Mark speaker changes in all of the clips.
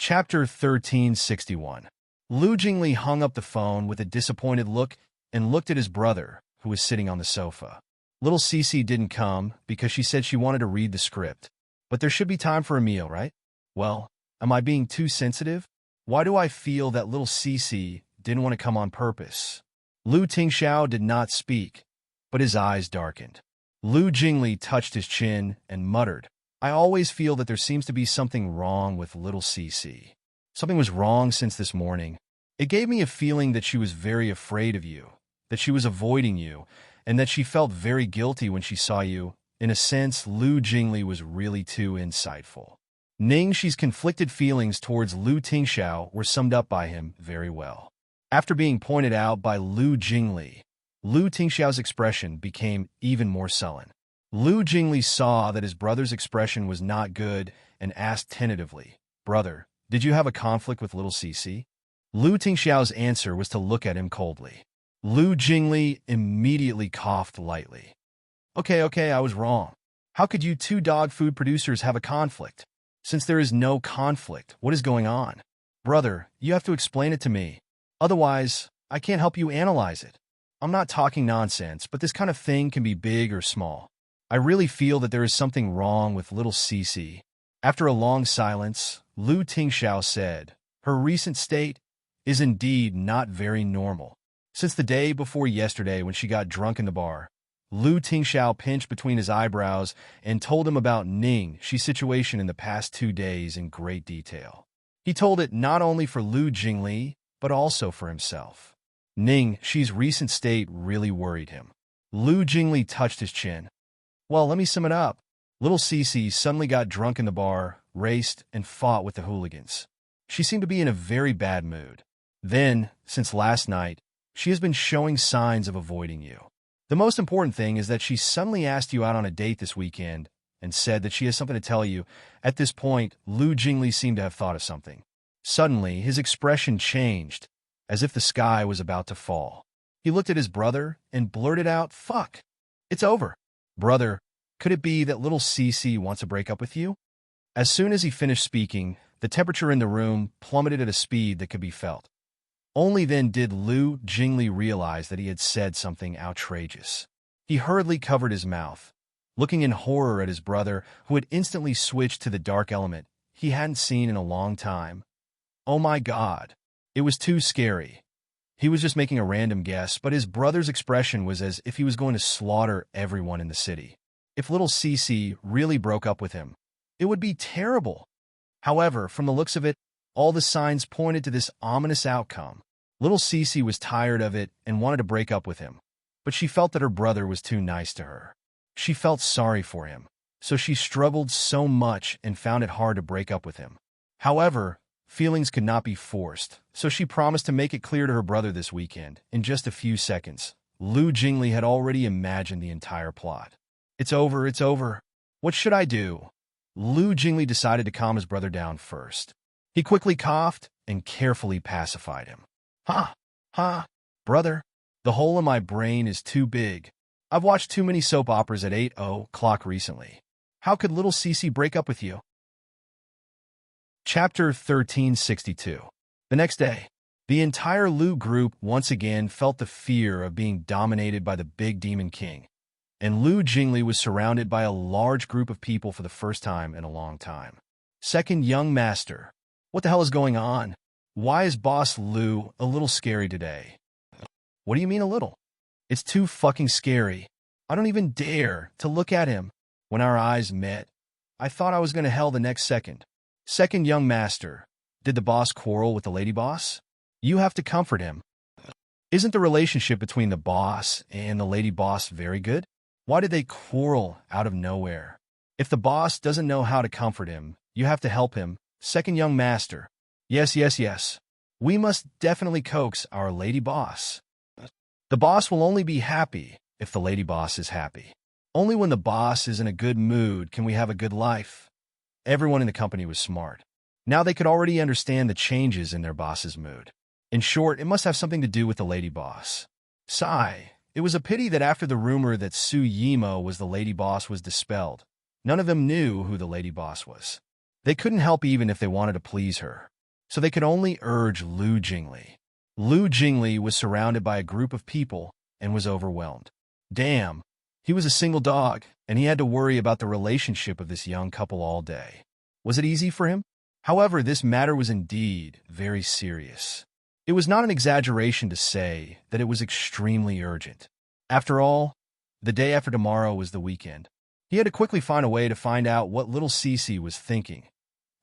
Speaker 1: Chapter 1361. Lu Jingli hung up the phone with a disappointed look and looked at his brother, who was sitting on the sofa. Little Cece didn't come because she said she wanted to read the script. But there should be time for a meal, right? Well, am I being too sensitive? Why do I feel that little Cece didn't want to come on purpose? Lu Tingxiao did not speak, but his eyes darkened. Lu Jingli touched his chin and muttered, I always feel that there seems to be something wrong with little Cece. Something was wrong since this morning. It gave me a feeling that she was very afraid of you, that she was avoiding you, and that she felt very guilty when she saw you. In a sense, Lu Jingli was really too insightful. Ningxi's conflicted feelings towards Lu Tingxiao were summed up by him very well. After being pointed out by Lu Jingli, Lu Tingxiao's expression became even more sullen. Lu Jingli saw that his brother's expression was not good and asked tentatively, Brother, did you have a conflict with little Cece? Lu Tingxiao's answer was to look at him coldly. Lu Jingli immediately coughed lightly. Okay, I was wrong. How could you two dog food producers have a conflict? Since there is no conflict, what is going on? Brother, you have to explain it to me. Otherwise, I can't help you analyze it. I'm not talking nonsense, but this kind of thing can be big or small. I really feel that there is something wrong with little Cece. After a long silence, Lu Tingxiao said, Her recent state is indeed not very normal. Since the day before yesterday when she got drunk in the bar, Lu Tingxiao pinched between his eyebrows and told him about Ningxi's situation in the past 2 days in great detail. He told it not only for Lu Jingli, but also for himself. Ningxi's recent state really worried him. Lu Jingli touched his chin. Well, let me sum it up. Little Cece suddenly got drunk in the bar, raced, and fought with the hooligans. She seemed to be in a very bad mood. Then, since last night, she has been showing signs of avoiding you. The most important thing is that she suddenly asked you out on a date this weekend and said that she has something to tell you. At this point, Lu Jingli seemed to have thought of something. Suddenly, his expression changed, as if the sky was about to fall. He looked at his brother and blurted out, Fuck! It's over. Brother, could it be that little Cece wants to break up with you? As soon as he finished speaking, the temperature in the room plummeted at a speed that could be felt. Only then did Lu Jingli realize that he had said something outrageous. He hurriedly covered his mouth, looking in horror at his brother, who had instantly switched to the dark element he hadn't seen in a long time. Oh my God! It was too scary. He was just making a random guess, but his brother's expression was as if he was going to slaughter everyone in the city. If little Cece really broke up with him, it would be terrible. However, from the looks of it, all the signs pointed to this ominous outcome. Little Cece was tired of it and wanted to break up with him, but she felt that her brother was too nice to her. She felt sorry for him, so she struggled so much and found it hard to break up with him. However, feelings could not be forced, so she promised to make it clear to her brother this weekend. In just a few seconds, Lu Jingli had already imagined the entire plot. It's over. What should I do? Lu Jingli decided to calm his brother down first. He quickly coughed and carefully pacified him. Brother, the hole in my brain is too big. I've watched too many soap operas at 8:00 recently. How could little Cece break up with you? Chapter 1362. The next day, the entire Lu group once again felt the fear of being dominated by the big demon king, and Lu Jingli was surrounded by a large group of people for the first time in a long time. Second young master, what the hell is going on? Why is Boss Lu a little scary today? What do you mean a little? It's too fucking scary. I don't even dare to look at him. When our eyes met, I thought I was going to hell the next second. Second young master, did the boss quarrel with the lady boss? You have to comfort him. Isn't the relationship between the boss and the lady boss very good? Why did they quarrel out of nowhere? If the boss doesn't know how to comfort him, you have to help him. Second young master. Yes. We must definitely coax our lady boss. The boss will only be happy if the lady boss is happy. Only when the boss is in a good mood can we have a good life. Everyone in the company was smart. Now they could already understand the changes in their boss's mood. In short, it must have something to do with the lady boss. Sigh. It was a pity that after the rumor that Su Yimo was the lady boss was dispelled, none of them knew who the lady boss was. They couldn't help even if they wanted to please her. so they could only urge Lu Jingli. Lu Jingli was surrounded by a group of people and was overwhelmed. Damn, he was a single dog, and he had to worry about the relationship of this young couple all day. Was it easy for him? However, this matter was indeed very serious. It was not an exaggeration to say that it was extremely urgent. After all, the day after tomorrow was the weekend. He had to quickly find a way to find out what little Cece was thinking.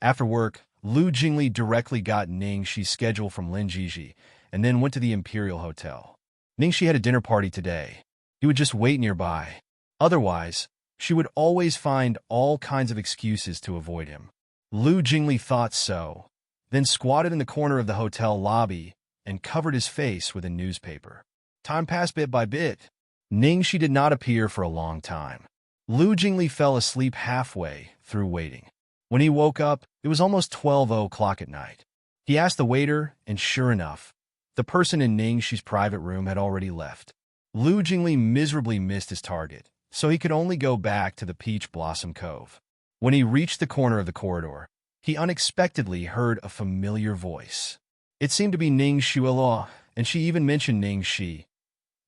Speaker 1: After work, Lu Jingli directly got Ningxi's schedule from Lin Jiji and then went to the Imperial Hotel. Ningxi had a dinner party today. He would just wait nearby. Otherwise, she would always find all kinds of excuses to avoid him. Lu Jingli thought so, then squatted in the corner of the hotel lobby and covered his face with a newspaper. Time passed bit by bit. Ningxi did not appear for a long time. Lu Jingli fell asleep halfway through waiting. When he woke up, it was almost 12 o'clock at night. He asked the waiter, and sure enough, the person in Ningxi's private room had already left. Lu Jingli miserably missed his target, so he could only go back to the Peach Blossom Cove. When he reached the corner of the corridor, he unexpectedly heard a familiar voice. It seemed to be Ning Xueluo, and she even mentioned Ningxi.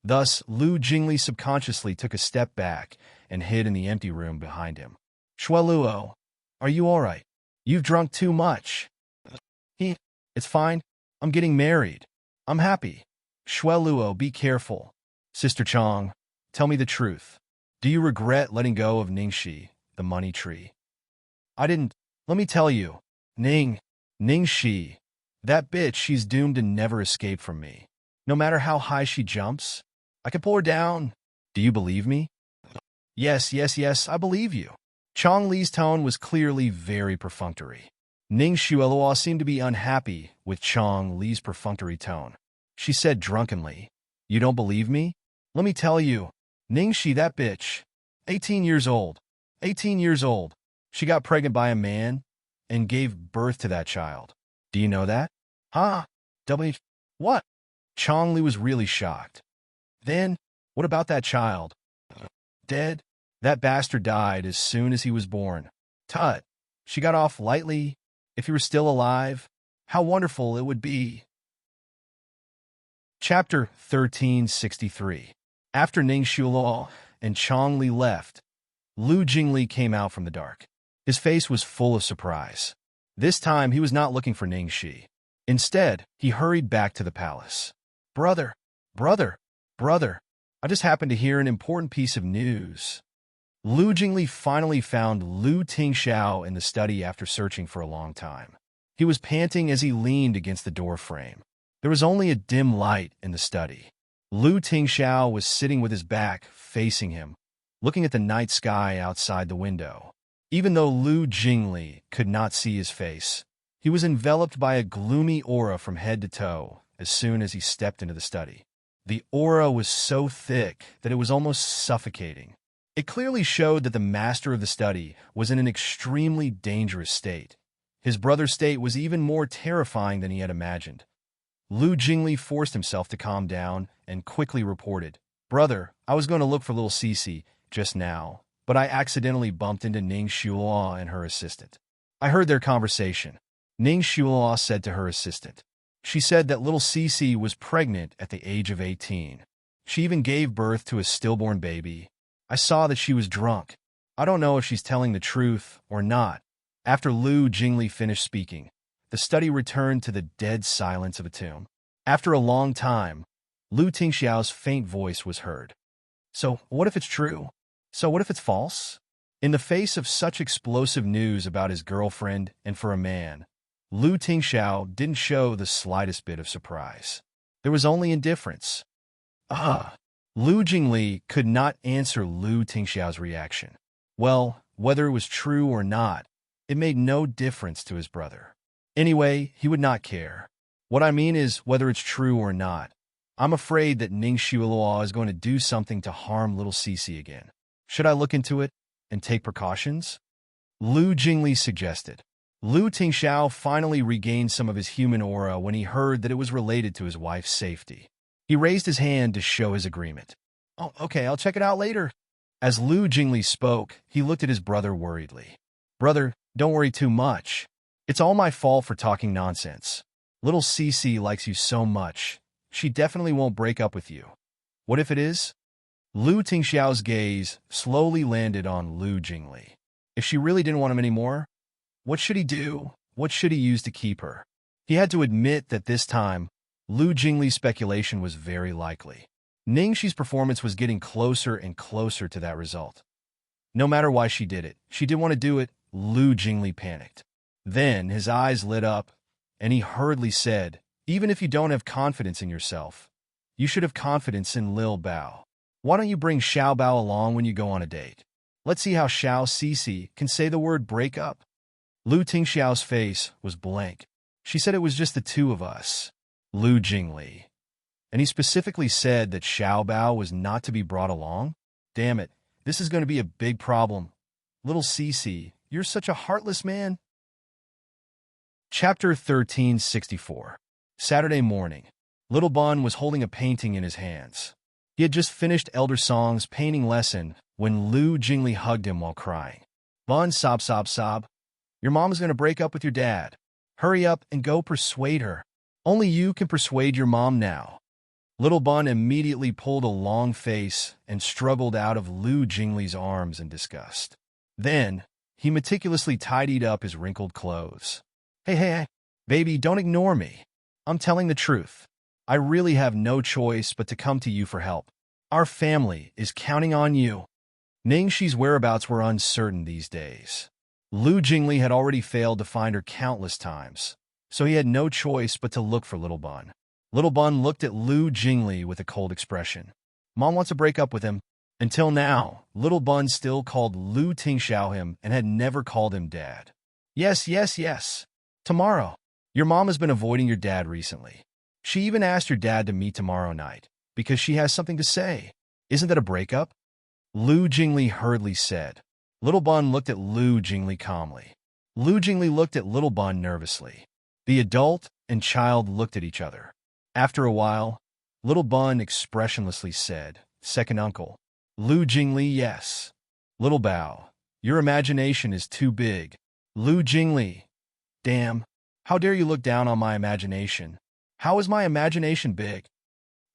Speaker 1: Thus, Lu Jingli subconsciously took a step back and hid in the empty room behind him. Xueluo, are you all right? You've drunk too much. It's fine. I'm getting married. I'm happy. Xueluo, be careful. Sister Chong, tell me the truth. Do you regret letting go of Ningxi, the money tree? I didn't. Let me tell you. Ningxi. That bitch, she's doomed to never escape from me. No matter how high she jumps, I can pull her down. Do you believe me? Yes, I believe you. Chong Li's tone was clearly very perfunctory. Ning Xueluo seemed to be unhappy with Chong Li's perfunctory tone. She said drunkenly, You don't believe me? Let me tell you. Ningxi, that bitch. 18 years old. 18 years old. She got pregnant by a man and gave birth to that child. Do you know that? Huh? What? Chong Li was really shocked. Then, what about that child? Dead? That bastard died as soon as he was born. Tut. She got off lightly. If he were still alive, how wonderful it would be. Chapter 1363. After Ning Xueluo and Chong Li left, Lu Jingli came out from the dark. His face was full of surprise. This time, he was not looking for Ningxi. Instead, he hurried back to the palace. Brother, I just happened to hear an important piece of news. Lu Jingli finally found Lu Tingxiao in the study after searching for a long time. He was panting as he leaned against the door frame. There was only a dim light in the study. Lu Tingxiao was sitting with his back facing him, looking at the night sky outside the window. Even though Lu Jingli could not see his face, he was enveloped by a gloomy aura from head to toe as soon as he stepped into the study. The aura was so thick that it was almost suffocating. It clearly showed that the master of the study was in an extremely dangerous state. His brother's state was even more terrifying than he had imagined. Lu Jingli forced himself to calm down and quickly reported, Brother, I was going to look for little Cece just now, but I accidentally bumped into Ning Xueluo and her assistant. I heard their conversation. Ning Xueluo said to her assistant. She said that little Cece was pregnant at the age of 18. She even gave birth to a stillborn baby. I saw that she was drunk. I don't know if she's telling the truth or not. After Lu Jingli finished speaking, the study returned to the dead silence of a tomb. After a long time, Lu Tingxiao's faint voice was heard. So, what if it's true? So what if it's false? In the face of such explosive news about his girlfriend and for a man, Lu Tingxiao didn't show the slightest bit of surprise. There was only indifference. Lu Jingli could not answer Lu Tingxiao's reaction. Well, whether it was true or not, it made no difference to his brother. Anyway, he would not care. What I mean is, whether it's true or not, I'm afraid that Ning Xueluo is going to do something to harm little Cece again. Should I look into it and take precautions? Lu Jingli suggested. Lu Tingxiao finally regained some of his human aura when he heard that it was related to his wife's safety. He raised his hand to show his agreement. Oh, okay, I'll check it out later. As Lu Jingli spoke, he looked at his brother worriedly. Brother, don't worry too much. It's all my fault for talking nonsense. Little Cece likes you so much. She definitely won't break up with you. What if it is? Lu Tingxiao's gaze slowly landed on Lu Jingli. If she really didn't want him anymore, what should he do? What should he use to keep her? He had to admit that this time, Lu Jingli's speculation was very likely. Ningxi's performance was getting closer and closer to that result. No matter why she did it, she didn't want to do it. Lu Jingli panicked. Then his eyes lit up, and he hurriedly said, even if you don't have confidence in yourself, you should have confidence in Lil Bao. Why don't you bring Xiao Bao along when you go on a date? Let's see how Xiao Cece can say the word break up. Lu Tingxiao's face was blank. She said it was just the two of us, Lu Jingli. And he specifically said that Xiao Bao was not to be brought along? Damn it, this is going to be a big problem. Little Cece, you're such a heartless man. Chapter 1364. Saturday morning. Little Bun was holding a painting in his hands. He had just finished Elder Song's painting lesson when Lu Jingli hugged him while crying. Bun, sob, sob, sob. Your mom is going to break up with your dad. Hurry up and go persuade her. Only you can persuade your mom now. Little Bun immediately pulled a long face and struggled out of Lu Jingli's arms in disgust. Then, he meticulously tidied up his wrinkled clothes. Hey, baby, don't ignore me. I'm telling the truth. I really have no choice but to come to you for help. Our family is counting on you. Ningxi's whereabouts were uncertain these days. Lu Jingli had already failed to find her countless times, so he had no choice but to look for Little Bun. Little Bun looked at Lu Jingli with a cold expression. Mom wants to break up with him. Until now, Little Bun still called Lu Tingxiao him and had never called him dad. Yes. Tomorrow. Your mom has been avoiding your dad recently. She even asked your dad to meet tomorrow night, because she has something to say. Isn't that a breakup? Lu Jingli hurriedly said. Little Bun looked at Lu Jingli calmly. Lu Jingli looked at Little Bun nervously. The adult and child looked at each other. After a while, Little Bun expressionlessly said, Second uncle. Lu Jingli, yes. Little Bao, your imagination is too big. Lu Jingli, damn, how dare you look down on my imagination? How is my imagination big?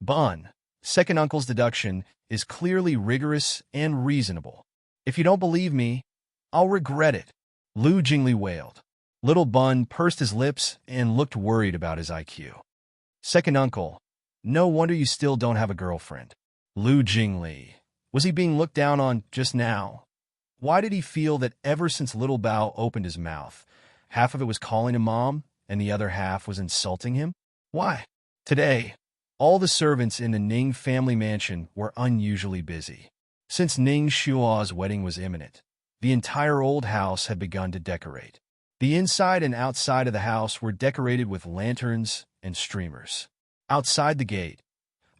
Speaker 1: Bun, second uncle's deduction is clearly rigorous and reasonable. If you don't believe me, I'll regret it. Lu Jingli wailed. Little Bun pursed his lips and looked worried about his IQ. Second uncle, no wonder you still don't have a girlfriend. Lu Jingli, was he being looked down on just now? Why did he feel that ever since Little Bao opened his mouth, half of it was calling him mom and the other half was insulting him? Why? Today, all the servants in the Ning family mansion were unusually busy. Since Ning Shua's wedding was imminent, the entire old house had begun to decorate. The inside and outside of the house were decorated with lanterns and streamers. Outside the gate,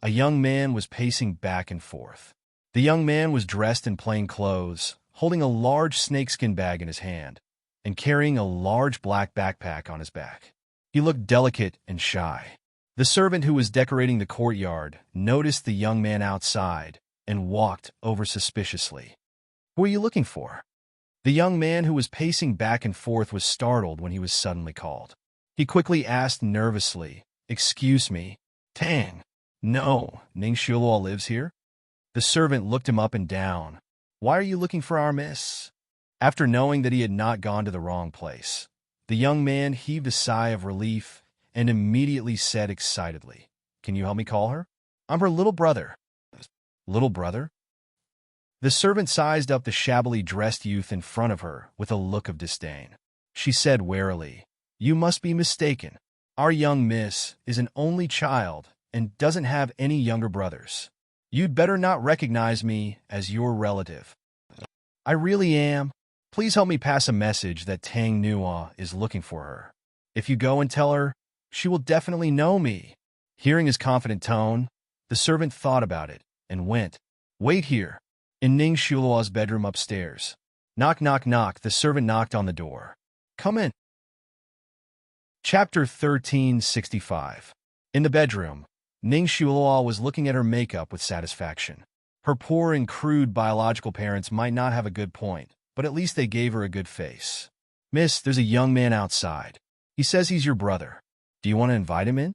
Speaker 1: a young man was pacing back and forth. The young man was dressed in plain clothes, holding a large snakeskin bag in his hand, and carrying a large black backpack on his back. He looked delicate and shy. The servant who was decorating the courtyard noticed the young man outside and walked over suspiciously. Who are you looking for? The young man who was pacing back and forth was startled when he was suddenly called. He quickly asked nervously, Excuse me, Tang. No, Ning Shulua lives here? The servant looked him up and down. Why are you looking for our miss? After knowing that he had not gone to the wrong place, the young man heaved a sigh of relief and immediately said excitedly, Can you help me call her? I'm her little brother. Little brother? The servant sized up the shabbily dressed youth in front of her with a look of disdain. She said warily, You must be mistaken. Our young miss is an only child and doesn't have any younger brothers. You'd better not recognize me as your relative. I really am. Please help me pass a message that Tang Nua is looking for her. If you go and tell her, she will definitely know me. Hearing his confident tone, the servant thought about it and went, Wait here, in Ning Shulua's bedroom upstairs. Knock, knock, knock. The servant knocked on the door. Come in. Chapter 1365. In the bedroom, Ning Shulua was looking at her makeup with satisfaction. Her poor and crude biological parents might not have a good point, but at least they gave her a good face. Miss, there's a young man outside. He says he's your brother. Do you want to invite him in?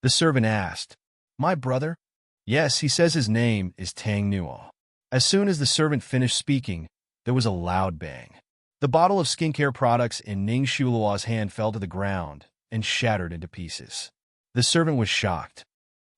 Speaker 1: The servant asked. My brother? Yes, he says his name is Tang Nuo. As soon as the servant finished speaking, there was a loud bang. The bottle of skincare products in Ning Shulua's hand fell to the ground and shattered into pieces. The servant was shocked.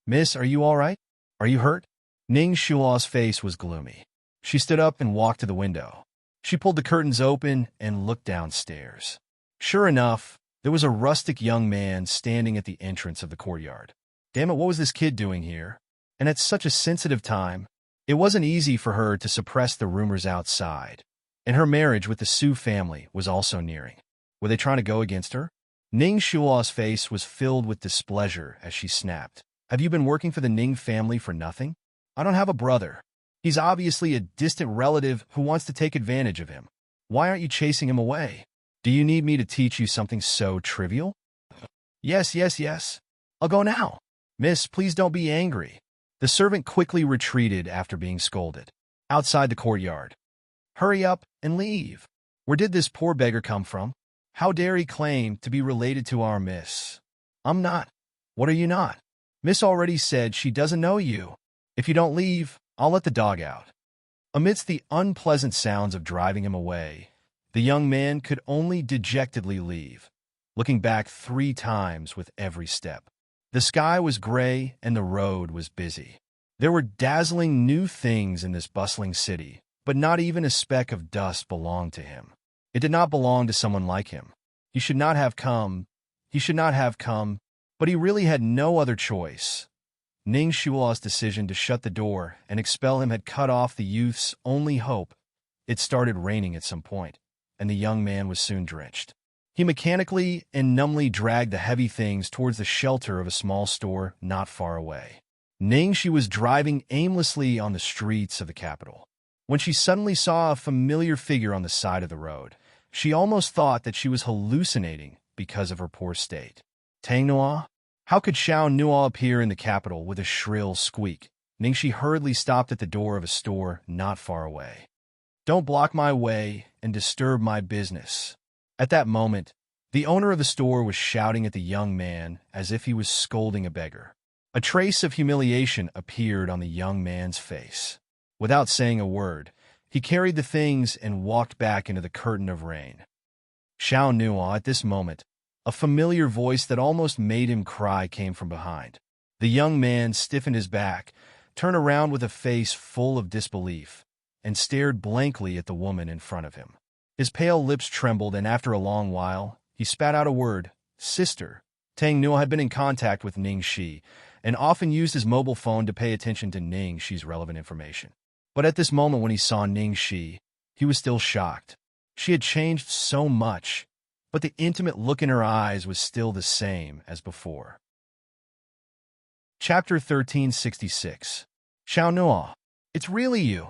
Speaker 1: Miss, are you all right? Are you hurt? Ning Shulua's face was gloomy. She stood up and walked to the window. She pulled the curtains open and looked downstairs. Sure enough, there was a rustic young man standing at the entrance of the courtyard. Damn it, what was this kid doing here? And at such a sensitive time, it wasn't easy for her to suppress the rumors outside. And her marriage with the Su family was also nearing. Were they trying to go against her? Ning Shua's face was filled with displeasure as she snapped. Have you been working for the Ning family for nothing? I don't have a brother. He's obviously a distant relative who wants to take advantage of him. Why aren't you chasing him away? Do you need me to teach you something so trivial? Yes. I'll go now. Miss, please don't be angry. The servant quickly retreated after being scolded. Outside the courtyard. Hurry up and leave. Where did this poor beggar come from? How dare he claim to be related to our Miss? I'm not. What are you not? Miss already said she doesn't know you. If you don't leave, I'll let the dog out. Amidst the unpleasant sounds of driving him away, the young man could only dejectedly leave, looking back 3 times with every step. The sky was gray and the road was busy. There were dazzling new things in this bustling city, but not even a speck of dust belonged to him. It did not belong to someone like him. He should not have come, but he really had no other choice. Ning Shua's decision to shut the door and expel him had cut off the youth's only hope. It started raining at some point, and the young man was soon drenched. He mechanically and numbly dragged the heavy things towards the shelter of a small store not far away. Ning Shi was driving aimlessly on the streets of the capital, when she suddenly saw a familiar figure on the side of the road. She almost thought that she was hallucinating because of her poor state. Tang Nuo? How could Xiao Nuo appear in the capital with a shrill squeak? Ningxi hurriedly stopped at the door of a store not far away. Don't block my way and disturb my business. At that moment, the owner of the store was shouting at the young man as if he was scolding a beggar. A trace of humiliation appeared on the young man's face. Without saying a word, he carried the things and walked back into the curtain of rain. Xiao Nuo, at this moment, a familiar voice that almost made him cry came from behind. The young man stiffened his back, turned around with a face full of disbelief, and stared blankly at the woman in front of him. His pale lips trembled, and after a long while, he spat out a word, "Sister." Tang Nuo had been in contact with Ning Shi, and often used his mobile phone to pay attention to Ning Shi's relevant information. But at this moment when he saw Ning Shi, he was still shocked. She had changed so much, but the intimate look in her eyes was still the same as before. Chapter 1366. Xiao Nuo, it's really you.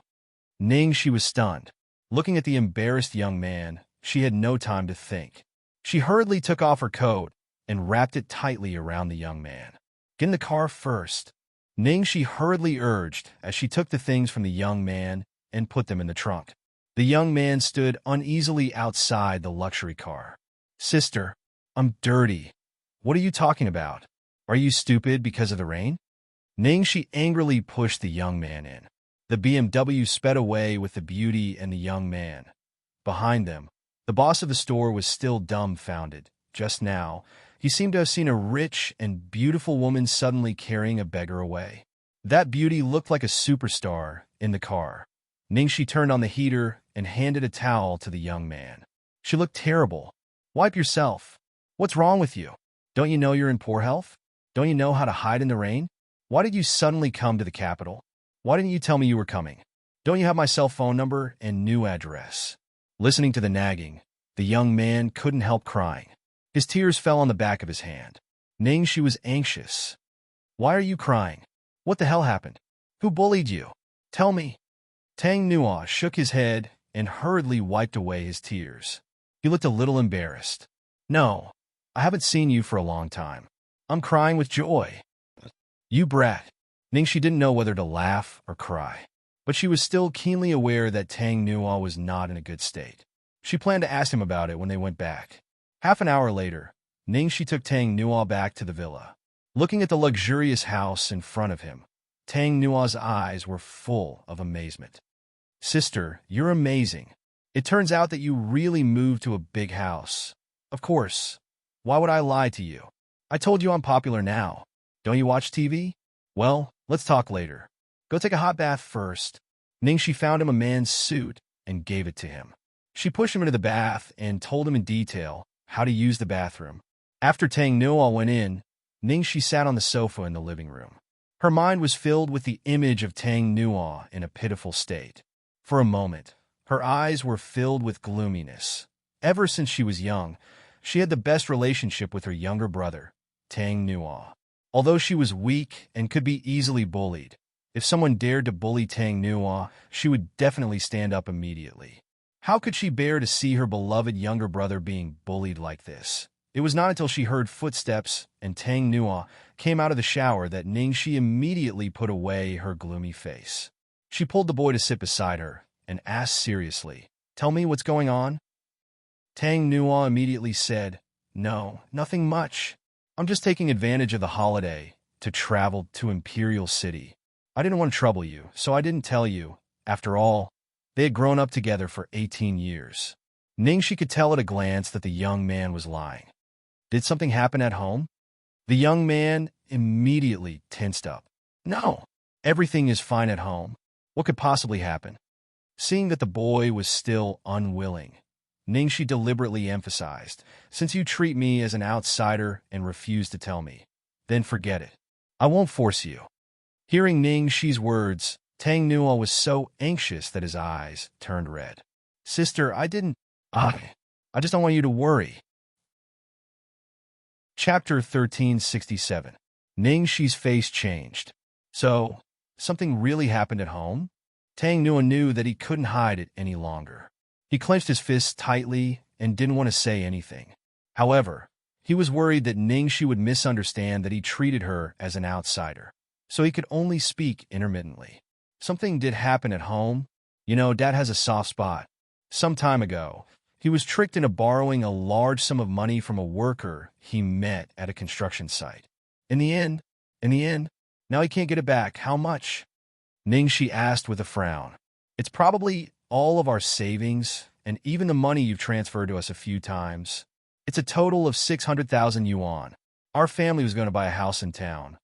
Speaker 1: Ning Shi was stunned. Looking at the embarrassed young man, she had no time to think. She hurriedly took off her coat and wrapped it tightly around the young man. Get in the car first. Ning Shi hurriedly urged as she took the things from the young man and put them in the trunk. The young man stood uneasily outside the luxury car. Sister, I'm dirty. What are you talking about? Are you stupid because of the rain? Ning Shi angrily pushed the young man in. The BMW sped away with the beauty and the young man. Behind them, the boss of the store was still dumbfounded. Just now, he seemed to have seen a rich and beautiful woman suddenly carrying a beggar away. That beauty looked like a superstar in the car. Ningxi turned on the heater and handed a towel to the young man. She looked terrible. Wipe yourself. What's wrong with you? Don't you know you're in poor health? Don't you know how to hide in the rain? Why did you suddenly come to the capital? Why didn't you tell me you were coming? Don't you have my cell phone number and new address? Listening to the nagging, the young man couldn't help crying. His tears fell on the back of his hand. Ningxi was anxious. Why are you crying? What the hell happened? Who bullied you? Tell me. Tang Nuo shook his head and hurriedly wiped away his tears. He looked a little embarrassed. No, I haven't seen you for a long time. I'm crying with joy. You brat. Ningxi didn't know whether to laugh or cry, but she was still keenly aware that Tang Nuo was not in a good state. She planned to ask him about it when they went back. Half an hour later, Ningxi took Tang Nuo back to the villa. Looking at the luxurious house in front of him, Tang Nuo's eyes were full of amazement. "Sister, you're amazing. It turns out that you really moved to a big house. Of course. Why would I lie to you? I told you I'm popular now. Don't you watch TV? Well, let's talk later. Go take a hot bath first." Ningxi found him a man's suit and gave it to him. She pushed him into the bath and told him in detail how to use the bathroom. After Tang Nuo went in, Ningxi sat on the sofa in the living room. Her mind was filled with the image of Tang Nuo in a pitiful state. For a moment, her eyes were filled with gloominess. Ever since she was young, she had the best relationship with her younger brother, Tang Nuo. Although she was weak and could be easily bullied, if someone dared to bully Tang Nuo, she would definitely stand up immediately. How could she bear to see her beloved younger brother being bullied like this? It was not until she heard footsteps and Tang Nuo came out of the shower that Ningxi immediately put away her gloomy face. She pulled the boy to sit beside her and asked seriously, "Tell me what's going on?" Tang Nuo immediately said, "No, nothing much. I'm just taking advantage of the holiday to travel to Imperial City. I didn't want to trouble you, so I didn't tell you. After all, they had grown up together for 18 years. Ningxi could tell at a glance that the young man was lying. Did something happen at home? The young man immediately tensed up. No, everything is fine at home. What could possibly happen? Seeing that the boy was still unwilling, Ningxi deliberately emphasized, "Since you treat me as an outsider and refuse to tell me, then forget it. I won't force you." Hearing Ningxi's words, Tang Nuo was so anxious that his eyes turned red. "Sister, I just don't want you to worry." Chapter 1367. Ningxi's face changed. "So, something really happened at home?" Tang Nuo knew that he couldn't hide it any longer. He clenched his fists tightly and didn't want to say anything. However, he was worried that Ningxi would misunderstand that he treated her as an outsider, so he could only speak intermittently. "Something did happen at home. You know, Dad has a soft spot. Some time ago, he was tricked into borrowing a large sum of money from a worker he met at a construction site. In the end, now he can't get it back. How much?" Ningxi asked with a frown. "It's probably all of our savings and even the money you've transferred to us a few times. It's a total of 600,000 yuan. Our family was going to buy a house in town,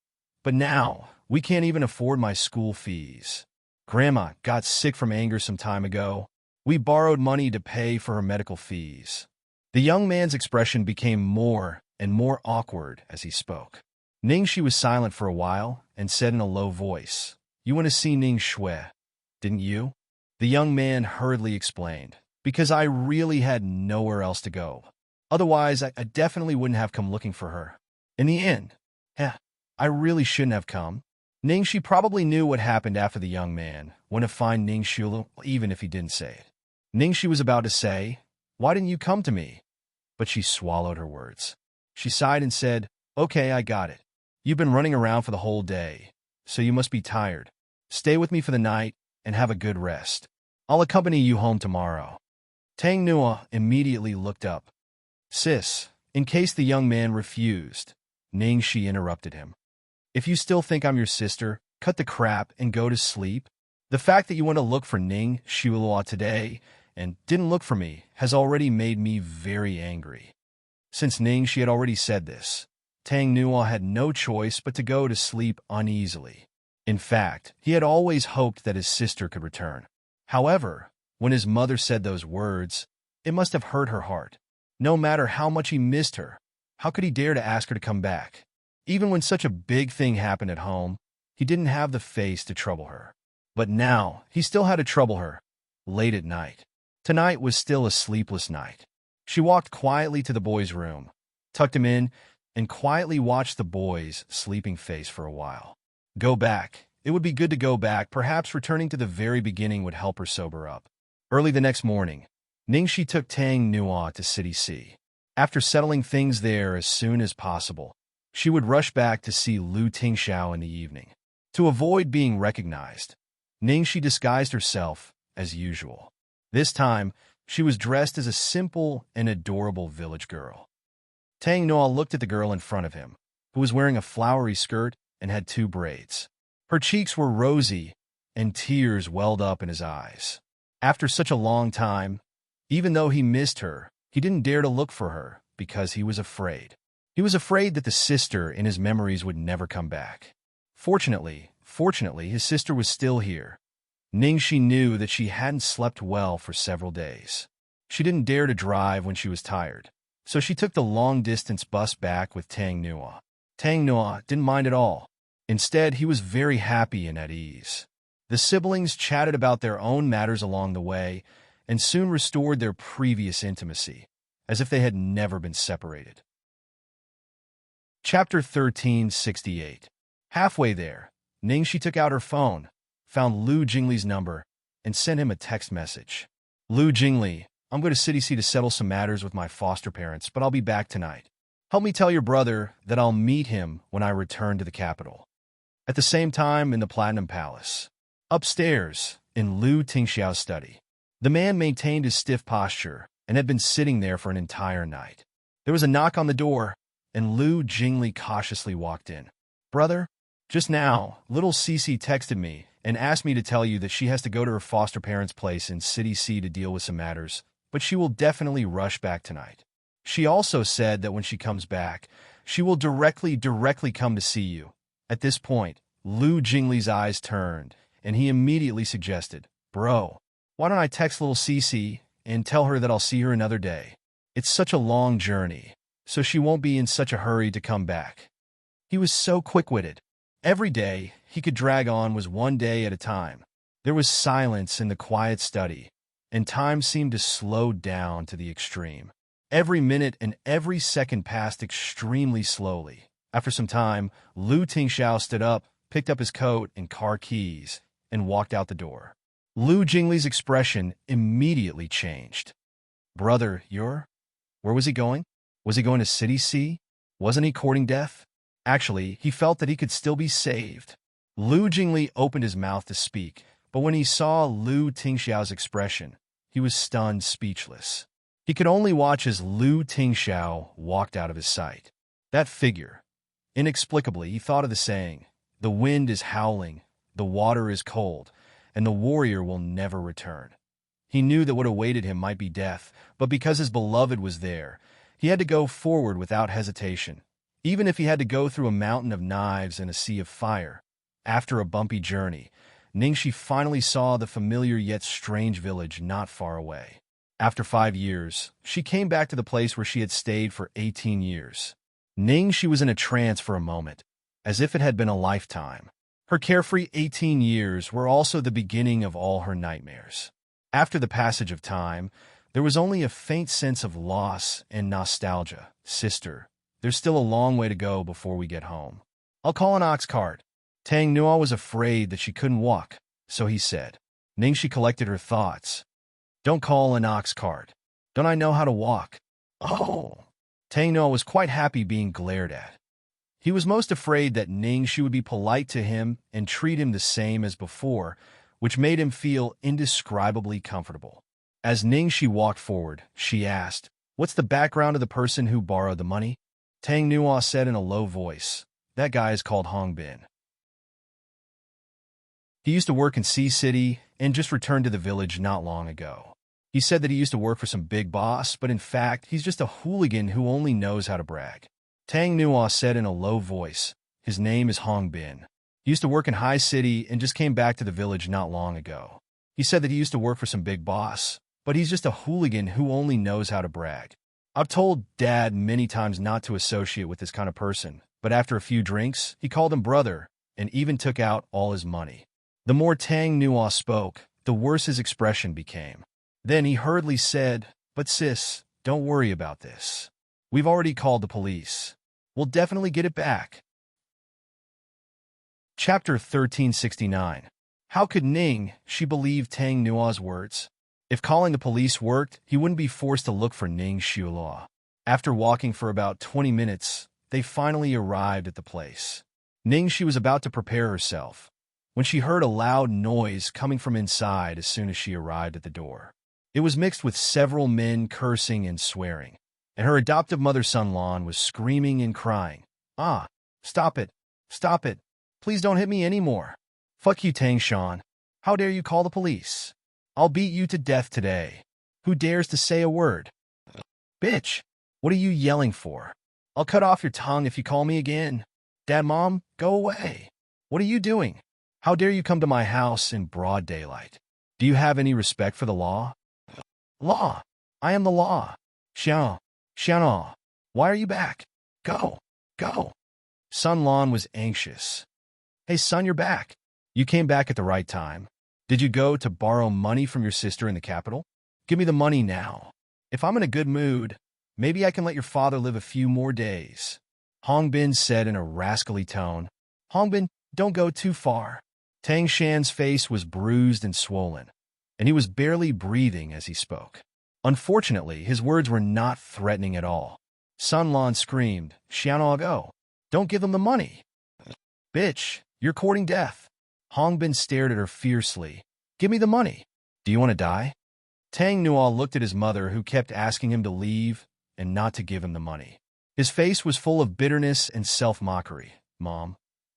Speaker 1: but now we can't even afford my school fees. Grandma got sick from anger some time ago. We borrowed money to pay for her medical fees." The young man's expression became more and more awkward as he spoke. Ningxi was silent for a while and said in a low voice, "You went to see Ning Shui, didn't you?" The young man hurriedly explained, "Because I really had nowhere else to go. Otherwise, I definitely wouldn't have come looking for her. In the end, I really shouldn't have come." Ningxi probably knew what happened after the young man went to find Ningxi, even if he didn't say it. Ningxi was about to say, "Why didn't you come to me?" But she swallowed her words. She sighed and said, "Okay, I got it. You've been running around for the whole day, so you must be tired. Stay with me for the night and have a good rest. I'll accompany you home tomorrow." Tang Nuo immediately looked up. "Sis," in case the young man refused, Ningxi interrupted him. "If you still think I'm your sister, cut the crap and go to sleep. The fact that you went to look for Ning Shuilua today and didn't look for me has already made me very angry." Since Ningxi had already said this, Tang Nuo had no choice but to go to sleep uneasily. In fact, he had always hoped that his sister could return. However, when his mother said those words, it must have hurt her heart. No matter how much he missed her, how could he dare to ask her to come back? Even when such a big thing happened at home, he didn't have the face to trouble her. But now, he still had to trouble her, late at night. Tonight was still a sleepless night. She walked quietly to the boy's room, tucked him in, and quietly watched the boy's sleeping face for a while. Go back. It would be good to go back. Perhaps returning to the very beginning would help her sober up. Early the next morning, Ningxi took Tang Nuo to City C. After settling things there as soon as possible, she would rush back to see Lu Tingxiao in the evening. To avoid being recognized, Ningxi disguised herself as usual. This time, She was dressed as a simple and adorable village girl. Tang Noah looked at the girl in front of him, who was wearing a flowery skirt and had 2 braids. Her cheeks were rosy, and tears welled up in his eyes. After such a long time, even though he missed her, he didn't dare to look for her because he was afraid. He was afraid that the sister in his memories would never come back. Fortunately, his sister was still here. Ningxi knew that she hadn't slept well for several days. She didn't dare to drive when she was tired, so she took the long-distance bus back with Tang Noah. Tang Noah didn't mind at all. Instead, he was very happy and at ease. The siblings chatted about their own matters along the way and soon restored their previous intimacy, as if they had never been separated. Chapter 1368. Halfway there, Ningxi took out her phone, found Lu Jingli's number, and sent him a text message. Lu Jingli, I'm going to City C to settle some matters with my foster parents, but I'll be back tonight. Help me tell your brother that I'll meet him when I return to the capital. At the same time, in the Platinum Palace. Upstairs, in Lu Tingxiao's study. The man maintained his stiff posture and had been sitting there for an entire night. There was a knock on the door, and Lu Jingli cautiously walked in. Brother, just now, little Cece texted me and asked me to tell you that she has to go to her foster parents' place in City C to deal with some matters, but she will definitely rush back tonight. She also said that when she comes back, she will directly come to see you. At this point, Lu Jingli's eyes turned, and he immediately suggested, Bro, why don't I text little Cece and tell her that I'll see her another day? It's such a long journey, so she won't be in such a hurry to come back. He was so quick-witted. Every day he could drag on was one day at a time. There was silence in the quiet study, and time seemed to slow down to the extreme. Every minute and every second passed extremely slowly. After some time, Lu Tingxiao stood up, picked up his coat and car keys, and walked out the door. Lu Jingli's expression immediately changed. Brother, where was he going? Was he going to City C? Wasn't he courting death? Actually, he felt that he could still be saved. Lu Jingli opened his mouth to speak, but when he saw Lu Tingxiao's expression, he was stunned speechless. He could only watch as Lu Tingxiao walked out of his sight. That figure. Inexplicably, he thought of the saying, the wind is howling, the water is cold, and the warrior will never return. He knew that what awaited him might be death, but because his beloved was there, he had to go forward without hesitation. Even if he had to go through a mountain of knives and a sea of fire. After a bumpy journey, Ningxi finally saw the familiar yet strange village not far away. After 5 years, she came back to the place where she had stayed for 18 years. Ningxi was in a trance for a moment, as if it had been a lifetime. Her carefree 18 years were also the beginning of all her nightmares. After the passage of time, there was only a faint sense of loss and nostalgia. Sister, there's still a long way to go before we get home. I'll call an ox cart. Tang Noah was afraid that she couldn't walk, so he said. Ningxi collected her thoughts. Don't call an ox cart. Don't I know how to walk? Oh. Tang Noah was quite happy being glared at. He was most afraid that Ningxi would be polite to him and treat him the same as before, which made him feel indescribably comfortable. As Ningxi walked forward, she asked, What's the background of the person who borrowed the money? Tang Noah said in a low voice, That guy is called Hong Bin. He used to work in Sea City and just returned to the village not long ago. He said that he used to work for some big boss, but in fact, he's just a hooligan who only knows how to brag. Tang Noah said in a low voice, His name is Hong Bin. He used to work in High City and just came back to the village not long ago. He said that he used to work for some big boss, but he's just a hooligan who only knows how to brag. I've told Dad many times not to associate with this kind of person, but after a few drinks, he called him brother and even took out all his money. The more Tang Noah spoke, the worse his expression became. Then he hurriedly said, But sis, don't worry about this. We've already called the police. We'll definitely get it back. Chapter 1369. How could Ningxi believe Tang Noah's words? If calling the police worked, he wouldn't be forced to look for Ningxi. After walking for about 20 minutes, they finally arrived at the place. Ningxi was about to prepare herself when she heard a loud noise coming from inside as soon as she arrived at the door. It was mixed with several men cursing and swearing, and her adoptive mother Sun Lan was screaming and crying. Ah, stop it, stop it, please don't hit me anymore. Fuck you, Tang Shan. How dare you call the police? I'll beat you to death today. Who dares to say a word? Bitch, what are you yelling for? I'll cut off your tongue if you call me again. Dad, Mom, go away. What are you doing? How dare you come to my house in broad daylight? Do you have any respect for the law? Law. I am the law. Xiao, Xiao, why are you back? Go, go. Sun Lan was anxious. Hey, son, you're back. You came back at the right time. Did you go to borrow money from your sister in the capital? Give me the money now. If I'm in a good mood, maybe I can let your father live a few more days. Hong Bin said in a rascally tone. Hong Bin, don't go too far. Tang Shan's face was bruised and swollen, and he was barely breathing as he spoke. Unfortunately, his words were not threatening at all. Sun Lan screamed, Xianao, go. Don't give them the money. Bitch, you're courting death. Hong Bin stared at her fiercely. Give me the money. Do you want to die? Tang Nuo looked at his mother, who kept asking him to leave and not to give him the money. His face was full of bitterness and self-mockery. Mom,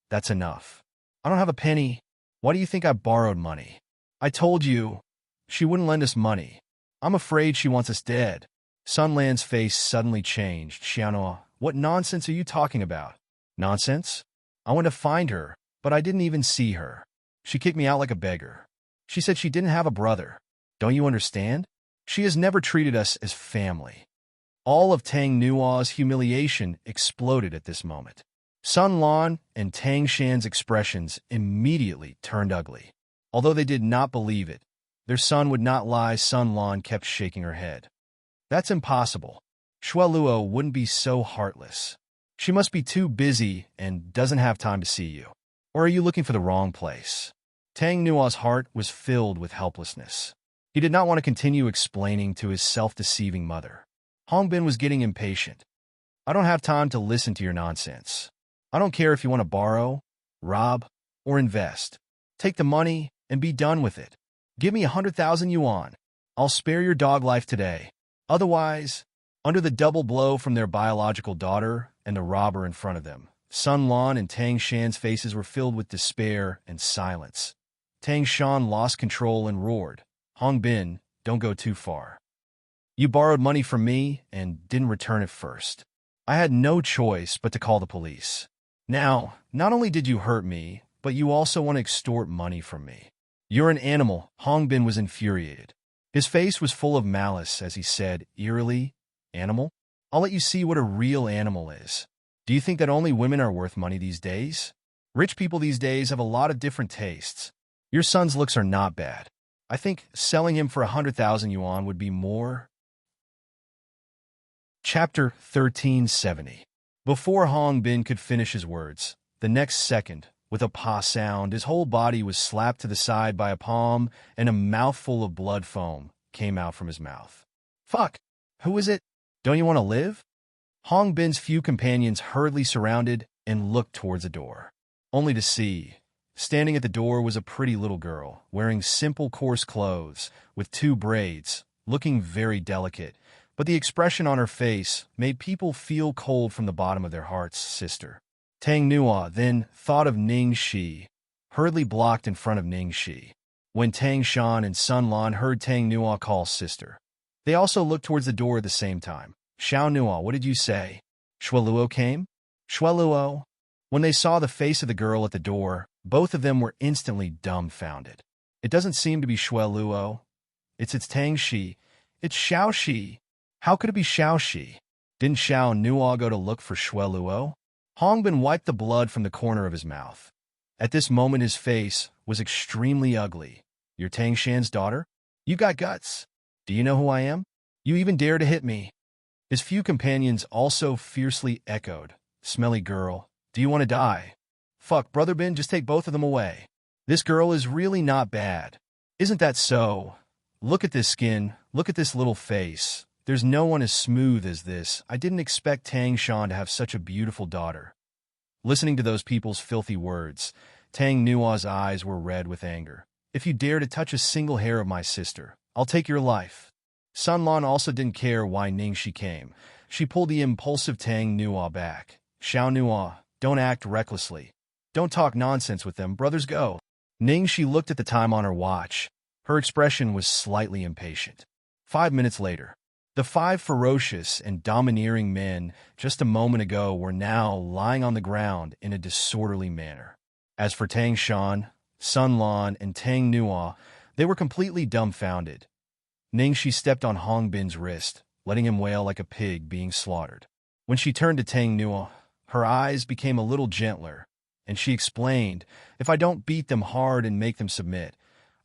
Speaker 1: that's enough. I don't have a penny. Why do you think I borrowed money? I told you she wouldn't lend us money. I'm afraid she wants us dead. Sun Lan's face suddenly changed. Xianhua, what nonsense are you talking about? Nonsense? I went to find her, but I didn't even see her. She kicked me out like a beggar. She said she didn't have a brother. Don't you understand? She has never treated us as family. All of Tang Nuo's humiliation exploded at this moment. Sun Lan and Tang Shan's expressions immediately turned ugly. Although they did not believe it, their son would not lie. Sun Lan kept shaking her head. That's impossible. Shui Luo wouldn't be so heartless. She must be too busy and doesn't have time to see you. Or are you looking for the wrong place? Tang Nuo's heart was filled with helplessness. He did not want to continue explaining to his self-deceiving mother. Hong Bin was getting impatient. I don't have time to listen to your nonsense. I don't care if you want to borrow, rob, or invest. Take the money and be done with it. Give me 100,000 yuan. I'll spare your dog life today. Otherwise, under the double blow from their biological daughter and the robber in front of them, Sun Lan and Tang Shan's faces were filled with despair and silence. Tang Shan lost control and roared, Hong Bin, don't go too far. You borrowed money from me and didn't return it first. I had no choice but to call the police. Now, not only did you hurt me, but you also want to extort money from me. You're an animal. Hong Bin was infuriated. His face was full of malice as he said, eerily, Animal? I'll let you see what a real animal is. Do you think that only women are worth money these days? Rich people these days have a lot of different tastes. Your son's looks are not bad. I think selling him for 100,000 yuan would be more. Chapter 1370. Before Hong Bin could finish his words, the next second, with a pa sound, his whole body was slapped to the side by a palm, and a mouthful of blood foam came out from his mouth. Fuck! Who is it? Don't you want to live? Hong Bin's few companions hurriedly surrounded and looked towards the door, only to see, standing at the door was a pretty little girl, wearing simple coarse clothes, with 2 braids, looking very delicate, but the expression on her face made people feel cold from the bottom of their hearts. Sister. Tang Nuo then thought of Ning Shi, hurriedly blocked in front of Ning Shi. When Tang Shan and Sun Lan heard Tang Nuo call sister, they also looked towards the door at the same time. Xiao Nuo, what did you say? Shui Luo came? Shui Luo? When they saw the face of the girl at the door, both of them were instantly dumbfounded. It doesn't seem to be Shui Luo. It's Tang Shi. It's Xiao Shi. How could it be Xiao Shi? Didn't Xiao Nuo go to look for Shui Luo? Hong Bin wiped the blood from the corner of his mouth. At this moment his face was extremely ugly. You're Tang Shan's daughter? You got guts. Do you know who I am? You even dare to hit me. His few companions also fiercely echoed, Smelly girl, do you want to die? Fuck, Brother Bin, just take both of them away. This girl is really not bad. Isn't that so? Look at this skin, look at this little face. There's no one as smooth as this. I didn't expect Tang Shan to have such a beautiful daughter. Listening to those people's filthy words, Tang Nuo's eyes were red with anger. If you dare to touch a single hair of my sister, I'll take your life. Sun Lan also didn't care why Ningxi came. She pulled the impulsive Tang Nua back. Xiao Nua, don't act recklessly. Don't talk nonsense with them, brothers go. Ningxi looked at the time on her watch. Her expression was slightly impatient. 5 minutes later, the 5 ferocious and domineering men just a moment ago were now lying on the ground in a disorderly manner. As for Tang Shan, Sun Lan, and Tang Nua, they were completely dumbfounded. Ningxi stepped on Hong Bin's wrist, letting him wail like a pig being slaughtered. When she turned to Tang Nua, her eyes became a little gentler, and she explained, if I don't beat them hard and make them submit,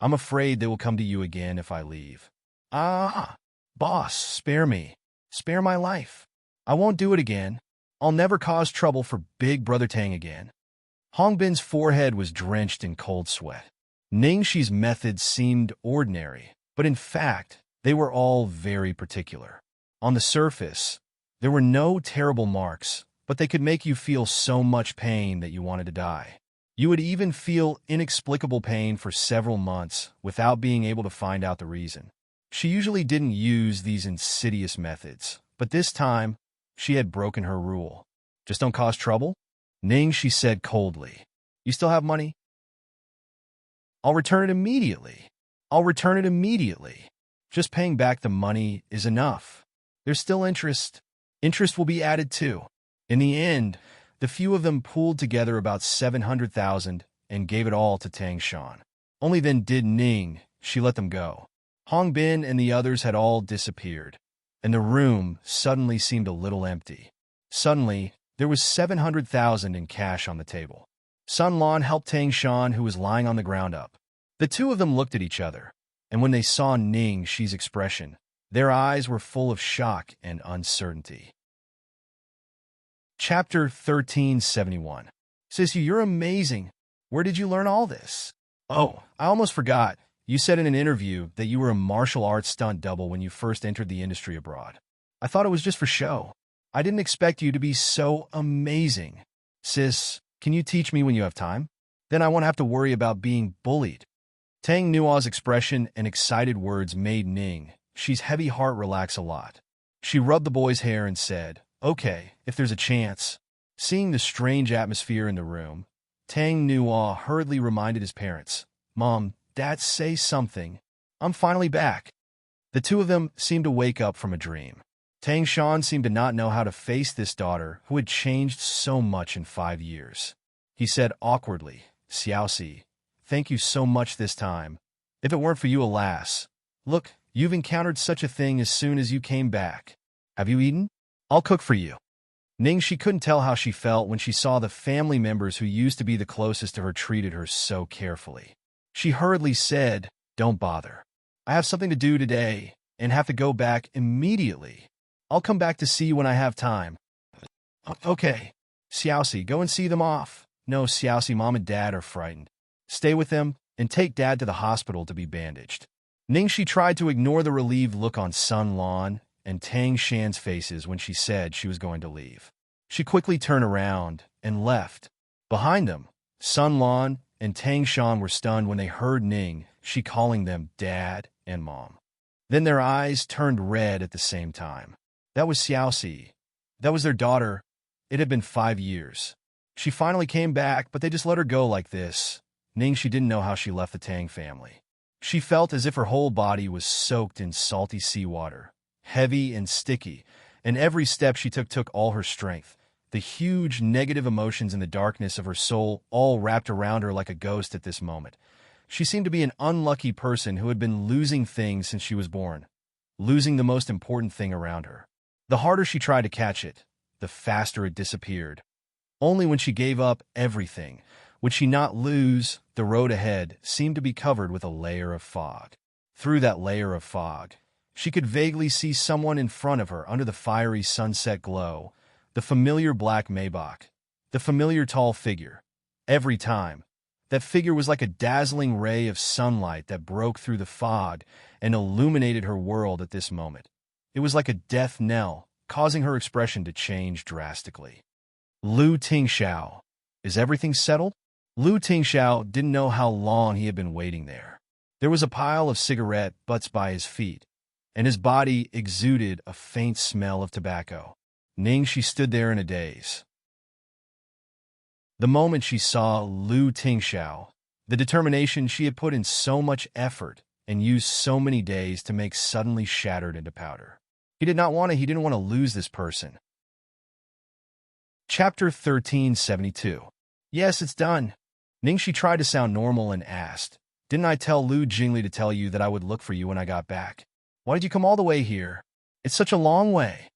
Speaker 1: I'm afraid they will come to you again if I leave. Ah, boss, spare me. Spare my life. I won't do it again. I'll never cause trouble for Big Brother Tang again. Hong Bin's forehead was drenched in cold sweat. Ningxi's methods seemed ordinary, but in fact, they were all very particular. On the surface, there were no terrible marks, but they could make you feel so much pain that you wanted to die. You would even feel inexplicable pain for several months without being able to find out the reason. She usually didn't use these insidious methods, but this time, she had broken her rule. Just don't cause trouble? Ningxi said coldly. You still have money? I'll return it immediately. I'll return it immediately. Just paying back the money is enough. There's still interest. Interest will be added too. In the end, the few of them pooled together about 700,000 and gave it all to Tang Shan. Only then did Ning, she let them go. Hong Bin and the others had all disappeared, and the room suddenly seemed a little empty. Suddenly, there was 700,000 in cash on the table. Sun Lan helped Tang Shan, who was lying on the ground, up. The two of them looked at each other, and when they saw Ningxi's expression, their eyes were full of shock and uncertainty. Chapter 1371. Sissy, you're amazing. Where did you learn all this? Oh, I almost forgot. You said in an interview that you were a martial arts stunt double when you first entered the industry abroad. I thought it was just for show. I didn't expect you to be so amazing. Sis, can you teach me when you have time? Then I won't have to worry about being bullied. Tang Nua's expression and excited words made Ningxi's heavy heart relax a lot. She rubbed the boy's hair and said, okay, if there's a chance. Seeing the strange atmosphere in the room, Tang Nua hurriedly reminded his parents, Mom, Dad, say something. I'm finally back. The two of them seemed to wake up from a dream. Tang Shan seemed to not know how to face this daughter who had changed so much in 5 years. He said awkwardly, Xiaoxi, thank you so much this time. If it weren't for you, alas. Look, you've encountered such a thing as soon as you came back. Have you eaten? I'll cook for you. Ningxi couldn't tell how she felt when she saw the family members who used to be the closest to her treated her so carefully. She hurriedly said, don't bother. I have something to do today and have to go back immediately. I'll come back to see you when I have time. Okay. Xiaoxi, go and see them off. No, Xiaoxi, Mom and Dad are frightened. Stay with them and take Dad to the hospital to be bandaged. Ningxi tried to ignore the relieved look on Sun Lan and Tang Shan's faces when she said she was going to leave. She quickly turned around and left. Behind them, Sun Lan and Tang Shan were stunned when they heard Ningxi calling them Dad and Mom. Then their eyes turned red at the same time. That was Xiaoxi. That was their daughter. It had been 5 years. She finally came back, but they just let her go like this. Ningxi didn't know how she left the Tang family. She felt as if her whole body was soaked in salty seawater, heavy and sticky, and every step she took all her strength. The huge negative emotions in the darkness of her soul all wrapped around her like a ghost at this moment. She seemed to be an unlucky person who had been losing things since she was born, losing the most important thing around her. The harder she tried to catch it, the faster it disappeared. Only when she gave up everything would she not lose. The road ahead seemed to be covered with a layer of fog. Through that layer of fog, she could vaguely see someone in front of her under the fiery sunset glow, the familiar black Maybach, the familiar tall figure. Every time, that figure was like a dazzling ray of sunlight that broke through the fog and illuminated her world at this moment. It was like a death knell, causing her expression to change drastically. Lu Tingxiao. Is everything settled? Lu Tingxiao didn't know how long he had been waiting there. There was a pile of cigarette butts by his feet, and his body exuded a faint smell of tobacco. She stood there in a daze. The moment she saw Lu Tingxiao, the determination she had put in so much effort and used so many days to make suddenly shattered into powder. He didn't want to lose this person. Chapter 1372. Yes, it's done. Ningxi tried to sound normal and asked, "Didn't I tell Lu Jingli to tell you that I would look for you when I got back? Why did you come all the way here? It's such a long way."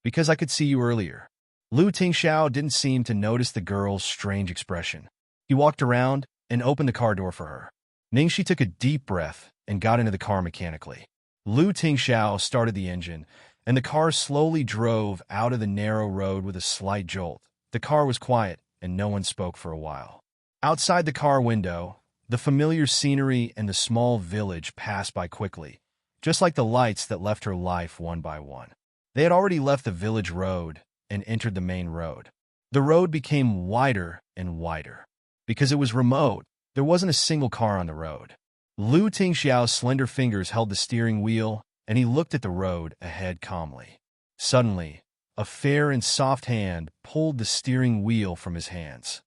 Speaker 1: "Because I could see you earlier." Lu Tingxiao didn't seem to notice the girl's strange expression. He walked around and opened the car door for her. Ningxi took a deep breath and got into the car mechanically. Lu Tingxiao started the engine, and the car slowly drove out of the narrow road with a slight jolt. The car was quiet, and no one spoke for a while. Outside the car window, the familiar scenery and the small village passed by quickly, just like the lights that left her life one by one. They had already left the village road and entered the main road. The road became wider and wider. Because it was remote, there wasn't a single car on the road. Lu Tingxiao's slender fingers held the steering wheel, and he looked at the road ahead calmly. Suddenly, a fair and soft hand pulled the steering wheel from his hands.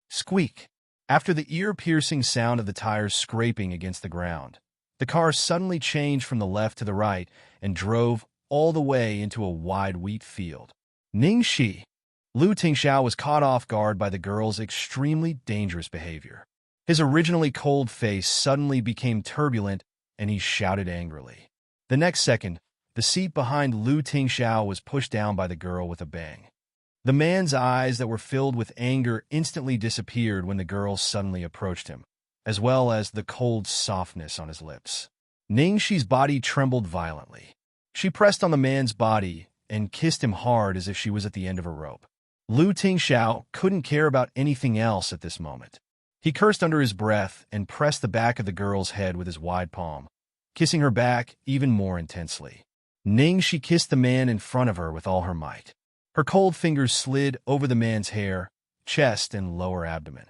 Speaker 1: Squeak! After the ear-piercing sound of the tires scraping against the ground, the car suddenly changed from the left to the right and drove all the way into a wide wheat field. Ningxi! Lu Tingxiao was caught off guard by the girl's extremely dangerous behavior. His originally cold face suddenly became turbulent, and he shouted angrily. The next second, the seat behind Lu Tingxiao was pushed down by the girl with a bang. The man's eyes that were filled with anger instantly disappeared when the girl suddenly approached him, as well as the cold softness on his lips. Ningxi's body trembled violently. She pressed on the man's body and kissed him hard as if she was at the end of a rope. Lu Tingxiao couldn't care about anything else at this moment. He cursed under his breath and pressed the back of the girl's head with his wide palm, kissing her back even more intensely. Ningxi kissed the man in front of her with all her might. Her cold fingers slid over the man's hair, chest, and lower abdomen.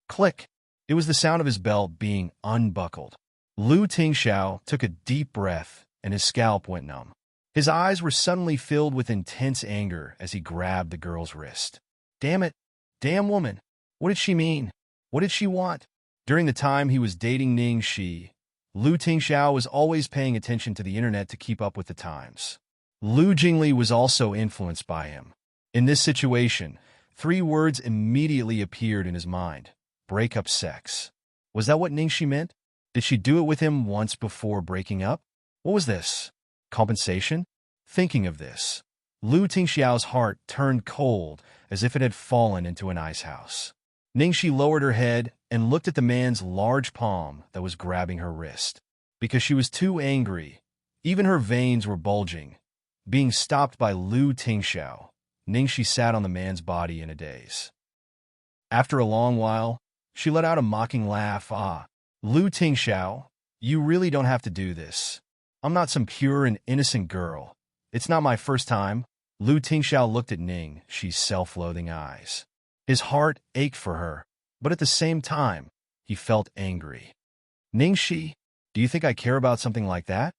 Speaker 1: Click! It was the sound of his belt being unbuckled. Lu Tingxiao took a deep breath, and his scalp went numb. His eyes were suddenly filled with intense anger as he grabbed the girl's wrist. Damn it! Damn woman! What did she mean? What did she want? During the time he was dating Ningxi, Lu Tingxiao was always paying attention to the internet to keep up with the times. Lu Jingli was also influenced by him. In this situation, 3 words immediately appeared in his mind. Break up sex. Was that what Ningxi meant? Did she do it with him once before breaking up? What was this? Compensation? Thinking of this, Lu Tingxiao's heart turned cold as if it had fallen into an ice house. Ningxi lowered her head and looked at the man's large palm that was grabbing her wrist. Because she was too angry, even her veins were bulging. Being stopped by Lu Tingxiao, Ningxi sat on the man's body in a daze. After a long while, she let out a mocking laugh. Lu Tingxiao, you really don't have to do this. I'm not some pure and innocent girl. It's not my first time. Lu Tingxiao looked at Ningxi's self-loathing eyes. His heart ached for her, but at the same time, he felt angry. Ningxi, do you think I care about something like that?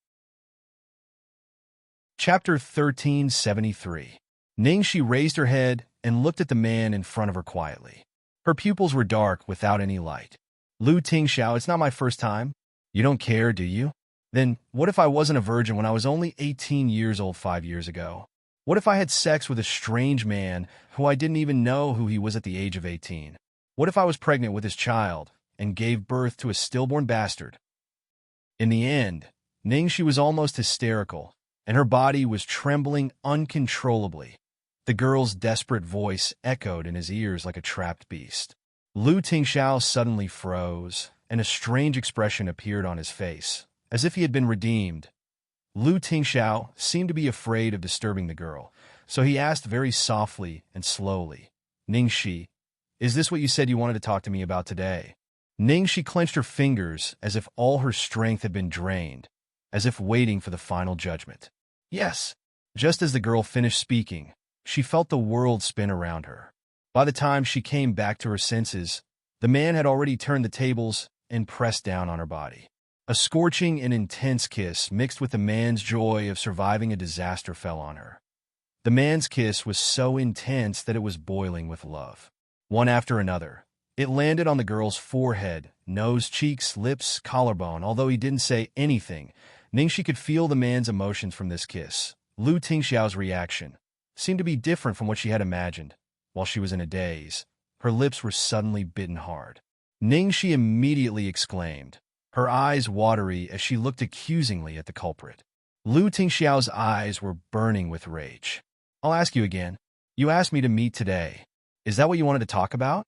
Speaker 1: Chapter 1373. Ningxi raised her head and looked at the man in front of her quietly. Her pupils were dark without any light. Lu Tingxiao, it's not my first time. You don't care, do you? Then, what if I wasn't a virgin when I was only 18 years old 5 years ago? What if I had sex with a strange man who I didn't even know who he was at the age of 18? What if I was pregnant with his child and gave birth to a stillborn bastard? In the end, Ningxi was almost hysterical, and her body was trembling uncontrollably. The girl's desperate voice echoed in his ears like a trapped beast. Lu Tingxiao suddenly froze, and a strange expression appeared on his face, as if he had been redeemed. Lu Tingxiao seemed to be afraid of disturbing the girl, so he asked very softly and slowly, Ningxi, is this what you said you wanted to talk to me about today? Ningxi clenched her fingers as if all her strength had been drained, as if waiting for the final judgment. Yes. Just as the girl finished speaking, she felt the world spin around her. By the time she came back to her senses, the man had already turned the tables and pressed down on her body. A scorching and intense kiss mixed with the man's joy of surviving a disaster fell on her. The man's kiss was so intense that it was boiling with love. One after another, it landed on the girl's forehead, nose, cheeks, lips, collarbone. Although he didn't say anything, Ningxi could feel the man's emotions from this kiss. Lu Tingxiao's reaction seemed to be different from what she had imagined. While she was in a daze, her lips were suddenly bitten hard. Ningxi immediately exclaimed, her eyes watery as she looked accusingly at the culprit. Lu Tingxiao's eyes were burning with rage. I'll ask you again. You asked me to meet today. Is that what you wanted to talk about?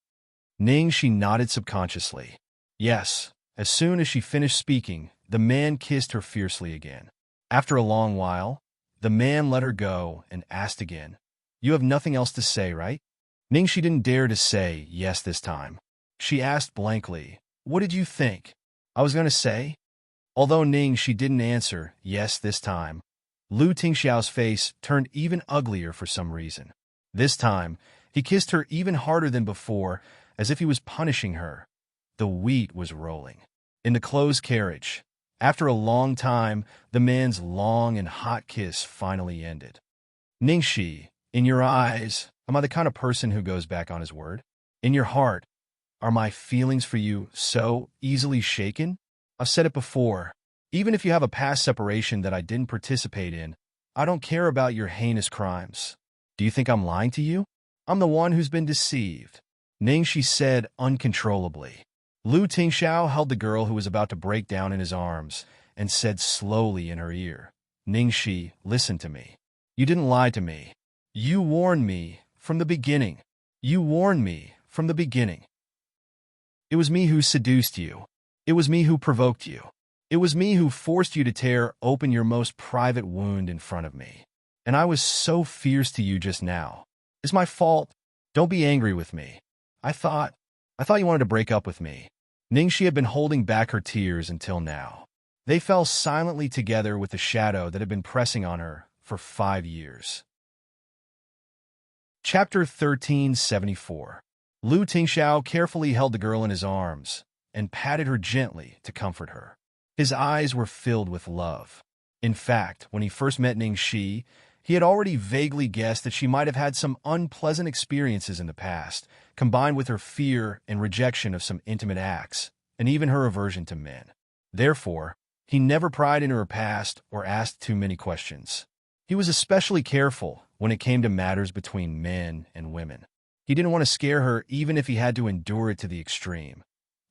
Speaker 1: Ningxi nodded subconsciously. Yes. As soon as she finished speaking, the man kissed her fiercely again. After a long while, the man let her go and asked again, You have nothing else to say, right? Ningxi didn't dare to say yes this time. She asked blankly, What did you think I was going to say? Although Ningxi didn't answer yes this time, Lu Tingxiao's face turned even uglier for some reason. This time, he kissed her even harder than before, as if he was punishing her. The wheat was rolling. In the closed carriage, after a long time, the man's long and hot kiss finally ended. Ningxi, in your eyes, am I the kind of person who goes back on his word? In your heart, are my feelings for you so easily shaken? I've said it before. Even if you have a past separation that I didn't participate in, I don't care about your heinous crimes. Do you think I'm lying to you? I'm the one who's been deceived, Ningxi said uncontrollably. Lu Tingxiao held the girl who was about to break down in his arms and said slowly in her ear, Ningxi, listen to me. You didn't lie to me. You warned me from the beginning. You warned me from the beginning. It was me who seduced you. It was me who provoked you. It was me who forced you to tear open your most private wound in front of me. And I was so fierce to you just now. It's my fault. Don't be angry with me. I thought you wanted to break up with me. Ningxi had been holding back her tears until now. They fell silently together with the shadow that had been pressing on her for 5 years. Chapter 1374. Lu Tingxiao carefully held the girl in his arms and patted her gently to comfort her. His eyes were filled with love. In fact, when he first met Ningxi, he had already vaguely guessed that she might have had some unpleasant experiences in the past, combined with her fear and rejection of some intimate acts, and even her aversion to men. Therefore, he never pried into her past or asked too many questions. He was especially careful when it came to matters between men and women. He didn't want to scare her even if he had to endure it to the extreme.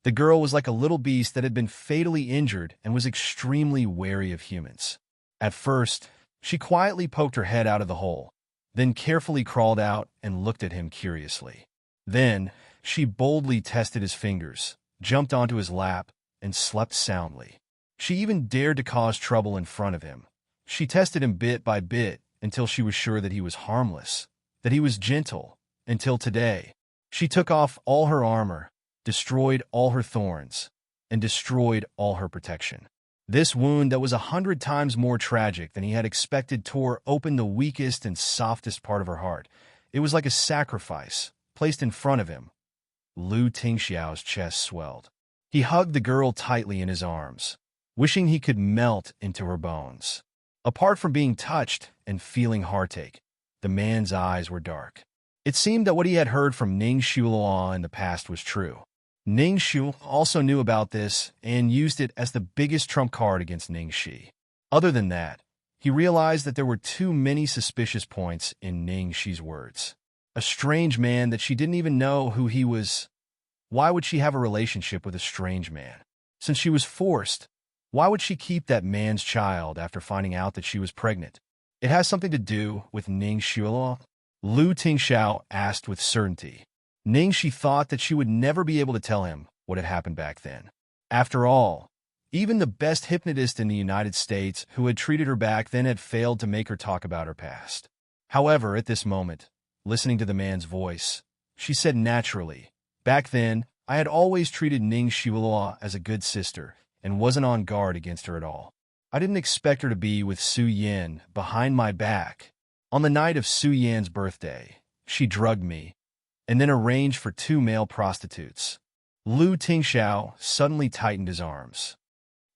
Speaker 1: The girl was like a little beast that had been fatally injured and was extremely wary of humans. At first, she quietly poked her head out of the hole, then carefully crawled out and looked at him curiously. Then, she boldly tested his fingers, jumped onto his lap, and slept soundly. She even dared to cause trouble in front of him. She tested him bit by bit until she was sure that he was harmless, that he was gentle, until today. She took off all her armor, destroyed all her thorns, and destroyed all her protection. This wound that was 100 times more tragic than he had expected tore open the weakest and softest part of her heart. It was like a sacrifice placed in front of him. Lu Tingxiao's chest swelled. He hugged the girl tightly in his arms, wishing he could melt into her bones. Apart from being touched and feeling heartache, the man's eyes were dark. It seemed that what he had heard from Ning Shuo in the past was true. Ning Shu also knew about this and used it as the biggest trump card against Ningxi. Other than that, he realized that there were too many suspicious points in Ningxi's words. A strange man that she didn't even know who he was. Why would she have a relationship with a strange man? Since she was forced, why would she keep that man's child after finding out that she was pregnant? It has something to do with Ning Shuo? Lu Tingxiao asked with certainty. Ningxi thought that she would never be able to tell him what had happened back then. After all, even the best hypnotist in the United States who had treated her back then had failed to make her talk about her past. However, at this moment, listening to the man's voice, she said naturally, "Back then, I had always treated Ning Shuo as a good sister and wasn't on guard against her at all. I didn't expect her to be with Su Yan behind my back. On the night of Su Yan's birthday, she drugged me and then arranged for 2 male prostitutes." Lu Tingxiao suddenly tightened his arms.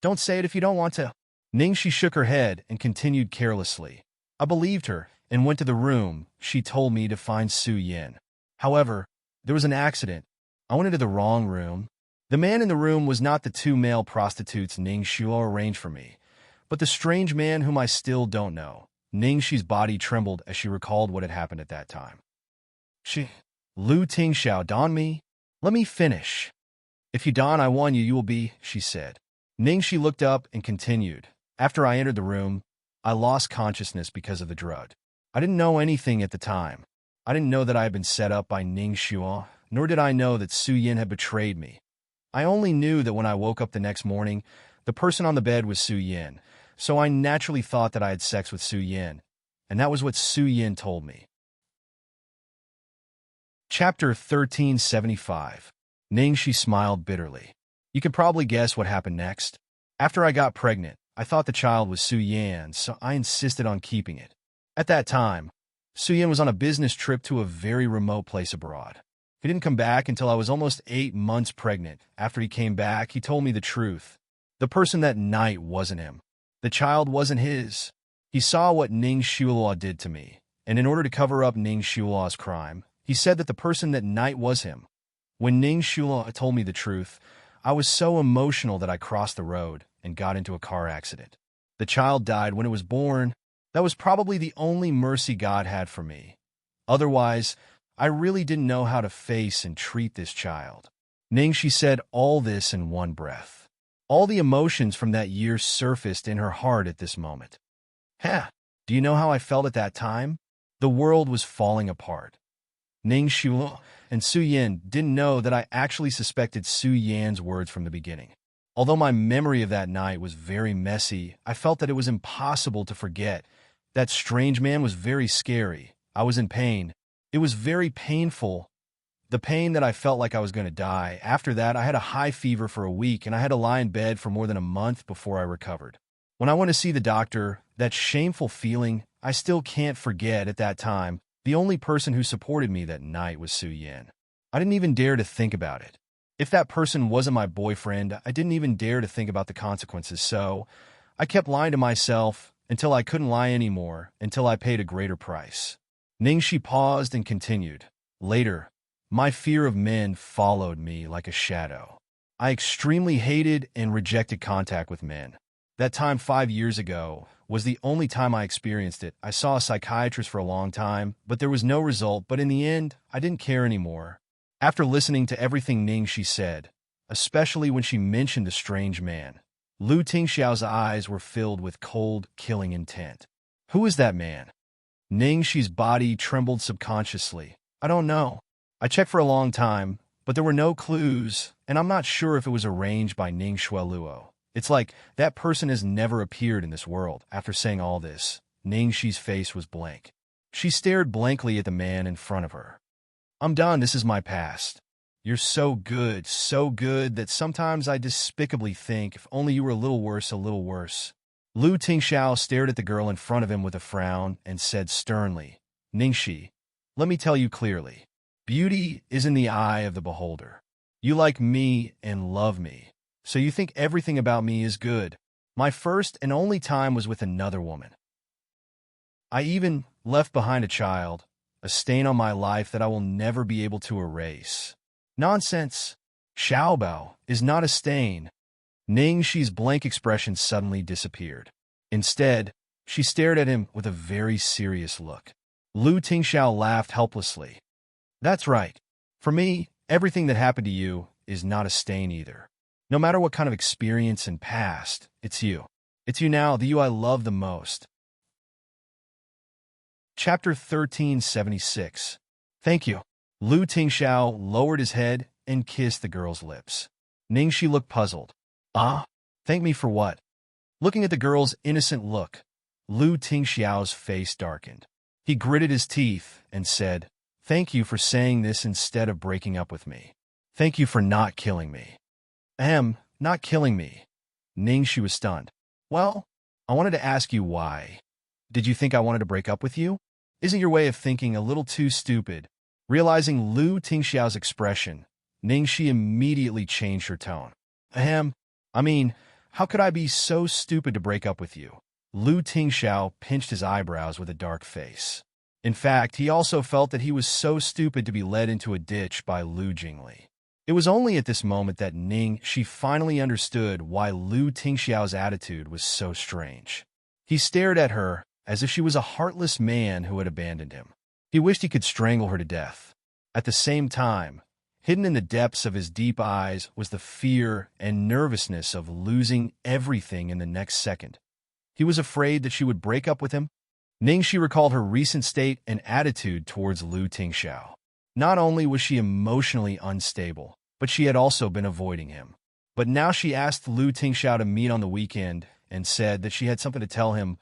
Speaker 1: Don't say it if you don't want to. Ningxi shook her head and continued carelessly. I believed her and went to the room she told me to find Su Yin. However, there was an accident. I went into the wrong room. The man in the room was not the two male prostitutes Ningxi arranged for me, but the strange man whom I still don't know. Ningxi's body trembled as she recalled what had happened at that time. Lu Tingxiao don me? Let me finish. If you don I won you, you will be, she said. Ningxi looked up and continued. After I entered the room, I lost consciousness because of the drug. I didn't know anything at the time. I didn't know that I had been set up by Ningxi, nor did I know that Su Yin had betrayed me. I only knew that when I woke up the next morning, the person on the bed was Su Yin, so I naturally thought that I had sex with Su Yin, and that was what Su Yin told me. Chapter 1375. Ningxi smiled bitterly. You can probably guess what happened next. After I got pregnant, I thought the child was Su Yin, so I insisted on keeping it. At that time, Su Yin was on a business trip to a very remote place abroad. He didn't come back until I was almost 8 months pregnant. After he came back, he told me the truth. The person that night wasn't him. The child wasn't his. He saw what Ning Shuhua did to me, and in order to cover up Ning Shuhua's crime, he said that the person that night was him. When Ning Shuhua told me the truth, I was so emotional that I crossed the road and got into a car accident. The child died when it was born. That was probably the only mercy God had for me. Otherwise, I really didn't know how to face and treat this child. Ningxi said all this in one breath. All the emotions from that year surfaced in her heart at this moment. Do you know how I felt at that time? The world was falling apart. Ning Shuo and Su Yin didn't know that I actually suspected Su Yan's words from the beginning. Although my memory of that night was very messy, I felt that it was impossible to forget. That strange man was very scary. I was in pain. It was very painful. The pain that I felt like I was going to die. After that, I had a high fever for a week, and I had to lie in bed for more than a month before I recovered. When I went to see the doctor, that shameful feeling, I still can't forget at that time. The only person who supported me that night was Su Yin. I didn't even dare to think about it. If that person wasn't my boyfriend, I didn't even dare to think about the consequences, so I kept lying to myself until I couldn't lie anymore, until I paid a greater price. Ningxi paused and continued. Later, my fear of men followed me like a shadow. I extremely hated and rejected contact with men. That time 5 years ago was the only time I experienced it. I saw a psychiatrist for a long time, but there was no result. But in the end, I didn't care anymore. After listening to everything Ningxi said, especially when she mentioned the strange man, Lu Tingxiao's eyes were filled with cold, killing intent. Who is that man? Ningxi's body trembled subconsciously. I don't know. I checked for a long time, but there were no clues, and I'm not sure if it was arranged by Ning Shueluo. It's like that person has never appeared in this world. After saying all this, Ningxi's face was blank. She stared blankly at the man in front of her. I'm done. This is my past. You're so good that sometimes I despicably think if only you were a little worse, a little worse. Lu Tingxiao stared at the girl in front of him with a frown and said sternly, Ningxi, let me tell you clearly. Beauty is in the eye of the beholder. You like me and love me, so you think everything about me is good. My first and only time was with another woman. I even left behind a child, a stain on my life that I will never be able to erase. Nonsense. Xiaobao is not a stain. Ningxi's blank expression suddenly disappeared. Instead, she stared at him with a very serious look. Lu Tingxiao laughed helplessly. That's right. For me, everything that happened to you is not a stain either. No matter what kind of experience and past, it's you. It's you now, the you I love the most. Chapter 1376. Thank you. Lu Tingxiao lowered his head and kissed the girl's lips. Ningxi looked puzzled. Thank me for what? Looking at the girl's innocent look, Lu Tingxiao's face darkened. He gritted his teeth and said, Thank you for saying this instead of breaking up with me. Thank you for not killing me. Not killing me. Ningxi was stunned. Well, I wanted to ask you why. Did you think I wanted to break up with you? Isn't your way of thinking a little too stupid? Realizing Lu Tingxiao's expression, Ningxi immediately changed her tone. How could I be so stupid to break up with you? Lu Tingxiao pinched his eyebrows with a dark face. In fact, he also felt that he was so stupid to be led into a ditch by Lu Jingli. It was only at this moment that she finally understood why Lu Tingxiao's attitude was so strange. He stared at her as if she was a heartless man who had abandoned him. He wished he could strangle her to death. At the same time, hidden in the depths of his deep eyes was the fear and nervousness of losing everything in the next second. He was afraid that she would break up with him. Ningxi recalled her recent state and attitude towards Lu Tingxiao. Not only was she emotionally unstable, but she had also been avoiding him. But now she asked Lu Tingxiao to meet on the weekend and said that she had something to tell him.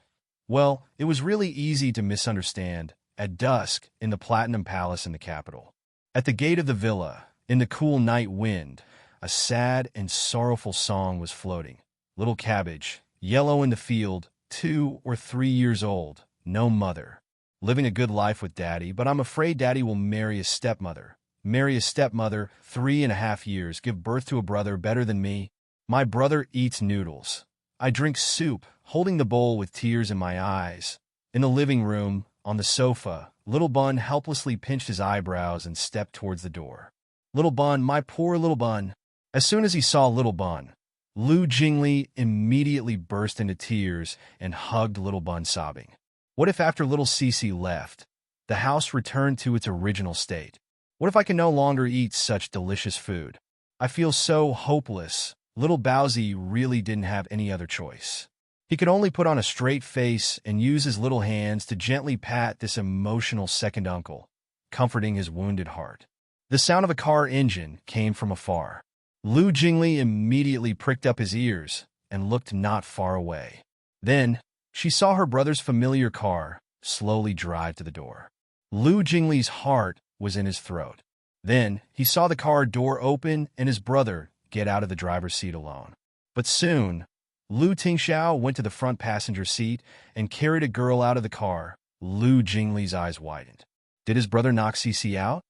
Speaker 1: Well, it was really easy to misunderstand. At dusk, in the Platinum Palace in the capital. At the gate of the villa, in the cool night wind, a sad and sorrowful song was floating. Little cabbage, yellow in the field, 2 or 3 years old, no mother. Living a good life with Daddy, but I'm afraid Daddy will marry a stepmother. Marry a stepmother, 3.5 years, give birth to a brother better than me. My brother eats noodles. I drink soup, holding the bowl with tears in my eyes. In the living room, on the sofa, Little Bun helplessly pinched his eyebrows and stepped towards the door. Little Bun, my poor Little Bun. As soon as he saw Little Bun, Lu Jingli immediately burst into tears and hugged Little Bun, sobbing. What if after little Cece left, the house returned to its original state? What if I can no longer eat such delicious food? I feel so hopeless. Little Bowsy really didn't have any other choice. He could only put on a straight face and use his little hands to gently pat this emotional second uncle, comforting his wounded heart. The sound of a car engine came from afar. Lu Jingli immediately pricked up his ears and looked not far away. Then, she saw her brother's familiar car slowly drive to the door. Lu Jingli's heart was in his throat. Then, he saw the car door open and his brother get out of the driver's seat alone. But soon, Lu Tingxiao went to the front passenger seat and carried a girl out of the car. Lu Jingli's eyes widened. Did his brother knock Cece out?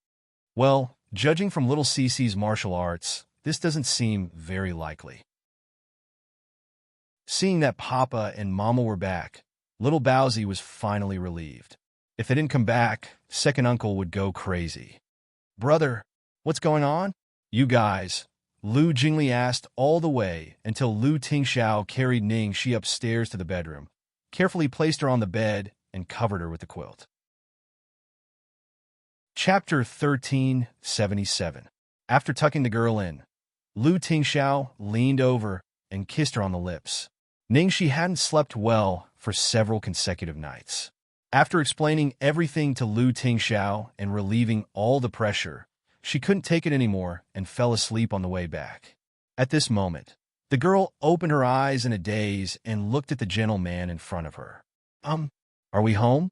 Speaker 1: Well, judging from little Cece's martial arts, this doesn't seem very likely. Seeing that Papa and Mama were back, little Bowsy was finally relieved. If they didn't come back, second uncle would go crazy. Brother, what's going on? You guys, Lu Jingli asked all the way until Lu Tingxiao carried Ningxi upstairs to the bedroom, carefully placed her on the bed, and covered her with the quilt. Chapter 1377. After tucking the girl in, Lu Tingxiao leaned over and kissed her on the lips. Ningxi hadn't slept well for several consecutive nights. After explaining everything to Lu Tingxiao and relieving all the pressure, she couldn't take it anymore and fell asleep on the way back. At this moment, the girl opened her eyes in a daze and looked at the gentleman in front of her. Are we home?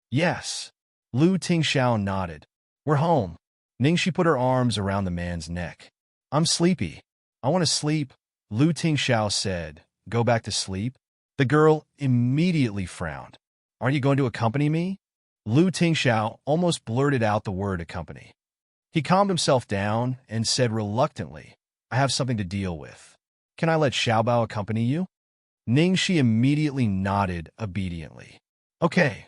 Speaker 1: Yes. Lu Tingxiao nodded. We're home. Ningxi put her arms around the man's neck. I'm sleepy. I want to sleep, Lu Tingxiao said. Go back to sleep? The girl immediately frowned. Are you going to accompany me? Lu Tingxiao almost blurted out the word accompany. He calmed himself down and said reluctantly, I have something to deal with. Can I let Xiaobao accompany you? Ningxi immediately nodded obediently. Okay.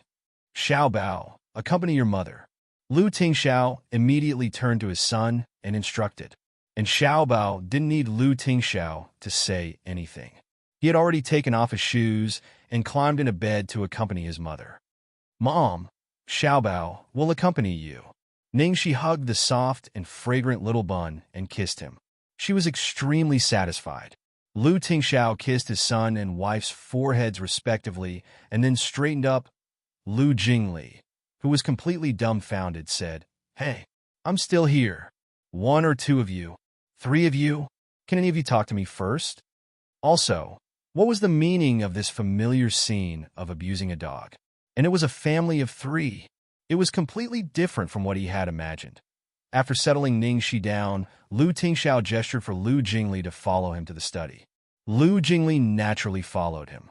Speaker 1: Xiaobao, accompany your mother. Lu Tingxiao immediately turned to his son and instructed. And Xiaobao didn't need Lu Tingxiao to say anything. He had already taken off his shoes and climbed into bed to accompany his mother. Mom, Xiaobao will accompany you. Ningxi hugged the soft and fragrant little bun and kissed him. She was extremely satisfied. Lu Tingxiao kissed his son and wife's foreheads respectively and then straightened up. Lu Jingli, who was completely dumbfounded, said, Hey, I'm still here. 1 or 2 of you? 3 of you? Can any of you talk to me first? Also, what was the meaning of this familiar scene of abusing a dog? And it was a family of 3. It was completely different from what he had imagined. After settling Ningxi down, Lu Tingxiao gestured for Lu Jingli to follow him to the study. Lu Jingli naturally followed him.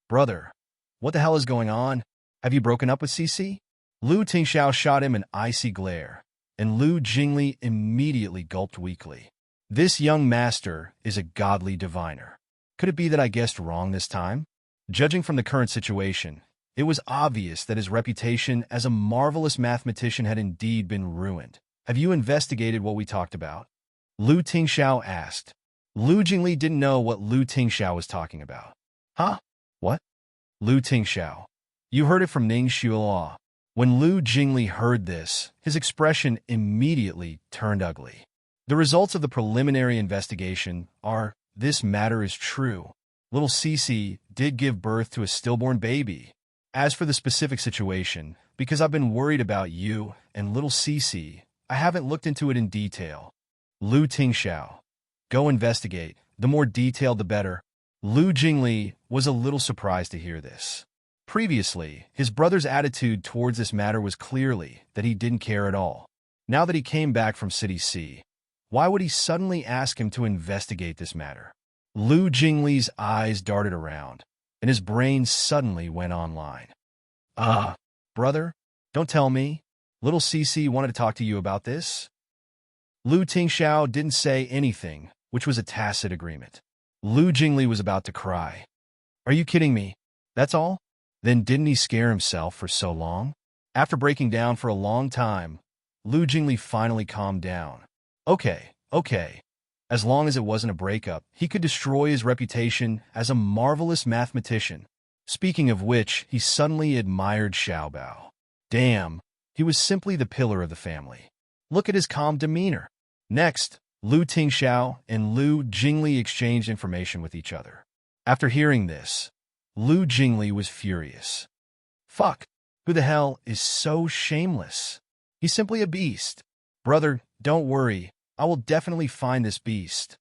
Speaker 1: Brother, what the hell is going on? Have you broken up with Cece? Lu Tingxiao shot him an icy glare, and Lu Jingli immediately gulped weakly. This young master is a godly diviner. Could it be that I guessed wrong this time? Judging from the current situation, it was obvious that his reputation as a marvelous mathematician had indeed been ruined. Have you investigated what we talked about? Lu Tingxiao asked. Lu Jingli didn't know what Lu Tingxiao was talking about. Huh? What? Lu Tingxiao. You heard it from Ning Xuelua. When Lu Jingli heard this, his expression immediately turned ugly. The results of the preliminary investigation are, this matter is true. Little Cece did give birth to a stillborn baby. As for the specific situation, because I've been worried about you and little Cece, I haven't looked into it in detail. Lu Tingxiao. Go investigate. The more detailed, the better. Lu Jingli was a little surprised to hear this. Previously, his brother's attitude towards this matter was clearly that he didn't care at all. Now that he came back from City C, why would he suddenly ask him to investigate this matter? Lu Jingli's eyes darted around, and his brain suddenly went online. Brother, don't tell me. Little Cece wanted to talk to you about this? Lu Tingxiao didn't say anything, which was a tacit agreement. Lu Jingli was about to cry. Are you kidding me? That's all? Then didn't he scare himself for so long? After breaking down for a long time, Lu Jingli finally calmed down. Okay. As long as it wasn't a breakup, he could destroy his reputation as a marvelous mathematician. Speaking of which, he suddenly admired Xiaobao. Damn, he was simply the pillar of the family. Look at his calm demeanor. Next, Lu Tingxiao and Lu Jingli exchanged information with each other. After hearing this, Lu Jingli was furious. Fuck, who the hell is so shameless? He's simply a beast. Brother, don't worry, I will definitely find this beast.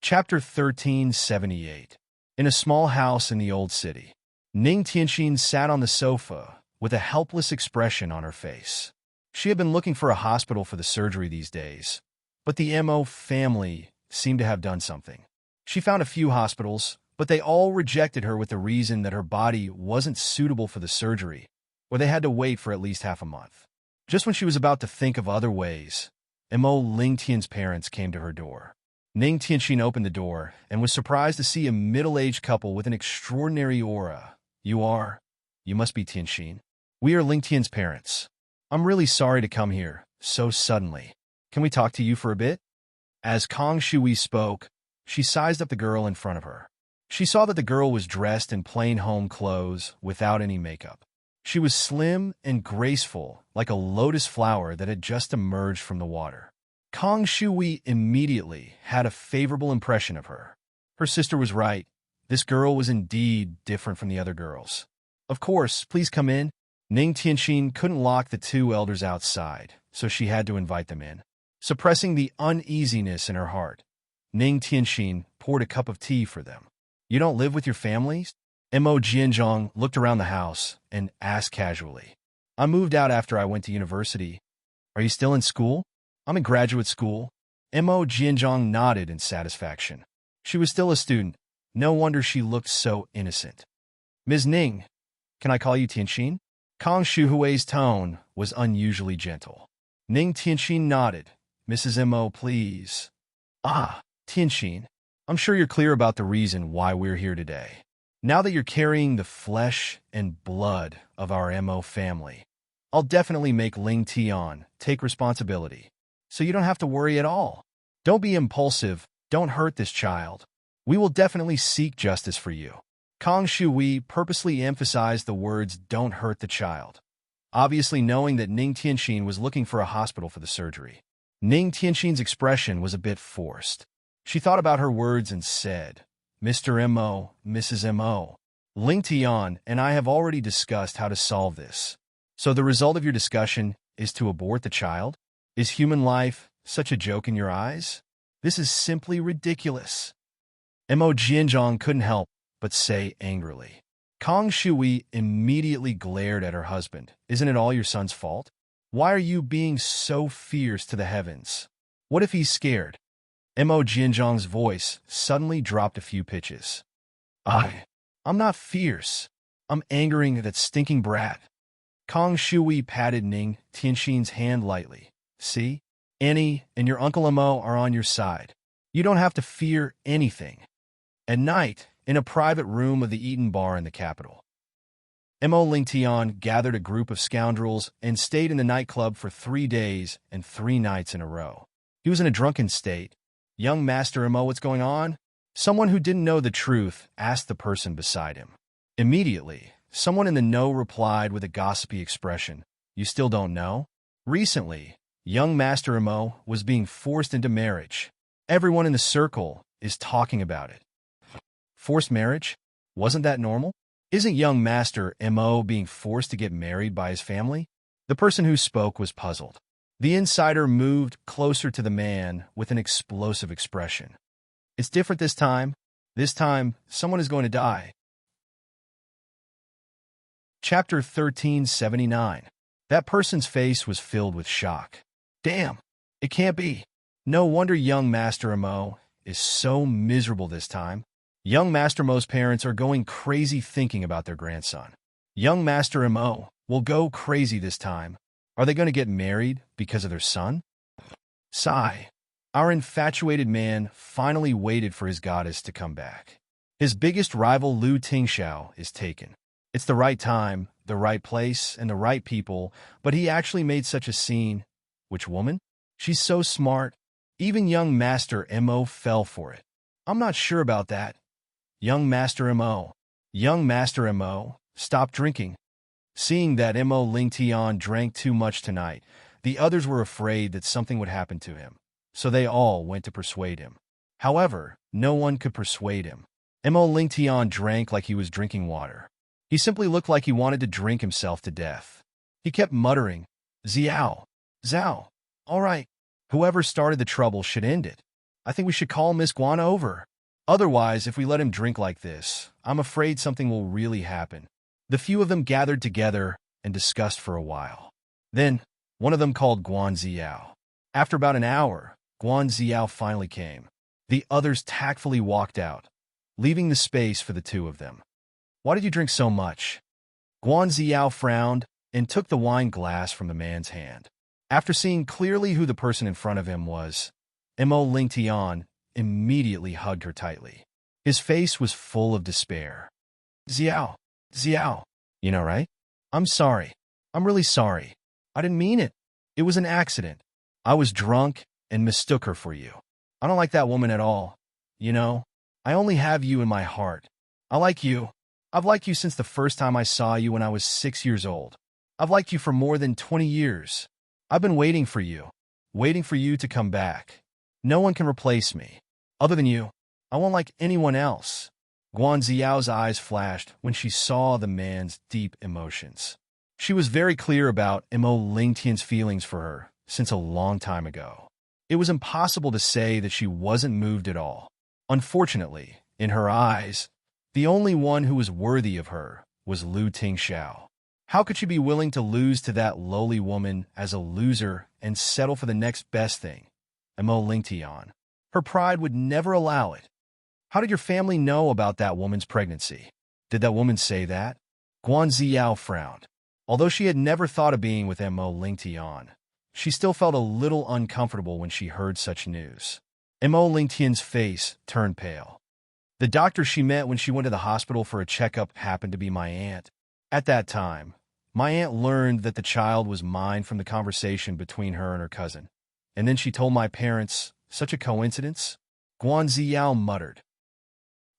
Speaker 1: Chapter 1378. In a small house in the old city, Ning Tianxin sat on the sofa with a helpless expression on her face. She had been looking for a hospital for the surgery these days, but the MO family seemed to have done something. She found a few hospitals, but they all rejected her with the reason that her body wasn't suitable for the surgery, or they had to wait for at least half a month. Just when she was about to think of other ways, Mo Ling Tian's parents came to her door. Ning Tianxin opened the door and was surprised to see a middle-aged couple with an extraordinary aura. You must be Tianxin. We are Ling Tian's parents. I'm really sorry to come here so suddenly. Can we talk to you for a bit? As Kong Shui spoke, she sized up the girl in front of her. She saw that the girl was dressed in plain home clothes without any makeup. She was slim and graceful, like a lotus flower that had just emerged from the water. Kong Shui immediately had a favorable impression of her. Her sister was right. This girl was indeed different from the other girls. Of course, please come in. Ning Tianxin couldn't lock the two elders outside, so she had to invite them in. Suppressing the uneasiness in her heart, Ning Tianxin poured a cup of tea for them. You don't live with your families? Mo Jianzhong looked around the house and asked casually. I moved out after I went to university. Are you still in school? I'm in graduate school. Mo Jianzhong nodded in satisfaction. She was still a student. No wonder she looked so innocent. Ms. Ning, can I call you Tianxin? Kong Shuhui's tone was unusually gentle. Ning Tianxin nodded. Mrs. Mo, please. Tianxin, I'm sure you're clear about the reason why we're here today. Now that you're carrying the flesh and blood of our Mo family, I'll definitely make Ling Tian take responsibility, so you don't have to worry at all. Don't be impulsive. Don't hurt this child. We will definitely seek justice for you. Kong Shui purposely emphasized the words, don't hurt the child, obviously knowing that Ning Tianxin was looking for a hospital for the surgery. Ning Tianxin's expression was a bit forced. She thought about her words and said, Mr. Mo, Mrs. Mo, Ling Tian and I have already discussed how to solve this. So the result of your discussion is to abort the child? Is human life such a joke in your eyes? This is simply ridiculous. Mo Jianzhong couldn't help but say angrily. Kong Shui immediately glared at her husband. Isn't it all your son's fault? Why are you being so fierce to the heavens? What if he's scared? Mo Jianzhong's voice suddenly dropped a few pitches. I'm not fierce. I'm angering that stinking brat. Kong Shui patted Ning Tianxin's hand lightly. See? Annie and your Uncle Mo are on your side. You don't have to fear anything. At night, in a private room of the Eaton Bar in the capital, Mo Lingtian gathered a group of scoundrels and stayed in the nightclub for 3 days and 3 nights in a row. He was in a drunken state. Young Master Mo, what's going on? Someone who didn't know the truth asked the person beside him. Immediately, someone in the know replied with a gossipy expression, "You still don't know?" Recently, young Master Mo was being forced into marriage. Everyone in the circle is talking about it. Forced marriage? Wasn't that normal? Isn't young Master Mo being forced to get married by his family? The person who spoke was puzzled. The insider moved closer to the man with an explosive expression. It's different this time. This time, someone is going to die. Chapter 1379. That person's face was filled with shock. Damn, it can't be. No wonder young Master Mo is so miserable this time. Young Master Mo's parents are going crazy thinking about their grandson. Young Master Mo will go crazy this time. Are they going to get married because of their son? Sigh. Our infatuated man finally waited for his goddess to come back. His biggest rival Lu Tingxiao is taken. It's the right time, the right place, and the right people, but he actually made such a scene. Which woman? She's so smart. Even young Master Mo fell for it. I'm not sure about that. Young Master Mo. Young Master Mo, stop drinking. Seeing that Mo Lingtian drank too much tonight, the others were afraid that something would happen to him, so they all went to persuade him. However, no one could persuade him. Mo Lingtian drank like he was drinking water. He simply looked like he wanted to drink himself to death. He kept muttering, "Xiao, Zhao, all right. Whoever started the trouble should end it. I think we should call Miss Guan over. Otherwise, if we let him drink like this, I'm afraid something will really happen." The few of them gathered together and discussed for a while. Then, one of them called Guan Ziao. After about an hour, Guan Ziao finally came. The others tactfully walked out, leaving the space for the two of them. "Why did you drink so much?" Guan Ziao frowned and took the wine glass from the man's hand. After seeing clearly who the person in front of him was, Mo Lingtian immediately hugged her tightly. His face was full of despair. "Xiao, Xiao, you know, right? I'm sorry. I'm really sorry. I didn't mean it. It was an accident. I was drunk and mistook her for you. I don't like that woman at all. You know, I only have you in my heart. I like you. I've liked you since the first time I saw you when I was 6 years old. I've liked you for more than 20 years. I've been waiting for you to come back. No one can replace me. Other than you, I won't like anyone else." Guan Ziao's eyes flashed when she saw the man's deep emotions. She was very clear about Mo Lingtian's feelings for her since a long time ago. It was impossible to say that she wasn't moved at all. Unfortunately, in her eyes, the only one who was worthy of her was Lu Tingxiao. How could she be willing to lose to that lowly woman as a loser and settle for the next best thing, Mo Lingtian? Her pride would never allow it. "How did your family know about that woman's pregnancy? Did that woman say that?" Guan Ziao frowned. Although she had never thought of being with Mo Lingtian, she still felt a little uncomfortable when she heard such news. Mo Lingtian's face turned pale. "The doctor she met when she went to the hospital for a checkup happened to be my aunt. At that time, my aunt learned that the child was mine from the conversation between her and her cousin. And then she told my parents, such a coincidence?" Guan Ziao muttered.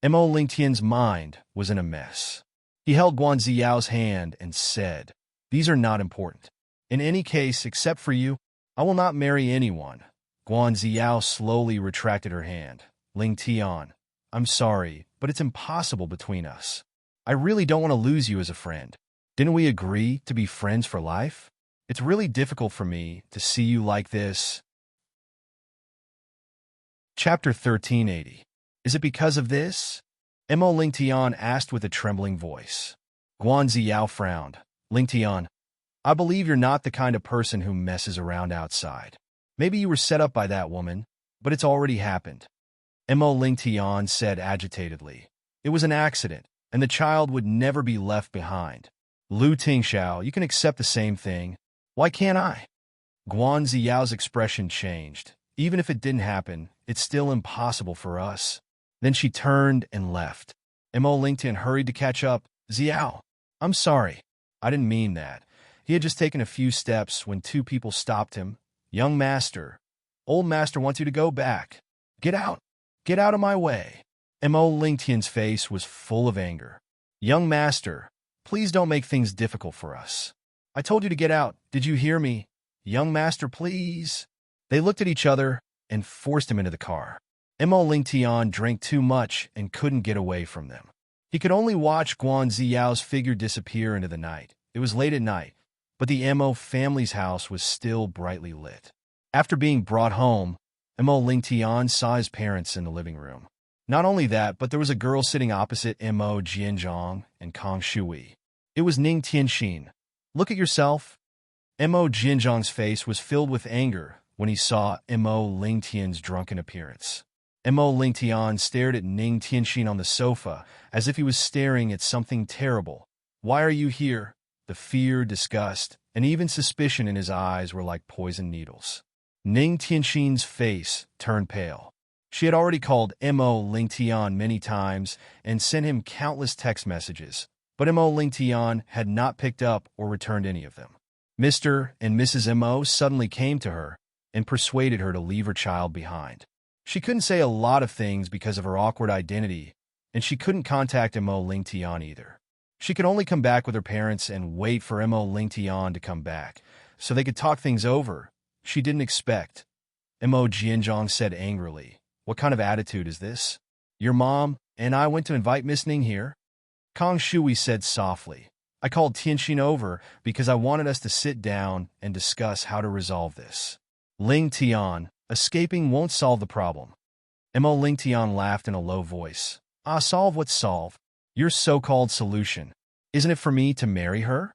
Speaker 1: Mo Lingtian's mind was in a mess. He held Guan Ziao's hand and said, "These are not important. In any case, except for you, I will not marry anyone." Guan Ziao slowly retracted her hand. "Lingtian, I'm sorry, but it's impossible between us. I really don't want to lose you as a friend. Didn't we agree to be friends for life? It's really difficult for me to see you like this." Chapter 1380. Is it because of this? Mo Lingtian asked with a trembling voice. Guan Ziao frowned. "Lingtian, I believe you're not the kind of person who messes around outside. Maybe you were set up by that woman, but it's already happened." Mo Lingtian said agitatedly. "It was an accident, and the child would never be left behind. Lu Tingxiao, you can accept the same thing. Why can't I?" Guan Ziao's expression changed. Even if it didn't happen, it's still impossible for us. Then she turned and left. Mo Lingtian hurried to catch up. Xiao, I'm sorry. I didn't mean that. He had just taken a few steps when two people stopped him. Young master. Old master wants you to go back. Get out. Get out of my way. Mo Lingtian's face was full of anger. Young master, please don't make things difficult for us. I told you to get out. Did you hear me? Young master, please. They looked at each other and forced him into the car. Mo Lingtian drank too much and couldn't get away from them. He could only watch Guan Ziyao's figure disappear into the night. It was late at night, but the Mo family's house was still brightly lit. After being brought home, Mo Lingtian saw his parents in the living room. Not only that, but there was a girl sitting opposite Mo Jianzhong and Kang Shui. It was Ning Tianxin. Look at yourself. Mo Jianzhong's face was filled with anger when he saw Mo Lingtian's drunken appearance. Mo Lingtian stared at Ning Tianxin on the sofa as if he was staring at something terrible. Why are you here? The fear, disgust, and even suspicion in his eyes were like poison needles. Ning Tianxin's face turned pale. She had already called Mo Lingtian many times and sent him countless text messages, but Mo Lingtian had not picked up or returned any of them. Mr. and Mrs. Mo suddenly came to her and persuaded her to leave her child behind. She couldn't say a lot of things because of her awkward identity, and she couldn't contact Mo Lingtian either. She could only come back with her parents and wait for Mo Lingtian to come back, so they could talk things over. She didn't expect. Mo Jianzhong said angrily, "What kind of attitude is this? Your mom and I went to invite Miss Ning here?" Kang Shui said softly, "I called Tianxin over because I wanted us to sit down and discuss how to resolve this. Ling Tian, escaping won't solve the problem." Mo Lingtian laughed in a low voice. Solve what solve? Your so-called solution. Isn't it for me to marry her?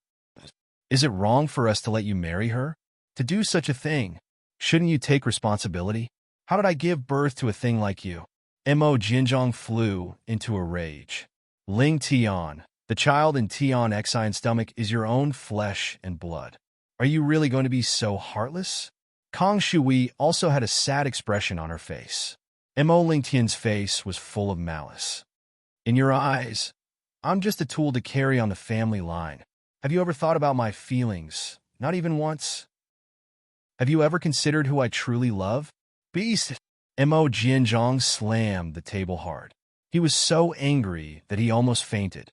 Speaker 1: Is it wrong for us to let you marry her? To do such a thing? Shouldn't you take responsibility? How did I give birth to a thing like you? Mo Jianzhong flew into a rage. Ling Tian, the child in Tian Xian's stomach is your own flesh and blood. Are you really going to be so heartless? Kang Shui also had a sad expression on her face. Mo Lingtian's face was full of malice. In your eyes, I'm just a tool to carry on the family line. Have you ever thought about my feelings? Not even once. Have you ever considered who I truly love? Beast! Mo Jianzhong slammed the table hard. He was so angry that he almost fainted.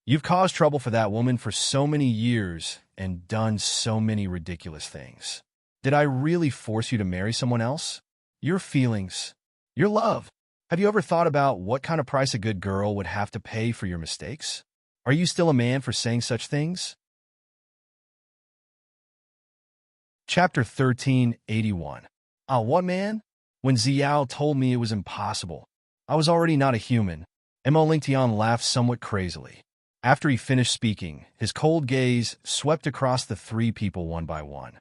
Speaker 1: You've caused trouble for that woman for so many years and done so many ridiculous things. Did I really force you to marry someone else? Your feelings, your love. Have you ever thought about what kind of price a good girl would have to pay for your mistakes? Are you still a man for saying such things? Chapter 1381. What man? When Xiao told me it was impossible, I was already not a human. Mo Lingtian laughed somewhat crazily. After he finished speaking, his cold gaze swept across the three people one by one.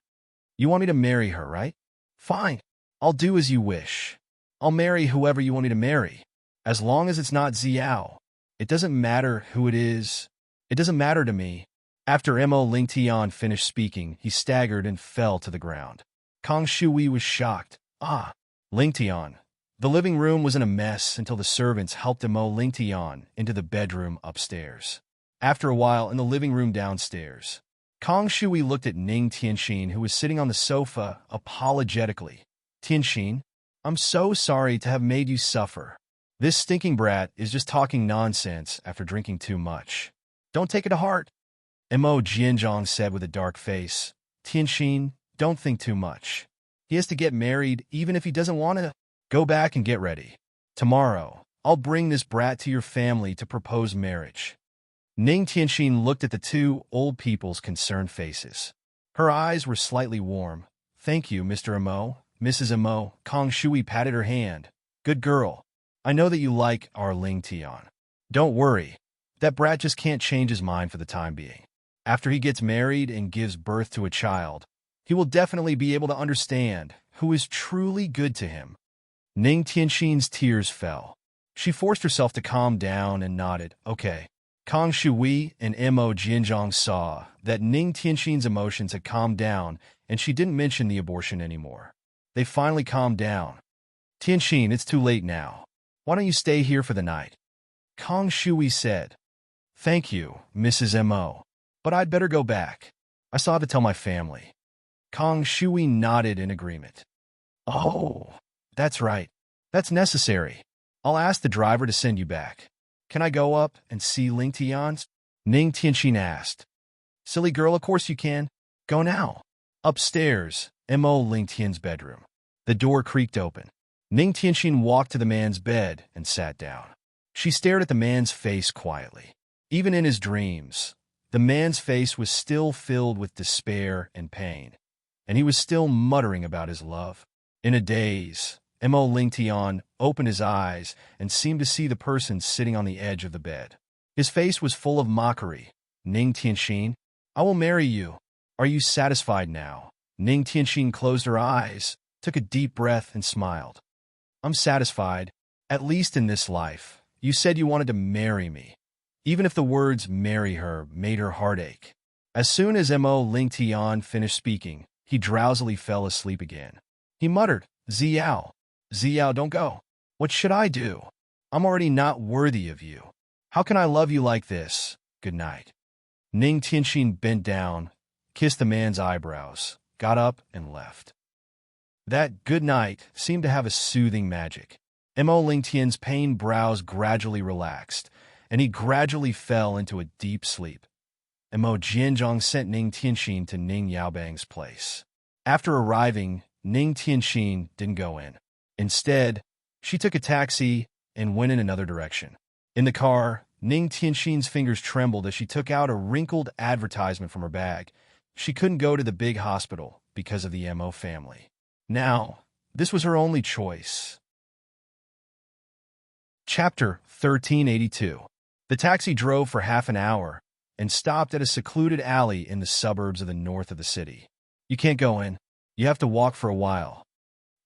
Speaker 1: You want me to marry her, right? Fine. I'll do as you wish. I'll marry whoever you want me to marry. As long as it's not Xiao. It doesn't matter who it is. It doesn't matter to me. After Mo Lingtian finished speaking, he staggered and fell to the ground. Kang Shui was shocked. Lingtian. The living room was in a mess until the servants helped Mo Lingtian into the bedroom upstairs. After a while, in the living room downstairs, Kang Shui looked at Ning Tianxin, who was sitting on the sofa, apologetically. Tianxin, I'm so sorry to have made you suffer. This stinking brat is just talking nonsense after drinking too much. Don't take it to heart. Mo Jianzhong said with a dark face. Tianxin, don't think too much. He has to get married even if he doesn't want to. Go back and get ready. Tomorrow, I'll bring this brat to your family to propose marriage. Ning Tianxin looked at the two old people's concerned faces. Her eyes were slightly warm. Thank you, Mr. Mo. Mrs. Mo. Kang Shui patted her hand. Good girl. I know that you like our Ling Tian. Don't worry. That brat just can't change his mind for the time being. After he gets married and gives birth to a child, he will definitely be able to understand who is truly good to him. Ning Tianxin's tears fell. She forced herself to calm down and nodded. Okay. Kang Shui and Mo Jianzhong saw that Ning Tianxin's emotions had calmed down and she didn't mention the abortion anymore. They finally calmed down. Tianxin, it's too late now. Why don't you stay here for the night? Kang Shui said. Thank you, Mrs. M.O. But I'd better go back. I still have to tell my family. Kang Shui nodded in agreement. Oh, that's right. That's necessary. I'll ask the driver to send you back. Can I go up and see Ling Tian's? Ning Tianxin asked. Silly girl, of course you can. Go now. Upstairs, M.O. Ling Tian's bedroom. The door creaked open. Ning Tianxin walked to the man's bed and sat down. She stared at the man's face quietly. Even in his dreams, the man's face was still filled with despair and pain, and he was still muttering about his love. In a daze, M.O. Ling Tian opened his eyes and seemed to see the person sitting on the edge of the bed. His face was full of mockery. Ning Tianxin, I will marry you. Are you satisfied now? Ning Tianxin closed her eyes, took a deep breath, and smiled. I'm satisfied, at least in this life. You said you wanted to marry me. Even if the words marry her made her heart ache. As soon as M.O. Ling Tian finished speaking, he drowsily fell asleep again. He muttered, Xiao, don't go. What should I do? I'm already not worthy of you. How can I love you like this? Good night. Ning Tianxin bent down, kissed the man's eyebrows, got up, and left. That good night seemed to have a soothing magic. M.O. Ling Tian's pained brows gradually relaxed, and he gradually fell into a deep sleep. M.O. Jianzhong sent Ning Tianxin to Ning Yaobang's place. After arriving, Ning Tianxin didn't go in. Instead, she took a taxi and went in another direction. In the car, Ning Tianxin's fingers trembled as she took out a wrinkled advertisement from her bag. She couldn't go to the big hospital because of the M.O. family. Now, this was her only choice. Chapter 1382. The taxi drove for half an hour and stopped at a secluded alley in the suburbs of the north of the city. You can't go in. You have to walk for a while.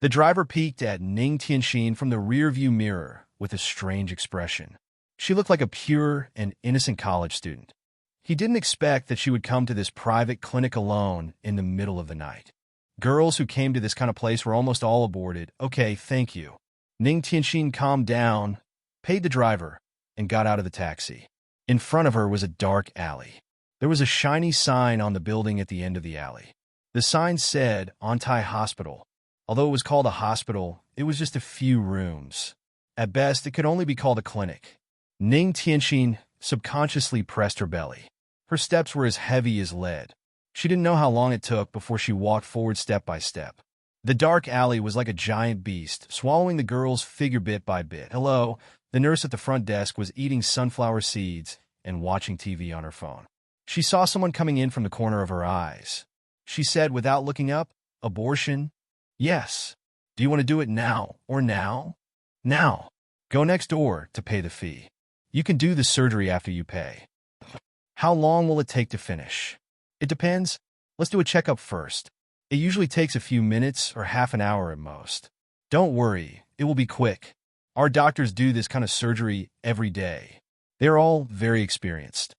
Speaker 1: The driver peeked at Ning Tianxin from the rearview mirror with a strange expression. She looked like a pure and innocent college student. He didn't expect that she would come to this private clinic alone in the middle of the night. Girls who came to this kind of place were almost all aborted. Okay, thank you. Ning Tianxin calmed down, paid the driver, and got out of the taxi. In front of her was a dark alley. There was a shiny sign on the building at the end of the alley. The sign said Antai Hospital. Although it was called a hospital, it was just a few rooms. At best, it could only be called a clinic. Ning Tianxin subconsciously pressed her belly. Her steps were as heavy as lead. She didn't know how long it took before she walked forward step by step. The dark alley was like a giant beast, swallowing the girl's figure bit by bit. Hello, the nurse at the front desk was eating sunflower seeds and watching TV on her phone. She saw someone coming in from the corner of her eyes. She said without looking up, abortion? Yes. Do you want to do it now or now? Now. Go next door to pay the fee. You can do the surgery after you pay. How long will it take to finish? It depends. Let's do a checkup first. It usually takes a few minutes or half an hour at most. Don't worry, it will be quick. Our doctors do this kind of surgery every day. They're all very experienced.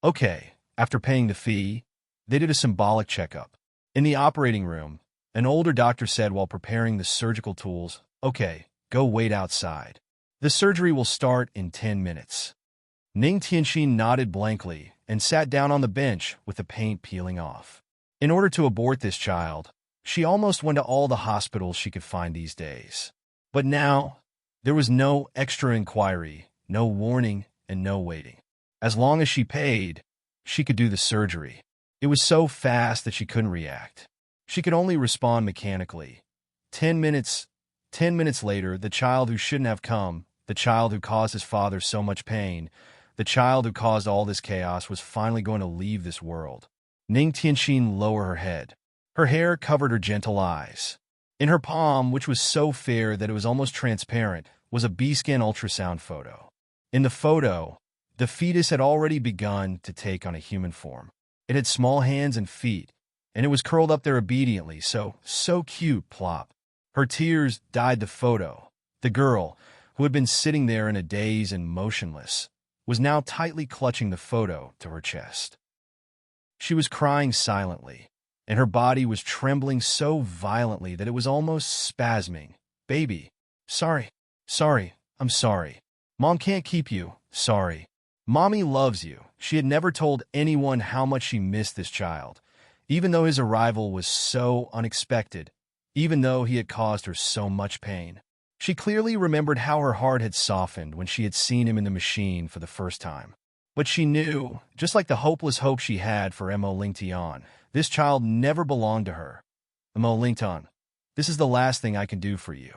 Speaker 1: Okay, after paying the fee, they did a symbolic checkup. In the operating room, an older doctor said while preparing the surgical tools, okay, go wait outside. The surgery will start in 10 minutes. Ning Tianxin nodded blankly and sat down on the bench with the paint peeling off. In order to abort this child, she almost went to all the hospitals she could find these days. But now, there was no extra inquiry, no warning, and no waiting. As long as she paid, she could do the surgery. It was so fast that she couldn't react. She could only respond mechanically. 10 minutes later, the child who shouldn't have come, the child who caused his father so much pain, the child who caused all this chaos was finally going to leave this world. Ning Tianxin lowered her head. Her hair covered her gentle eyes. In her palm, which was so fair that it was almost transparent, was a B-scan ultrasound photo. In the photo, the fetus had already begun to take on a human form. It had small hands and feet, and it was curled up there obediently, so cute, plop. Her tears dyed the photo. The girl, who had been sitting there in a daze and motionless, was now tightly clutching the photo to her chest. She was crying silently, and her body was trembling so violently that it was almost spasming. Baby. Sorry. Sorry. I'm sorry. Mom can't keep you. Sorry. Mommy loves you. She had never told anyone how much she missed this child, even though his arrival was so unexpected, even though he had caused her so much pain. She clearly remembered how her heart had softened when she had seen him in the machine for the first time. But she knew, just like the hopeless hope she had for Enchanting, this child never belonged to her. Enchanting, this is the last thing I can do for you.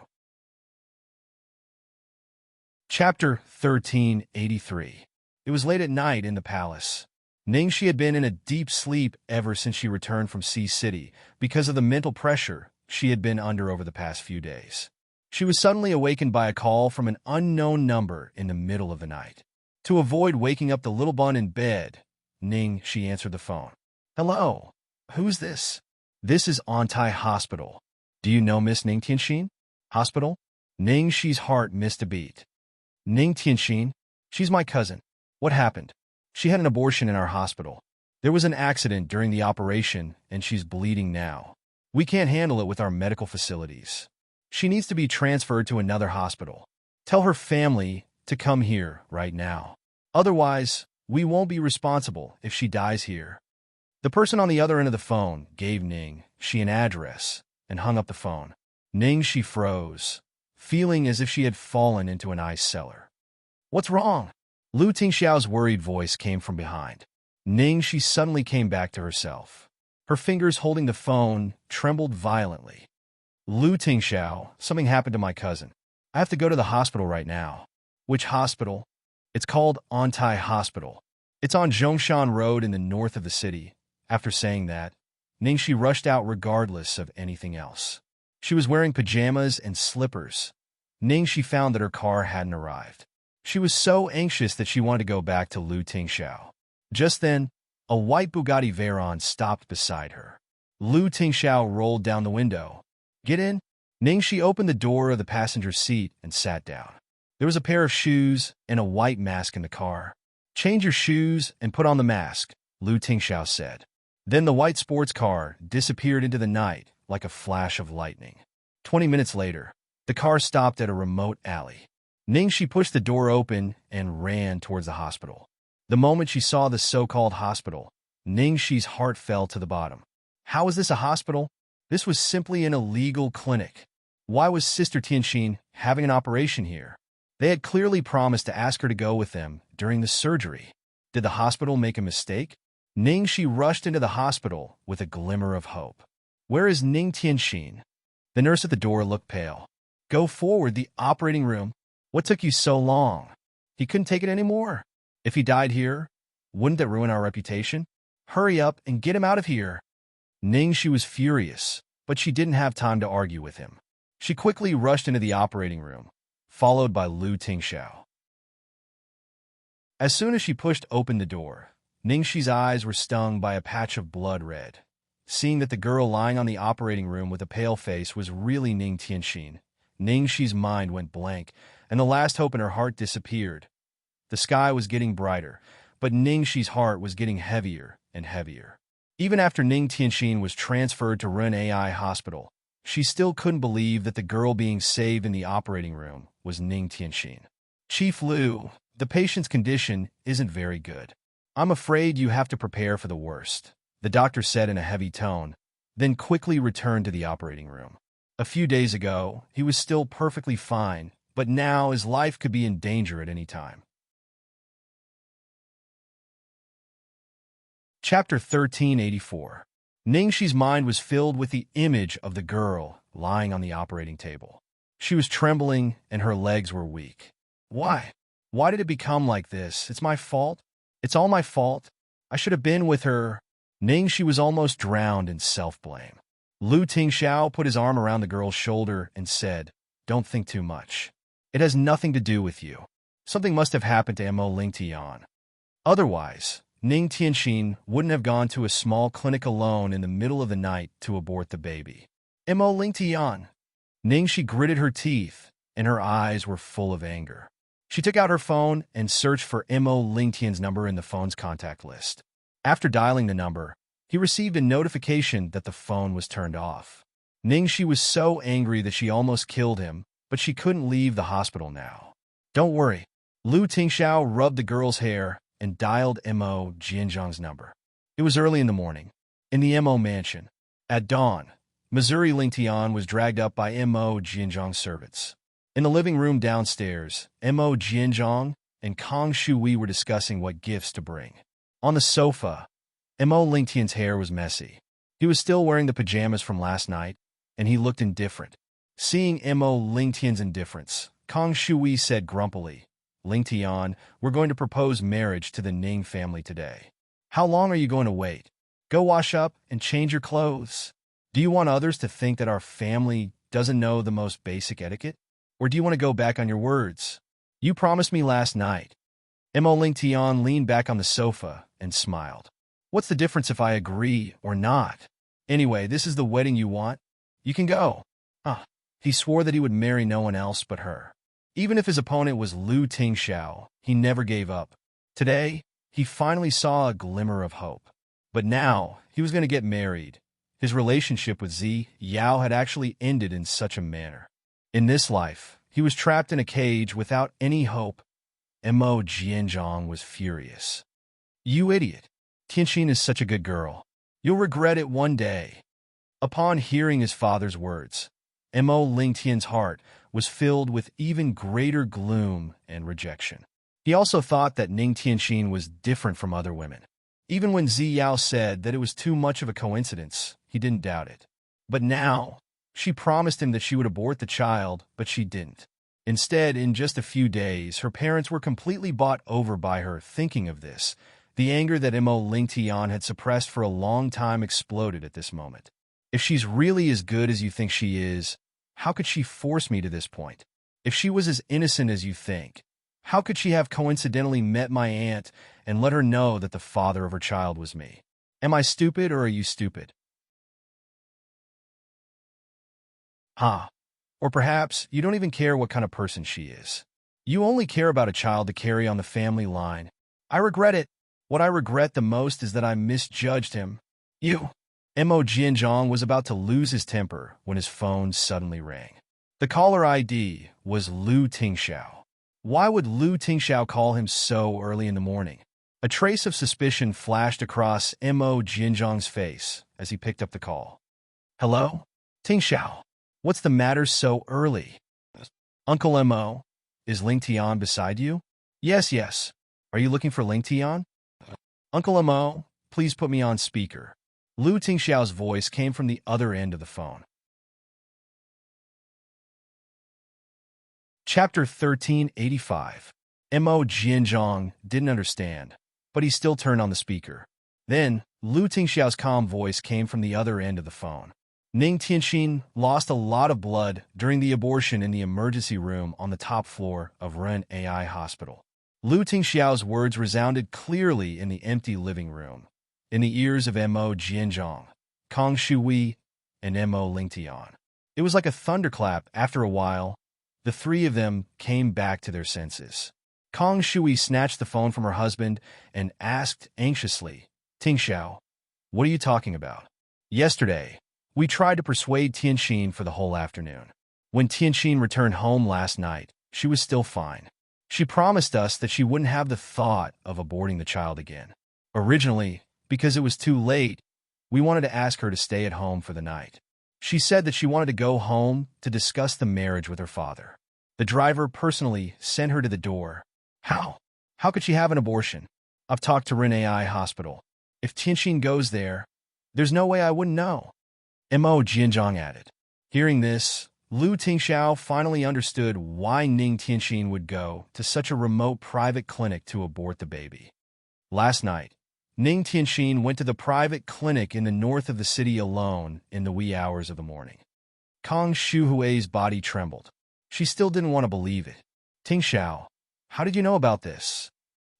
Speaker 1: Chapter 1383. It was late at night in the palace. Ningxi had been in a deep sleep ever since she returned from Sea City because of the mental pressure she had been under over the past few days. She was suddenly awakened by a call from an unknown number in the middle of the night. To avoid waking up the little bun in bed, Ningxi answered the phone. Hello, who's this? This is Antai Hospital. Do you know Miss Ning Tianxin? Hospital? Ningxi's heart missed a beat. Ning Tianxin? She's my cousin. What happened? She had an abortion in our hospital. There was an accident during the operation, and she's bleeding now. We can't handle it with our medical facilities. She needs to be transferred to another hospital. Tell her family to come here right now. Otherwise, we won't be responsible if she dies here. The person on the other end of the phone gave Ningxi an address and hung up the phone. Ningxi froze, feeling as if she had fallen into an ice cellar. What's wrong? Lu Tingxiao's worried voice came from behind. Ningxi suddenly came back to herself. Her fingers holding the phone trembled violently. Lu Tingxiao, something happened to my cousin. I have to go to the hospital right now. Which hospital? It's called Antai Hospital. It's on Zhongshan Road in the north of the city. After saying that, Ningxi rushed out regardless of anything else. She was wearing pajamas and slippers. Ningxi found that her car hadn't arrived. She was so anxious that she wanted to go back to Lu Tingxiao. Just then, a white Bugatti Veyron stopped beside her. Lu Tingxiao rolled down the window. Get in. Ningxi opened the door of the passenger seat and sat down. There was a pair of shoes and a white mask in the car. Change your shoes and put on the mask, Lu Tingxiao said. Then the white sports car disappeared into the night like a flash of lightning. 20 minutes later, the car stopped at a remote alley. Ningxi pushed the door open and ran towards the hospital. The moment she saw the so-called hospital, Ningxi's heart fell to the bottom. How is this a hospital? This was simply an illegal clinic. Why was Sister Tianxin having an operation here? They had clearly promised to ask her to go with them during the surgery. Did the hospital make a mistake? Ningxi rushed into the hospital with a glimmer of hope. Where is Ning Tianxin? The nurse at the door looked pale. Go forward, the operating room. What took you so long? He couldn't take it anymore. If he died here, wouldn't that ruin our reputation? Hurry up and get him out of here. Ningxi was furious, but she didn't have time to argue with him. She quickly rushed into the operating room, followed by Lu Tingxiao. As soon as she pushed open the door, Ningxi's eyes were stung by a patch of blood red. Seeing that the girl lying on the operating room with a pale face was really Ning Tianxin, Ningxi's mind went blank, and the last hope in her heart disappeared. The sky was getting brighter, but Ningxi's heart was getting heavier and heavier. Even after Ning Tianxin was transferred to Ren AI Hospital, she still couldn't believe that the girl being saved in the operating room was Ning Tianxin. Chief Lu, the patient's condition isn't very good. I'm afraid you have to prepare for the worst, the doctor said in a heavy tone, then quickly returned to the operating room. A few days ago, he was still perfectly fine, but now his life could be in danger at any time. Chapter 1384. Ningxi's mind was filled with the image of the girl lying on the operating table. She was trembling and her legs were weak. Why? Why did it become like this? It's my fault. It's all my fault. I should have been with her. Ningxi was almost drowned in self-blame. Lu Tingxiao put his arm around the girl's shoulder and said, Don't think too much. It has nothing to do with you. Something must have happened to Enchanting. Otherwise, Ning Tianxin wouldn't have gone to a small clinic alone in the middle of the night to abort the baby. Enchanting. Ningxi gritted her teeth, and her eyes were full of anger. She took out her phone and searched for Enchanting's number in the phone's contact list. After dialing the number, he received a notification that the phone was turned off. Ningxi was so angry that she almost killed him, but she couldn't leave the hospital now. Don't worry. Lu Tingxiao rubbed the girl's hair and dialed Mo Jianzhang's number. It was early in the morning. In the Mo mansion. At dawn, Missouri Lingtian was dragged up by Mo Jianzhang's servants. In the living room downstairs, Mo Jianzhang and Kang Shui were discussing what gifts to bring. On the sofa, Mo Lingtian's hair was messy. He was still wearing the pajamas from last night, and he looked indifferent. Seeing Mo Lingtian's indifference, Kang Shui said grumpily, "Lingtian, we're going to propose marriage to the Ning family today. How long are you going to wait? Go wash up and change your clothes. Do you want others to think that our family doesn't know the most basic etiquette? Or do you want to go back on your words? You promised me last night." Mo Lingtian leaned back on the sofa and smiled. "What's the difference if I agree or not? Anyway, this is the wedding you want. You can go." He swore that he would marry no one else but her. Even if his opponent was Lu Tingxiao, he never gave up. Today, he finally saw a glimmer of hope. But now, he was going to get married. His relationship with Zi Yao had actually ended in such a manner. In this life, he was trapped in a cage without any hope. Mo Jianzhang was furious. "You idiot. Tianxin is such a good girl. You'll regret it one day." Upon hearing his father's words, Mo Lingtian's heart was filled with even greater gloom and rejection. He also thought that Ning Tianxin was different from other women. Even when Zi Yao said that it was too much of a coincidence, he didn't doubt it. But now, she promised him that she would abort the child, but she didn't. Instead, in just a few days, her parents were completely bought over by her. Thinking of this, the anger that Mo Lingtian had suppressed for a long time exploded at this moment. If she's really as good as you think she is, how could she force me to this point? If she was as innocent as you think, how could she have coincidentally met my aunt and let her know that the father of her child was me? Am I stupid or are you stupid? Or perhaps you don't even care what kind of person she is. You only care about a child to carry on the family line. I regret it. What I regret the most is that I misjudged him. Mo Jianzhang was about to lose his temper when his phone suddenly rang. The caller ID was Lu Tingxiao. Why would Lu Tingxiao call him so early in the morning? A trace of suspicion flashed across Mo Jianzhang's face as he picked up the call. "Hello? Tingxiao, what's the matter so early?" "Uncle Mo, is Lingtian beside you?" Yes. Are you looking for Lingtian?" "Uncle Mo, please put me on speaker." Lu Tingxiao's voice came from the other end of the phone. Chapter 1385. Mo Jianzhang didn't understand, but he still turned on the speaker. Then, Lu Tingxiao's calm voice came from the other end of the phone. "Ning Tianxin lost a lot of blood during the abortion in the emergency room on the top floor of Ren AI Hospital." Lu Tingxiao's words resounded clearly in the empty living room, in the ears of Mo Jianzhang, Kang Shui, and Mo Lingtian. It was like a thunderclap. After a while, the three of them came back to their senses. Kang Shui snatched the phone from her husband and asked anxiously, "Tingxiao, what are you talking about?" "Yesterday, we tried to persuade Tianxin for the whole afternoon. When Tianxin returned home last night, she was still fine. She promised us that she wouldn't have the thought of aborting the child again. Originally, because it was too late, we wanted to ask her to stay at home for the night. She said that she wanted to go home to discuss the marriage with her father. The driver personally sent her to the door. How? How could she have an abortion? I've talked to Ren AI Hospital. If Tianxin goes there, there's no way I wouldn't know." Mo Jianzhang added. Hearing this, Lu Tingxiao finally understood why Ning Tianxin would go to such a remote private clinic to abort the baby. Last night, Ning Tianxin went to the private clinic in the north of the city alone in the wee hours of the morning. Kang Shuhui's body trembled. She still didn't want to believe it. "Tingxiao, how did you know about this?"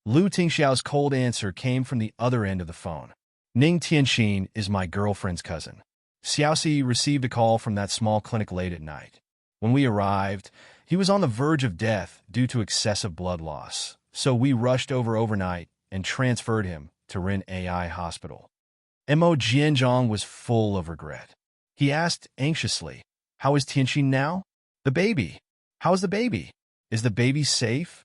Speaker 1: Lu Tingxiao's cold answer came from the other end of the phone. "Ning Tianxin is my girlfriend's cousin. Xiaoxi received a call from that small clinic late at night. When we arrived, he was on the verge of death due to excessive blood loss, so we rushed over overnight and transferred him to Ren AI Hospital." Mo Jianzhang was full of regret. He asked anxiously, "How is Tianxin now? The baby? How's the baby? Is the baby safe?"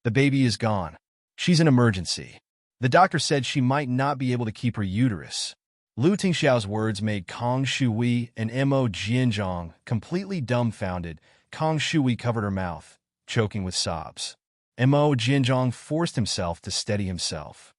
Speaker 1: "The baby is gone. She's an emergency. The doctor said she might not be able to keep her uterus." Lu Tingxiao's words made Kang Shui and Mo Jianzhong completely dumbfounded. Kang Shui covered her mouth, choking with sobs. Mo Jianzhong forced himself to steady himself.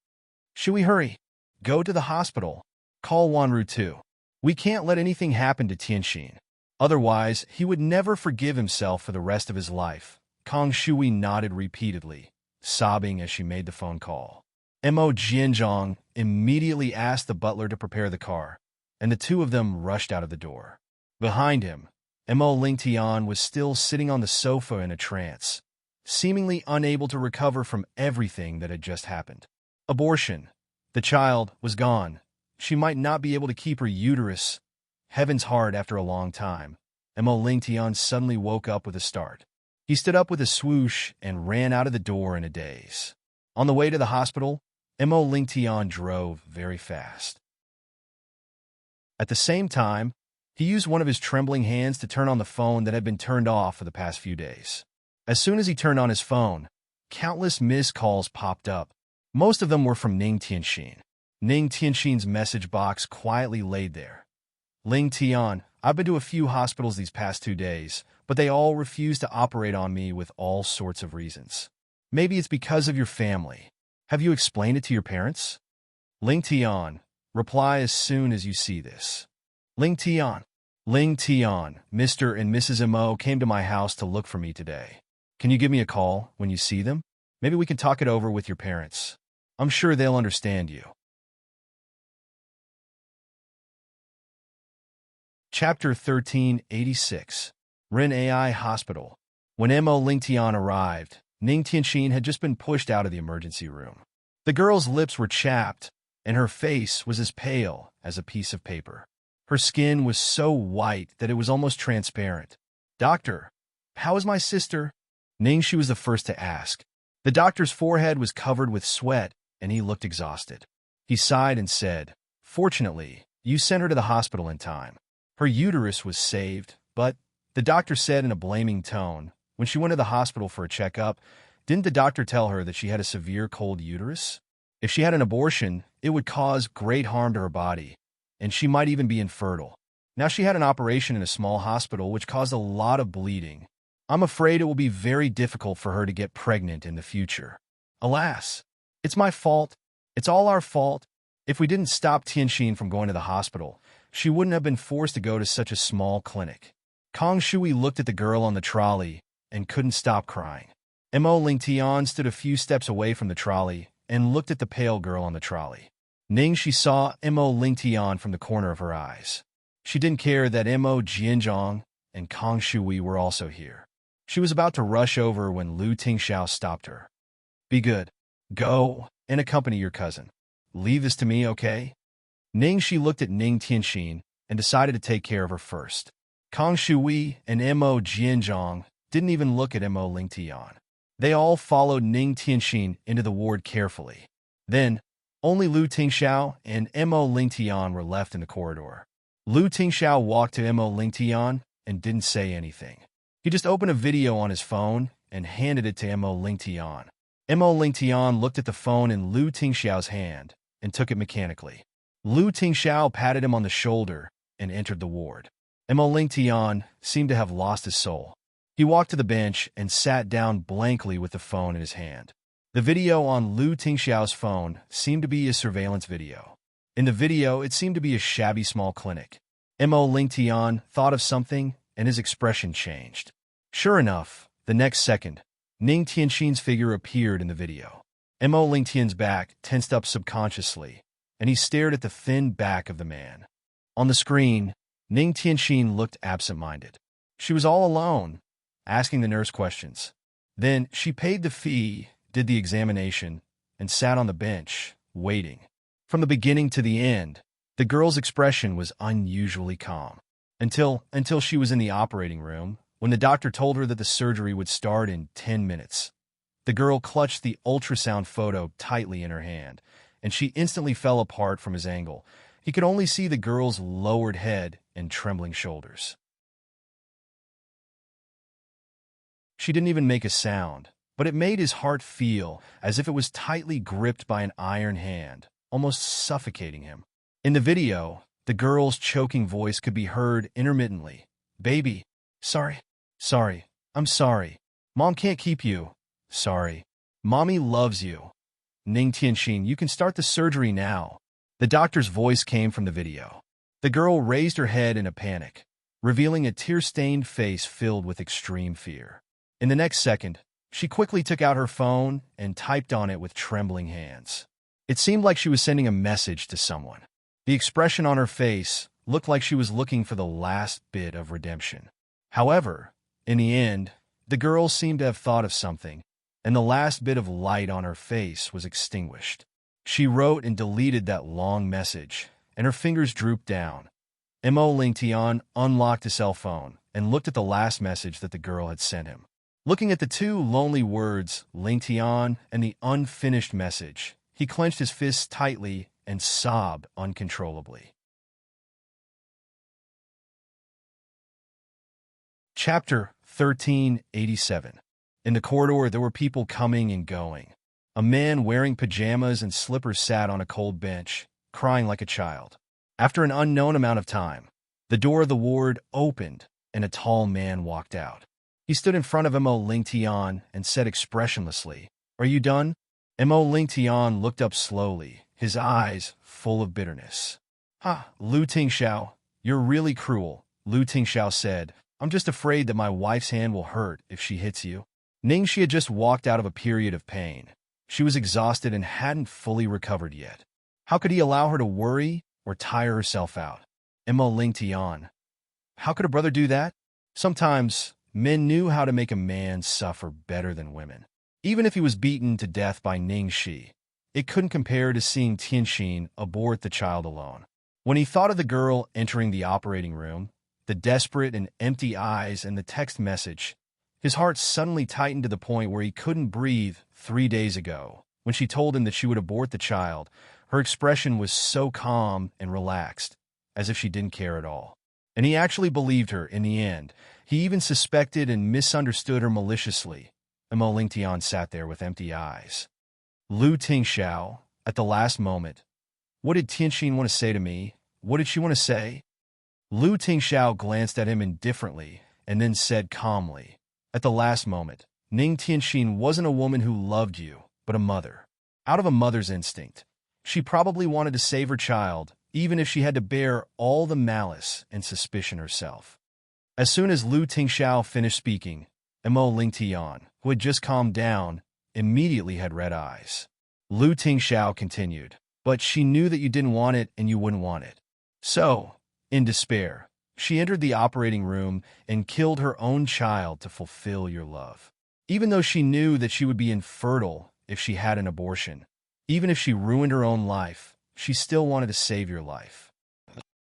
Speaker 1: "Shui, hurry. Go to the hospital. Call Wanru too. We can't let anything happen to Tianxin. Otherwise, he would never forgive himself for the rest of his life." Kang Shui nodded repeatedly, sobbing as she made the phone call. Mo Jianzhong immediately asked the butler to prepare the car, and the two of them rushed out of the door. Behind him, Mo Lingtian was still sitting on the sofa in a trance, seemingly unable to recover from everything that had just happened. Abortion. The child was gone. She might not be able to keep her uterus. Heaven's heart after a long time. Mo Lingtian suddenly woke up with a start. He stood up with a swoosh and ran out of the door in a daze. On the way to the hospital, Mo Lingtian drove very fast. At the same time, he used one of his trembling hands to turn on the phone that had been turned off for the past few days. As soon as he turned on his phone, countless missed calls popped up. Most of them were from Ning Tianxin. Ning Tianxin's message box quietly laid there. "Ling Tian, I've been to a few hospitals these past 2 days, but they all refuse to operate on me with all sorts of reasons. Maybe it's because of your family. Have you explained it to your parents? Ling Tian, reply as soon as you see this. Ling Tian. Ling Tian, Mr. and Mrs. Mo came to my house to look for me today. Can you give me a call when you see them? Maybe we can talk it over with your parents. I'm sure they'll understand you." Chapter 1386. Ren AI Hospital. When Mo Lingtian arrived, Ning Tianxin had just been pushed out of the emergency room. The girl's lips were chapped, and her face was as pale as a piece of paper. Her skin was so white that it was almost transparent. "Doctor, how is my sister?" Ning Shi was the first to ask. The doctor's forehead was covered with sweat, and he looked exhausted. He sighed and said, "Fortunately, you sent her to the hospital in time. Her uterus was saved, but," the doctor said in a blaming tone, "when she went to the hospital for a checkup, didn't the doctor tell her that she had a severe cold uterus? If she had an abortion, it would cause great harm to her body, and she might even be infertile. Now she had an operation in a small hospital which caused a lot of bleeding. I'm afraid it will be very difficult for her to get pregnant in the future. Alas, it's my fault. It's all our fault. If we didn't stop Tianxin from going to the hospital, she wouldn't have been forced to go to such a small clinic." Kang Shui looked at the girl on the trolley and couldn't stop crying. Mo Lingtian stood a few steps away from the trolley and looked at the pale girl on the trolley. Ning Shi saw Mo Lingtian from the corner of her eyes. She didn't care that Mo Jianzhong and Kang Shui were also here. She was about to rush over when Lu Tingxiao stopped her. "Be good. Go and accompany your cousin. Leave this to me, okay?" Ning Shi looked at Ning Tianxin and decided to take care of her first. Kang Shui and Mo Jianzhong didn't even look at Mo Lingtian. They all followed Ning Tianxin into the ward carefully. Then, only Lu Tingxiao and Mo Lingtian were left in the corridor. Lu Tingxiao walked to Mo Lingtian and didn't say anything. He just opened a video on his phone and handed it to Mo Lingtian. Mo Lingtian looked at the phone in Lu Tingxiao's hand and took it mechanically. Lu Tingxiao patted him on the shoulder and entered the ward. Mo Lingtian seemed to have lost his soul. He walked to the bench and sat down blankly with the phone in his hand. The video on Lu Tingxiao's phone seemed to be a surveillance video. In the video, it seemed to be a shabby small clinic. Mo Lingtian thought of something, and his expression changed. Sure enough, the next second, Ning Tianxin's figure appeared in the video. Mo Lingtian's back tensed up subconsciously, and he stared at the thin back of the man. On the screen, Ning Tianxin looked absent-minded. She was all alone, asking the nurse questions. Then she paid the fee, did the examination, and sat on the bench, waiting. From the beginning to the end, the girl's expression was unusually calm. Until she was in the operating room, when the doctor told her that the surgery would start in 10 minutes. The girl clutched the ultrasound photo tightly in her hand, and she instantly fell apart from his angle. He could only see the girl's lowered head and trembling shoulders. She didn't even make a sound, but it made his heart feel as if it was tightly gripped by an iron hand, almost suffocating him. In the video, the girl's choking voice could be heard intermittently. "Baby, sorry, I'm sorry. Mom can't keep you. Sorry. Mommy loves you. Ning Tianxin, you can start the surgery now." The doctor's voice came from the video. The girl raised her head in a panic, revealing a tear-stained face filled with extreme fear. In the next second, she quickly took out her phone and typed on it with trembling hands. It seemed like she was sending a message to someone. The expression on her face looked like she was looking for the last bit of redemption. However, in the end, the girl seemed to have thought of something, and the last bit of light on her face was extinguished. She wrote and deleted that long message, and her fingers drooped down. Mo Lingtian unlocked his cell phone and looked at the last message that the girl had sent him. Looking at the two lonely words, Lingtian, and the unfinished message, he clenched his fists tightly and sobbed uncontrollably. Chapter 1387. In the corridor, there were people coming and going. A man wearing pajamas and slippers sat on a cold bench, crying like a child. After an unknown amount of time, the door of the ward opened and a tall man walked out. He stood in front of Mo Lingtian and said expressionlessly, "Are you done?" Mo Lingtian looked up slowly, his eyes full of bitterness. Lu Tingxiao, you're really cruel," Lu Tingxiao said. "I'm just afraid that my wife's hand will hurt if she hits you." Ningxi had just walked out of a period of pain. She was exhausted and hadn't fully recovered yet. How could he allow her to worry or tire herself out? Mo Lingtian. How could a brother do that? Sometimes, men knew how to make a man suffer better than women. Even if he was beaten to death by Ningxi, it couldn't compare to seeing Tianxin abort the child alone. When he thought of the girl entering the operating room, the desperate and empty eyes and the text message, his heart suddenly tightened to the point where he couldn't breathe. 3 days ago, when she told him that she would abort the child, her expression was so calm and relaxed, as if she didn't care at all. And he actually believed her in the end. He even suspected and misunderstood her maliciously. Mo Lingtian sat there with empty eyes. Lu Tingxiao, at the last moment. What did Tianxin want to say to me? What did she want to say? Lu Tingxiao glanced at him indifferently and then said calmly, "At the last moment, Ning Tianxin wasn't a woman who loved you, but a mother. Out of a mother's instinct, she probably wanted to save her child, even if she had to bear all the malice and suspicion herself." As soon as Lu Tingxiao finished speaking, Mo Lingtian, who had just calmed down, immediately had red eyes. Lu Tingxiao continued, "But she knew that you didn't want it and you wouldn't want it. So, in despair, she entered the operating room and killed her own child to fulfill your love. Even though she knew that she would be infertile if she had an abortion, even if she ruined her own life, she still wanted to save your life."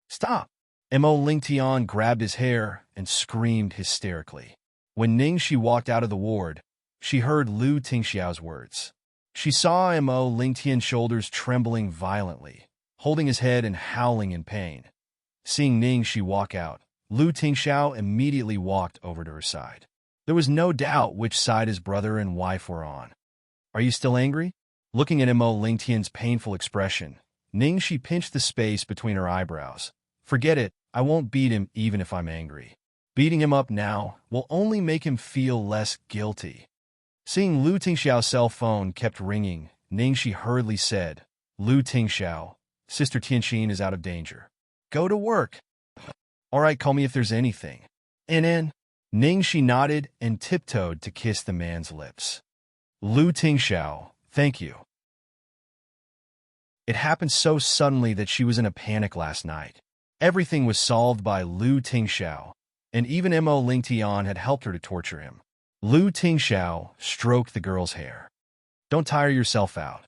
Speaker 1: "Stop!" Mo Lingtian grabbed his hair and screamed hysterically. When Ningxi walked out of the ward, she heard Lu Tingxiao's words. She saw Mo Lingtian's shoulders trembling violently, holding his head and howling in pain. Seeing Ningxi walk out, Lu Tingxiao immediately walked over to her side. There was no doubt which side his brother and wife were on. "Are you still angry?" Looking at Mo Lingtian's painful expression, Ningxi pinched the space between her eyebrows. "Forget it, I won't beat him even if I'm angry. Beating him up now will only make him feel less guilty." Seeing Lu Tingxiao's cell phone kept ringing, Ningxi hurriedly said, "Lu Tingxiao, Sister Tianxin is out of danger. Go to work." "All right, call me if there's anything." And in Ningxi nodded and tiptoed to kiss the man's lips. "Lu Tingxiao, thank you." It happened so suddenly that she was in a panic last night. Everything was solved by Lu Tingxiao, and even Mo Lingtian had helped her to torture him. Lu Tingxiao stroked the girl's hair. "Don't tire yourself out."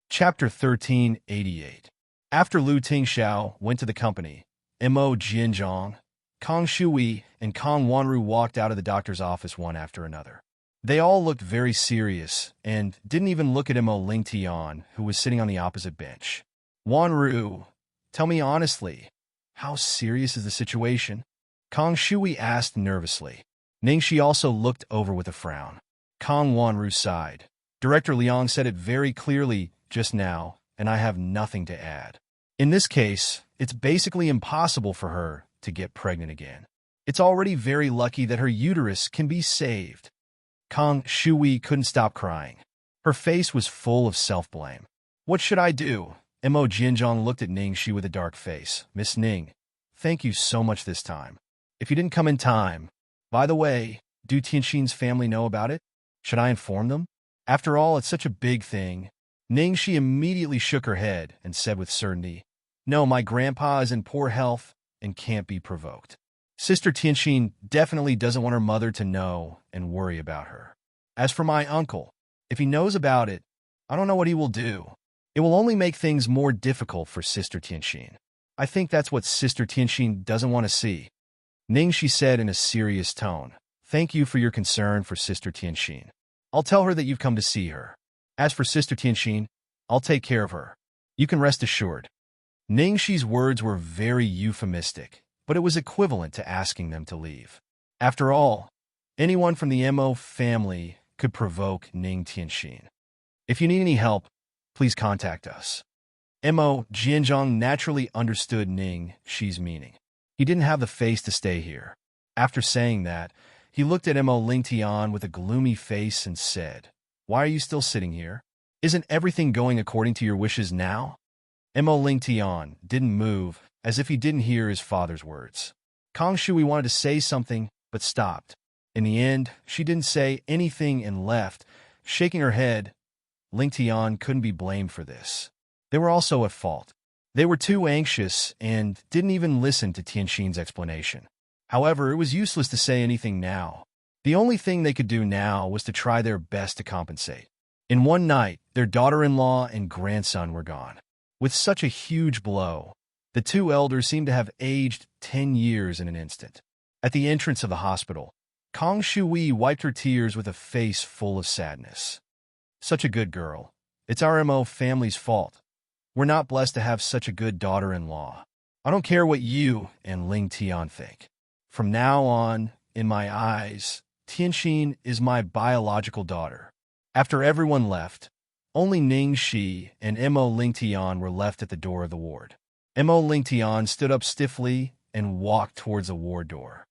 Speaker 1: Chapter 1388. After Lu Tingxiao went to the company, Mo Jianzhong, Kang Shui, and Kang Wanru walked out of the doctor's office one after another. They all looked very serious and didn't even look at Mo Ling Tian, who was sitting on the opposite bench. Wanru, tell me honestly, how serious is the situation? Kang Shui asked nervously. Ningxi also looked over with a frown. Kang Wanru sighed. Director Liang said it very clearly just now, and I have nothing to add. In this case, it's basically impossible for her to get pregnant again. It's already very lucky that her uterus can be saved. Kang Shui couldn't stop crying. Her face was full of self-blame. What should I do? Mo Jinzhong looked at Ningxi with a dark face. Miss Ning, thank you so much this time. If you didn't come in time... By the way, do Tianxin's family know about it? Should I inform them? After all, it's such a big thing. Ningxi immediately shook her head and said with certainty, No, my grandpa is in poor health and can't be provoked. Sister Tianxin definitely doesn't want her mother to know and worry about her. As for my uncle, if he knows about it, I don't know what he will do. It will only make things more difficult for Sister Tianxin. I think that's what Sister Tianxin doesn't want to see. Ningxi said in a serious tone, Thank you for your concern for Sister Tianxin. I'll tell her that you've come to see her. As for Sister Tianxin, I'll take care of her. You can rest assured. Ningxi's words were very euphemistic, but it was equivalent to asking them to leave. After all, anyone from the Mo family could provoke Ning Tianxin. If you need any help, please contact us. Mo Jinzhong naturally understood Ningxi's meaning. He didn't have the face to stay here. After saying that, he looked at Mo Ling Tian with a gloomy face and said, Why are you still sitting here? Isn't everything going according to your wishes now? Mo Ling Tian didn't move, as if he didn't hear his father's words. Kang Shui wanted to say something, but stopped. In the end, she didn't say anything and left, shaking her head. Ling Tian couldn't be blamed for this. They were also at fault. They were too anxious and didn't even listen to Tianxin's explanation. However, it was useless to say anything now. The only thing they could do now was to try their best to compensate. In one night, their daughter-in-law and grandson were gone. With such a huge blow, the two elders seemed to have aged 10 years in an instant. At the entrance of the hospital, Kang Shui wiped her tears with a face full of sadness. Such a good girl. It's our Mo family's fault. We're not blessed to have such a good daughter-in-law. I don't care what you and Ling Tian think. From now on, in my eyes, Tianxin is my biological daughter. After everyone left, only Ningxi and Mo Ling Tian were left at the door of the ward. Mo Ling Tian stood up stiffly and walked towards the ward door.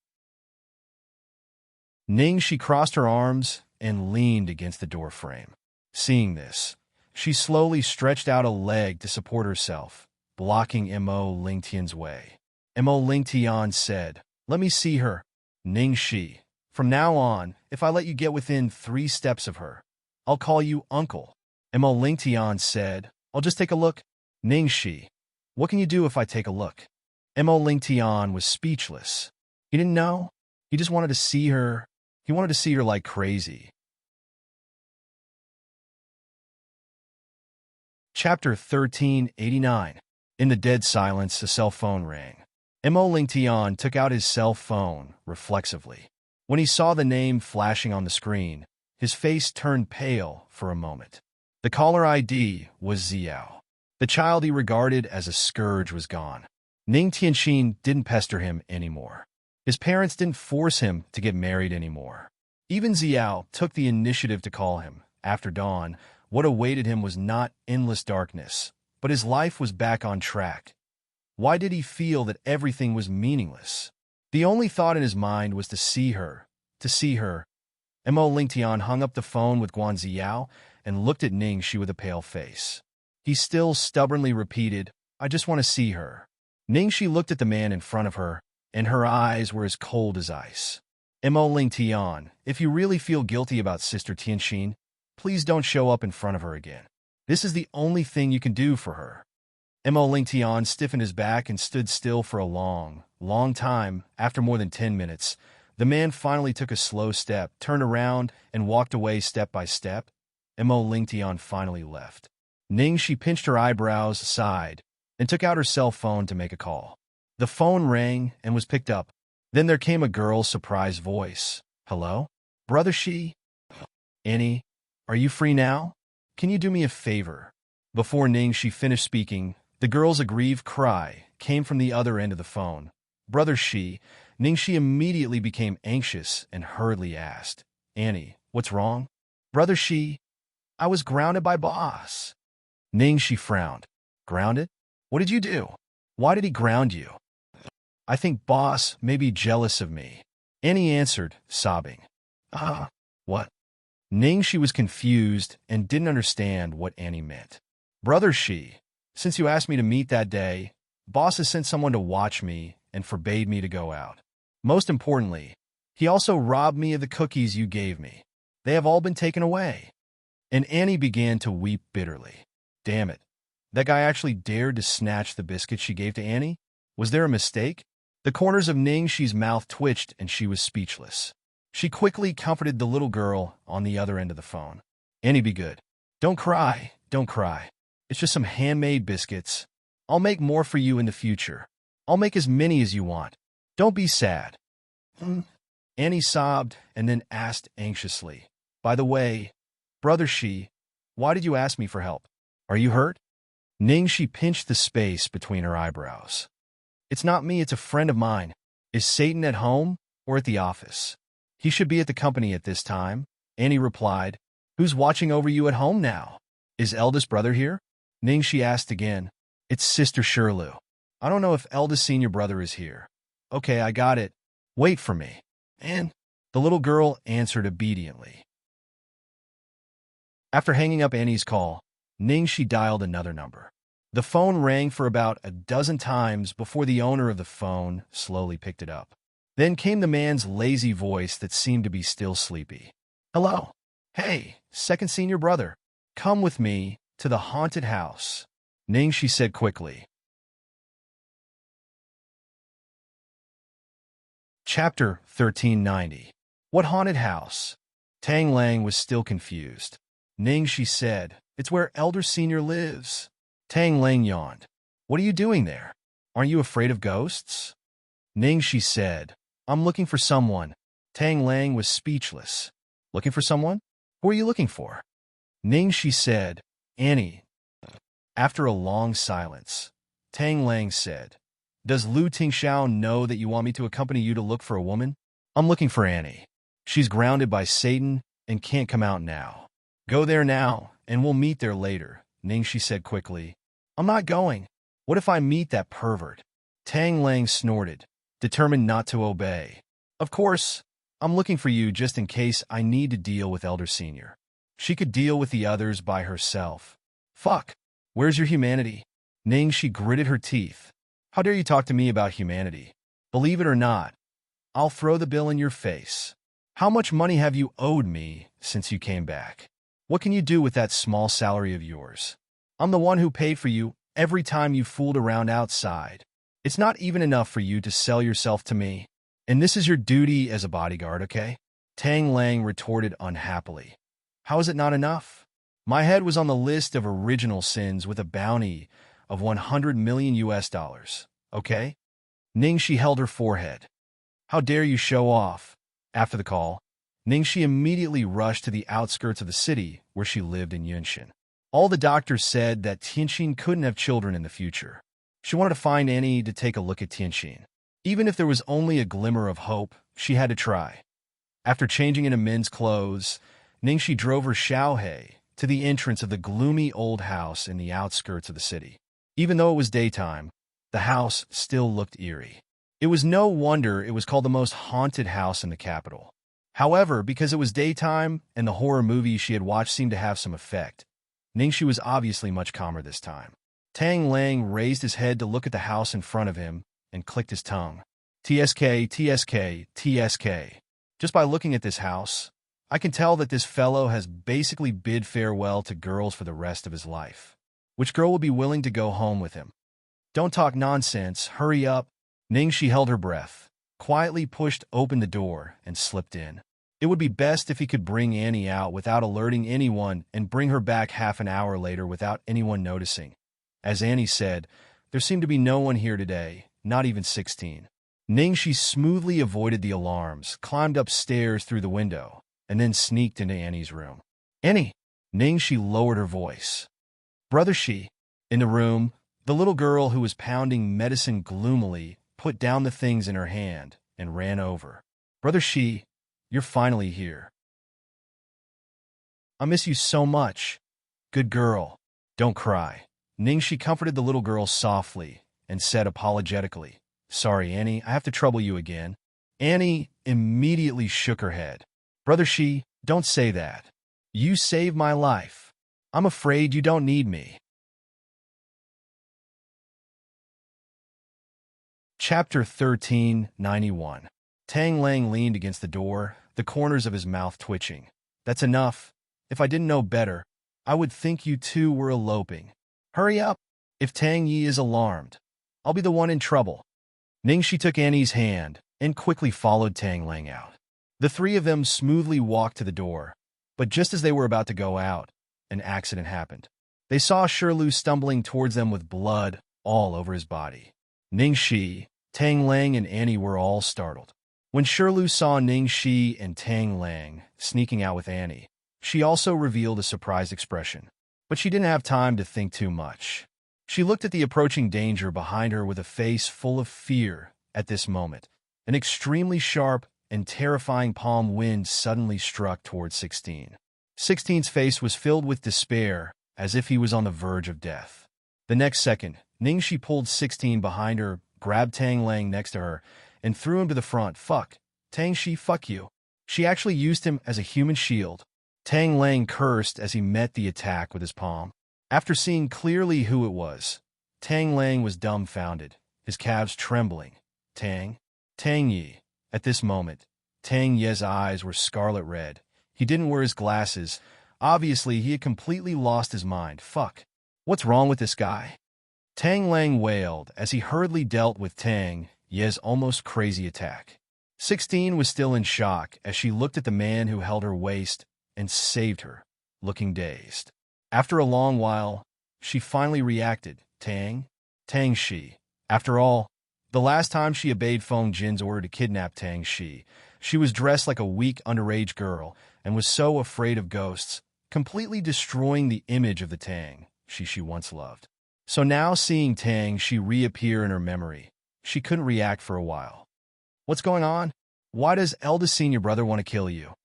Speaker 1: Ningxi crossed her arms and leaned against the door frame. Seeing this, she slowly stretched out a leg to support herself, blocking Mo Ling Tian's way. Mo Ling Tian said, Let me see her. Ningxi, from now on, if I let you get within 3 steps of her, I'll call you uncle. Mo Ling Tian said, I'll just take a look. Ningxi, what can you do if I take a look? Mo Ling Tian was speechless. He didn't know. He just wanted to see her. He wanted to see her like crazy. Chapter 1389. In the dead silence, a cell phone rang. Mo Ling Tian took out his cell phone reflexively. When he saw the name flashing on the screen, his face turned pale for a moment. The caller ID was Xiao. The child he regarded as a scourge was gone. Ning Tianxin didn't pester him anymore. His parents didn't force him to get married anymore. Even Xiao took the initiative to call him. After dawn, what awaited him was not endless darkness, but his life was back on track. Why did he feel that everything was meaningless? The only thought in his mind was to see her. Mo Ling Tian hung up the phone with Guan Xiao and looked at Ningxi with a pale face. He still stubbornly repeated, I just want to see her. Ningxi looked at the man in front of her, and her eyes were as cold as ice. Mo Ling Tian, if you really feel guilty about Sister Tianxin, please don't show up in front of her again. This is the only thing you can do for her. Mo Ling Tian stiffened his back and stood still for a long time. After more than 10 minutes, the man finally took a slow step, turned around, and walked away step by step. Mo Ling Tian finally left. Ningxi pinched her eyebrows, sighed, and took out her cell phone to make a call. The phone rang and was picked up. Then there came a girl's surprised voice. Hello? Brother Shi? Annie, are you free now? Can you do me a favor? Before Ningxi finished speaking, the girl's aggrieved cry came from the other end of the phone. Brother Shi, Ningxi immediately became anxious and hurriedly asked, Annie, what's wrong? Brother Shi, I was grounded by boss. Ningxi frowned. Grounded? What did you do? Why did he ground you? I think boss may be jealous of me. Annie answered, sobbing. What? Ningxi was confused and didn't understand what Annie meant. Brother Shi, since you asked me to meet that day, boss has sent someone to watch me and forbade me to go out. Most importantly, he also robbed me of the cookies you gave me. They have all been taken away. And Annie began to weep bitterly. Damn it. That guy actually dared to snatch the biscuit she gave to Annie? Was there a mistake? The corners of Ningxi's mouth twitched and she was speechless. She quickly comforted the little girl on the other end of the phone. Annie, be good. Don't cry. Don't cry. It's just some handmade biscuits. I'll make more for you in the future. I'll make as many as you want. Don't be sad. Annie sobbed and then asked anxiously, By the way, Brother Shi, why did you ask me for help? Are you hurt? Ningxi pinched the space between her eyebrows. It's not me, it's a friend of mine. Is Satan at home or at the office? He should be at the company at this time. Annie replied, Who's watching over you at home now? Is eldest brother here? Ningxi asked again. It's Sister Shirlu. I don't know if eldest senior brother is here. Okay, I got it. Wait for me. And the little girl answered obediently. After hanging up Annie's call, Ningxi dialed another number. The phone rang for about a dozen times before the owner of the phone slowly picked it up. Then came the man's lazy voice that seemed to be still sleepy. Hello. Hey, second senior brother. Come with me to the haunted house. Ningxi said quickly. Chapter 1390. What haunted house? Tang Lang was still confused. Ningxi said, It's where Elder Senior lives. Tang Lang yawned. What are you doing there? Aren't you afraid of ghosts? Ningxi said, I'm looking for someone. Tang Lang was speechless. Looking for someone? Who are you looking for? Ningxi said, Annie. After a long silence, Tang Lang said, Does Lu Tingxiao know that you want me to accompany you to look for a woman? I'm looking for Annie. She's grounded by Satan and can't come out now. Go there now, and we'll meet there later, Ningxi said quickly. I'm not going. What if I meet that pervert? Tang Lang snorted, determined not to obey. Of course, I'm looking for you just in case I need to deal with Elder Senior. She could deal with the others by herself. Fuck. Where's your humanity? Ningxi gritted her teeth. How dare you talk to me about humanity? Believe it or not, I'll throw the bill in your face. How much money have you owed me since you came back? What can you do with that small salary of yours? I'm the one who paid for you every time you fooled around outside. It's not even enough for you to sell yourself to me. And this is your duty as a bodyguard, okay? Tang Lang retorted unhappily. How is it not enough? My head was on the list of original sins with a bounty of 100 million US dollars, okay? Ningxi held her forehead. How dare you show off? After the call, Ningxi immediately rushed to the outskirts of the city where she lived in Yunshin. All the doctors said that Tianxin couldn't have children in the future. She wanted to find Annie to take a look at Tianxin. Even if there was only a glimmer of hope, she had to try. After changing into men's clothes, Ningxi drove her Xiaohei to the entrance of the gloomy old house in the outskirts of the city. Even though it was daytime, the house still looked eerie. It was no wonder it was called the most haunted house in the capital. However, because it was daytime and the horror movies she had watched seemed to have some effect, Ningxi was obviously much calmer this time. Tang Lang raised his head to look at the house in front of him and clicked his tongue. TSK, TSK, TSK. Just by looking at this house, I can tell that this fellow has basically bid farewell to girls for the rest of his life. Which girl will be willing to go home with him? Don't talk nonsense, hurry up. Ningxi held her breath, quietly pushed open the door, and slipped in. It would be best if he could bring Annie out without alerting anyone and bring her back half an hour later without anyone noticing. As Annie said, there seemed to be no one here today, not even 16. Ningxi smoothly avoided the alarms, climbed upstairs through the window, and then sneaked into Annie's room. "Annie!" Ningxi lowered her voice. "Brother Shi." In the room, the little girl who was pounding medicine gloomily put down the things in her hand and ran over. "Brother Shi, you're finally here. I miss you so much. Good girl. Don't cry." Ningxi comforted the little girl softly and said apologetically, "Sorry, Annie, I have to trouble you again." Annie immediately shook her head. "Brother Shi, don't say that. You saved my life. I'm afraid you don't need me." Chapter 1391. Tang Lang leaned against the door, the corners of his mouth twitching. "That's enough. If I didn't know better, I would think you two were eloping. Hurry up. If Tang Yi is alarmed, I'll be the one in trouble." Ningxi took Annie's hand and quickly followed Tang Lang out. The three of them smoothly walked to the door, but just as they were about to go out, an accident happened. They saw Shirlu stumbling towards them with blood all over his body. Ningxi, Tang Lang, and Annie were all startled. When Shirlu saw Ningxi and Tang Lang sneaking out with Annie, she also revealed a surprised expression. But she didn't have time to think too much. She looked at the approaching danger behind her with a face full of fear. At this moment, an extremely sharp and terrifying palm wind suddenly struck towards 16. 16's face was filled with despair, as if he was on the verge of death. The next second, Ningxi pulled 16 behind her, grabbed Tang Lang next to her, and threw him to the front. "Fuck. Tangxi, fuck you." She actually used him as a human shield. Tang Lang cursed as he met the attack with his palm. After seeing clearly who it was, Tang Lang was dumbfounded, his calves trembling. Tang Yi. At this moment, Tang Ye's eyes were scarlet red. He didn't wear his glasses. Obviously, he had completely lost his mind. "Fuck. What's wrong with this guy?" Tang Lang wailed as he hurriedly dealt with Tang Ye's almost crazy attack. 16 was still in shock as she looked at the man who held her waist and saved her, looking dazed. After a long while, she finally reacted. Tang Shi. After all, the last time she obeyed Feng Jin's order to kidnap Tang Shi, she was dressed like a weak underage girl and was so afraid of ghosts, completely destroying the image of the Tang Shi she once loved. So now seeing Tang Shi reappear in her memory, she couldn't react for a while. "What's going on? Why does eldest senior brother want to kill you?"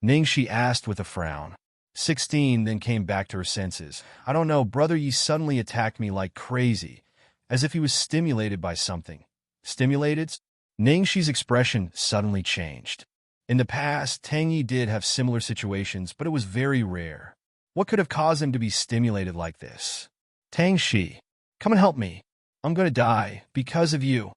Speaker 1: Ningxi asked with a frown. 16 then came back to her senses. "I don't know, Brother Yi suddenly attacked me like crazy, as if he was stimulated by something." "Stimulated?" Ningxi's expression suddenly changed. In the past, Tang Yi did have similar situations, but it was very rare. What could have caused him to be stimulated like this? "Tang Shi, come and help me. I'm going to die because of you."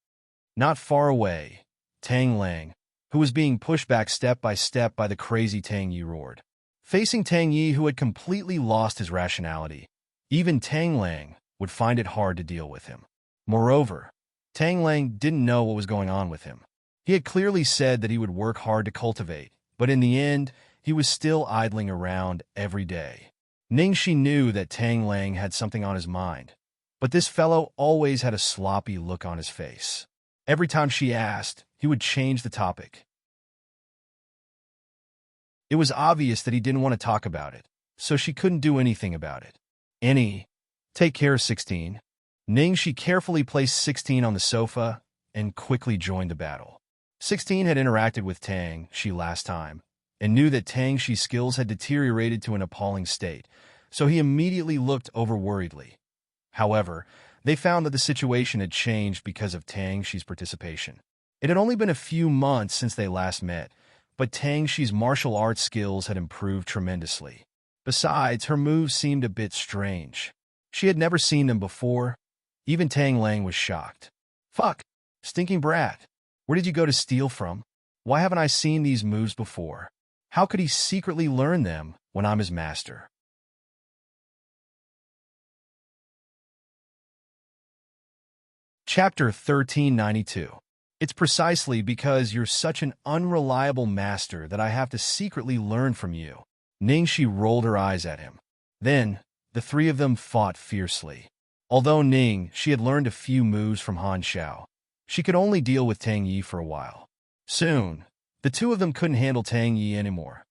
Speaker 1: Not far away, Tang Lang, who was being pushed back step by step by the crazy Tang Yi, roared. Facing Tang Yi, who had completely lost his rationality, even Tang Lang would find it hard to deal with him. Moreover, Tang Lang didn't know what was going on with him. He had clearly said that he would work hard to cultivate, but in the end, he was still idling around every day. Ningxi knew that Tang Lang had something on his mind, but this fellow always had a sloppy look on his face. Every time she asked, he would change the topic. It was obvious that he didn't want to talk about it, so she couldn't do anything about it. "Annie, take care of 16. Ningxi carefully placed 16 on the sofa and quickly joined the battle. 16 had interacted with Tang Shi last time and knew that Tang Shi's skills had deteriorated to an appalling state, so he immediately looked over worriedly. However, they found that the situation had changed because of Tang Shi's participation. It had only been a few months since they last met, but Tang Shi's martial arts skills had improved tremendously. Besides, her moves seemed a bit strange. She had never seen them before. Even Tang Lang was shocked. "Fuck! Stinking brat! Where did you go to steal from? Why haven't I seen these moves before? How could he secretly learn them when I'm his master?" Chapter 1392. It's precisely because you're such an unreliable master that I have to secretly learn from you. Ningxi rolled her eyes at him. Then, the three of them fought fiercely. Although she had learned a few moves from Han Xiao, she could only deal with Tang Yi for a while. Soon, the two of them couldn't handle Tang Yi anymore.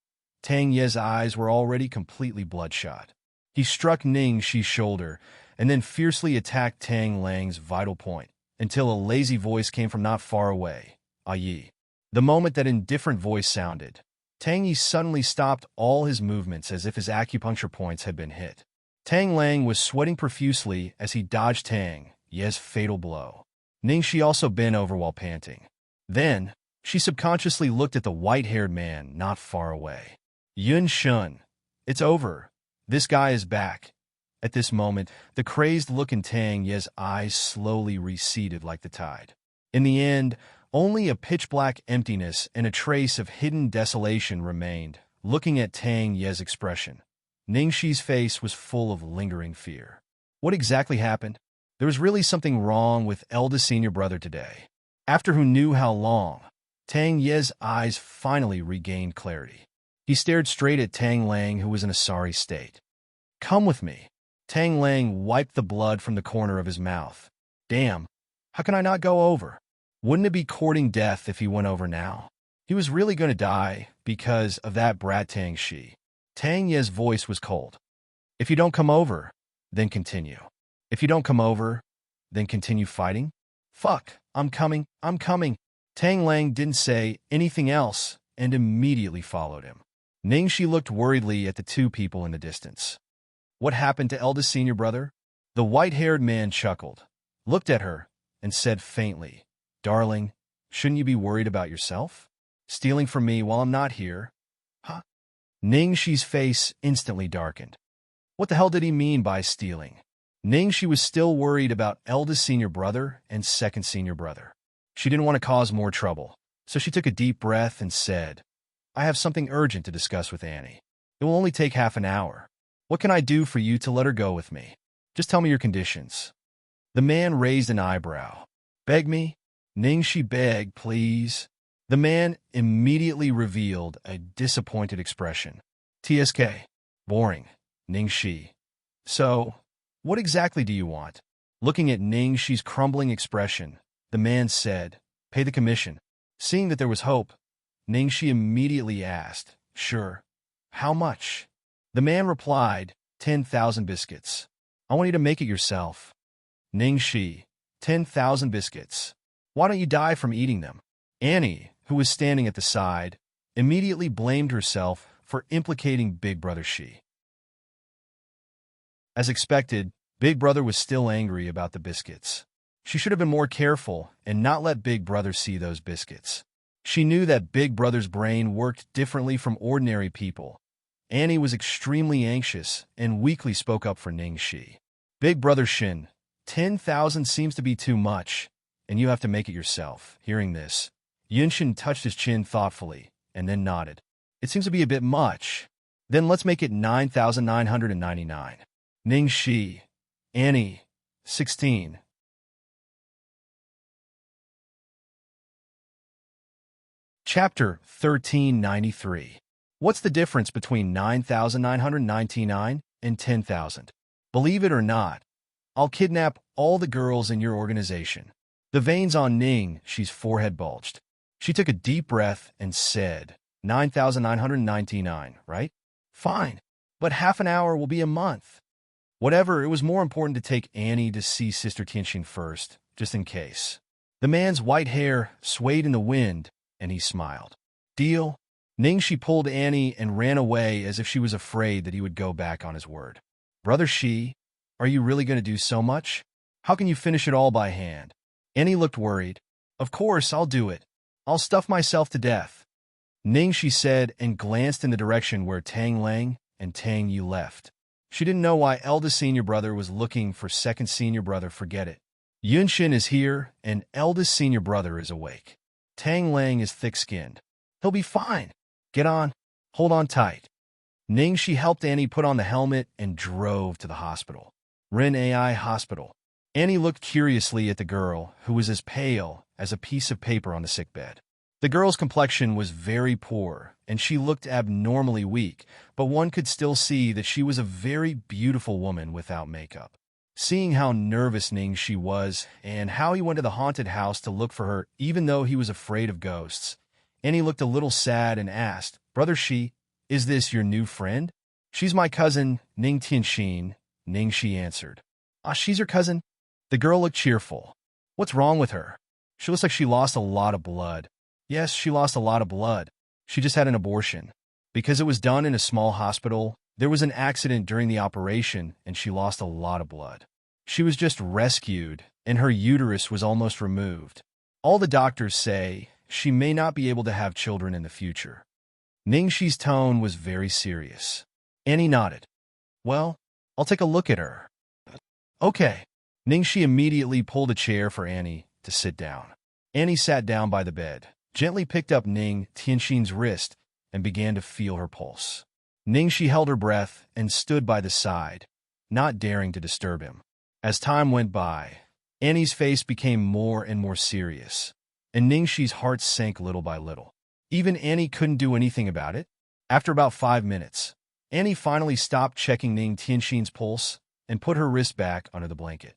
Speaker 1: Tang Ye's eyes were already completely bloodshot. He struck Ning Shi's shoulder and then fiercely attacked Tang Lang's vital point until a lazy voice came from not far away. Ah Yi. The moment that indifferent voice sounded, Tang Yi suddenly stopped all his movements as if his acupuncture points had been hit. Tang Lang was sweating profusely as he dodged Tang Ye's fatal blow. Ning Shi also bent over while panting. Then, she subconsciously looked at the white-haired man not far away. Yun Shun. It's over. This guy is back. At this moment, the crazed look in Tang Ye's eyes slowly receded like the tide. In the end, only a pitch-black emptiness and a trace of hidden desolation remained, looking at Tang Ye's expression. Ning Shi's face was full of lingering fear. What exactly happened? There was really something wrong with eldest senior brother today. After who knew how long, Tang Ye's eyes finally regained clarity. He stared straight at Tang Lang, who was in a sorry state. Come with me. Tang Lang wiped the blood from the corner of his mouth. Damn, how can I not go over? Wouldn't it be courting death if he went over now? He was really going to die because of that brat Tang Shi. Tang Ye's voice was cold. If you don't come over, then continue. If you don't come over, then continue fighting? Fuck, I'm coming. Tang Lang didn't say anything else and immediately followed him. Ning Shi looked worriedly at the two people in the distance. What happened to eldest senior brother? The white-haired man chuckled, looked at her, and said faintly, Darling, shouldn't you be worried about yourself? Stealing from me while I'm not here? Huh? Ning Shi's face instantly darkened. What the hell did he mean by stealing? Ning Shi was still worried about eldest senior brother and second senior brother. She didn't want to cause more trouble, so she took a deep breath and said, I have something urgent to discuss with Annie. It will only take half an hour. What can I do for you to let her go with me? Just tell me your conditions. The man raised an eyebrow. Beg me? Ning Shi begged, please. The man immediately revealed a disappointed expression. TSK. Boring. Ning Shi. So, what exactly do you want? Looking at Ning Shi's crumbling expression, the man said, Pay the commission. Seeing that there was hope, Ning Shi immediately asked, Sure. How much? The man replied, 10,000 biscuits. I want you to make it yourself. Ning Shi, 10,000 biscuits. Why don't you die from eating them? Annie, who was standing at the side, immediately blamed herself for implicating Big Brother Shi. As expected, Big Brother was still angry about the biscuits. She should have been more careful and not let Big Brother see those biscuits. She knew that Big Brother's brain worked differently from ordinary people. Annie was extremely anxious and weakly spoke up for Ning Shi. Big Brother Shin, 10,000 seems to be too much, and you have to make it yourself. Hearing this, Yunshin touched his chin thoughtfully and then nodded. It seems to be a bit much. Then let's make it 9,999. Ning Shi, Annie, 16. Chapter 1393. What's the difference between 9,999 and 10,000? Believe it or not, I'll kidnap all the girls in your organization. The veins on Ning Shi's forehead bulged. She took a deep breath and said, 9,999, right? Fine, but half an hour will be a month. Whatever, it was more important to take Annie to see Sister Tianxin first, just in case. The man's white hair swayed in the wind, and he smiled. Deal? Ning Shi pulled Annie and ran away as if she was afraid that he would go back on his word. Brother Shi, are you really going to do so much? How can you finish it all by hand? Annie looked worried. Of course, I'll do it. I'll stuff myself to death. Ning Shi said and glanced in the direction where Tang Lang and Tang Yu left. She didn't know why eldest senior brother was looking for second senior brother. Forget it. Yunshin is here and eldest senior brother is awake. Tang Lang is thick-skinned. He'll be fine. Get on. Hold on tight. Ning Shi helped Annie put on the helmet and drove to the hospital. Ren AI Hospital. Annie looked curiously at the girl, who was as pale as a piece of paper on the sickbed. The girl's complexion was very poor, and she looked abnormally weak, but one could still see that she was a very beautiful woman without makeup. Seeing how nervous Ning Shi was, and how he went to the haunted house to look for her even though he was afraid of ghosts, Annie looked a little sad and asked, Brother Shi, Is this your new friend? She's my cousin, Ning Tianxin, Ning Shi answered. Ah, she's your cousin? The girl looked cheerful. What's wrong with her? She looks like she lost a lot of blood. Yes, she lost a lot of blood. She just had an abortion. Because it was done in a small hospital, there was an accident during the operation and she lost a lot of blood. She was just rescued and her uterus was almost removed. All the doctors say she may not be able to have children in the future. Ning Shi's tone was very serious. Annie nodded. Well, I'll take a look at her. Okay. Ning Shi immediately pulled a chair for Annie to sit down. Annie sat down by the bed, gently picked up Ning Tianxin's wrist, and began to feel her pulse. Ning Shi held her breath and stood by the side, not daring to disturb him. As time went by, Annie's face became more and more serious, and Ning Shi's heart sank little by little. Even Annie couldn't do anything about it. After about 5 minutes, Annie finally stopped checking Ning Tianxin's pulse and put her wrist back under the blanket.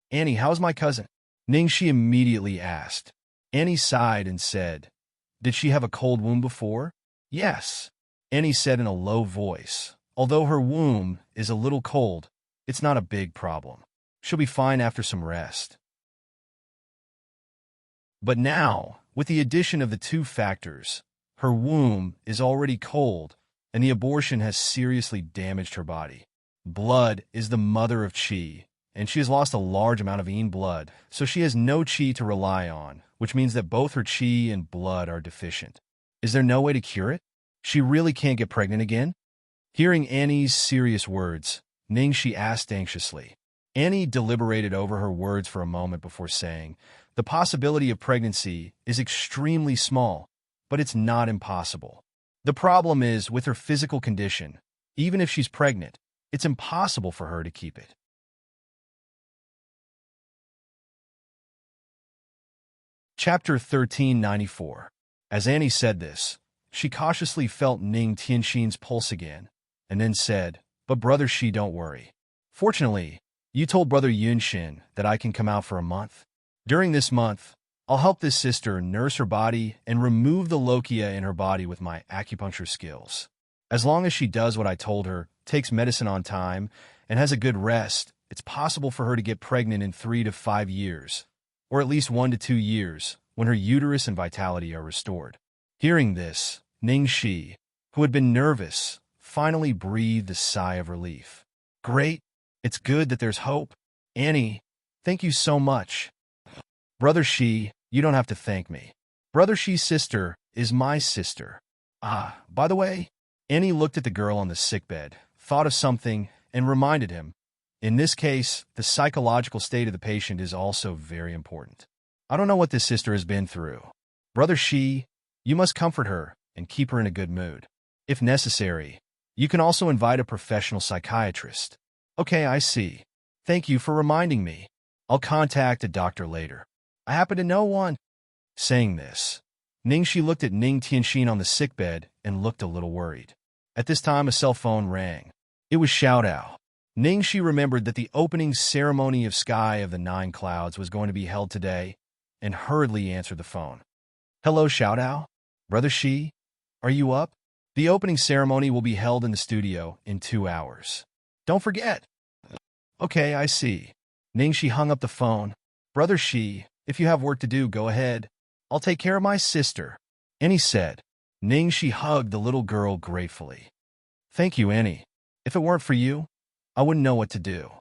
Speaker 1: Annie, how's my cousin? Ning Shi immediately asked. Annie sighed and said, Did she have a cold womb before? Yes, Annie said in a low voice. Although her womb is a little cold, it's not a big problem. She'll be fine after some rest. But now, with the addition of the 2 factors, her womb is already cold, and the abortion has seriously damaged her body. Blood is the mother of qi, and she has lost a large amount of yin blood, so she has no qi to rely on, which means that both her qi and blood are deficient. Is there no way to cure it? She really can't get pregnant again? Hearing Annie's serious words, Ning Shi asked anxiously. Annie deliberated over her words for a moment before saying, The possibility of pregnancy is extremely small, but it's not impossible. The problem is, with her physical condition, even if she's pregnant, it's impossible for her to keep it. Chapter 1394. As Annie said this, she cautiously felt Ning Tianxin's pulse again, and then said, But Brother Shi, don't worry. Fortunately, you told Brother Yunshin that I can come out for a month. During this month, I'll help this sister nurse her body and remove the lochia in her body with my acupuncture skills. As long as she does what I told her, takes medicine on time, and has a good rest, it's possible for her to get pregnant in 3 to 5 years, or at least 1 to 2 years, when her uterus and vitality are restored. Hearing this, Ning Shi, who had been nervous, finally breathed a sigh of relief. Great. It's good that there's hope. Annie, thank you so much. Brother Shi, you don't have to thank me. Brother Shi's sister is my sister. Ah, by the way, Annie looked at the girl on the sickbed, thought of something, and reminded him. In this case, the psychological state of the patient is also very important. I don't know what this sister has been through. Brother Shi, you must comfort her and keep her in a good mood. If necessary, you can also invite a professional psychiatrist. Okay, I see. Thank you for reminding me. I'll contact a doctor later. I happen to know one. Saying this, Ning Shi looked at Ning Tianxin on the sickbed and looked a little worried. At this time, a cell phone rang. It was Xiaodao. Ning Shi remembered that the opening ceremony of Sky of the 9 Clouds was going to be held today, and hurriedly answered the phone. Hello, Xiaodao? Brother Shi? Are you up? The opening ceremony will be held in the studio in 2 hours. Don't forget. Okay, I see. Ning Shi hung up the phone. Brother Shi, if you have work to do, go ahead. I'll take care of my sister. Annie said. Ning Shi hugged the little girl gratefully. Thank you, Annie. If it weren't for you, I wouldn't know what to do.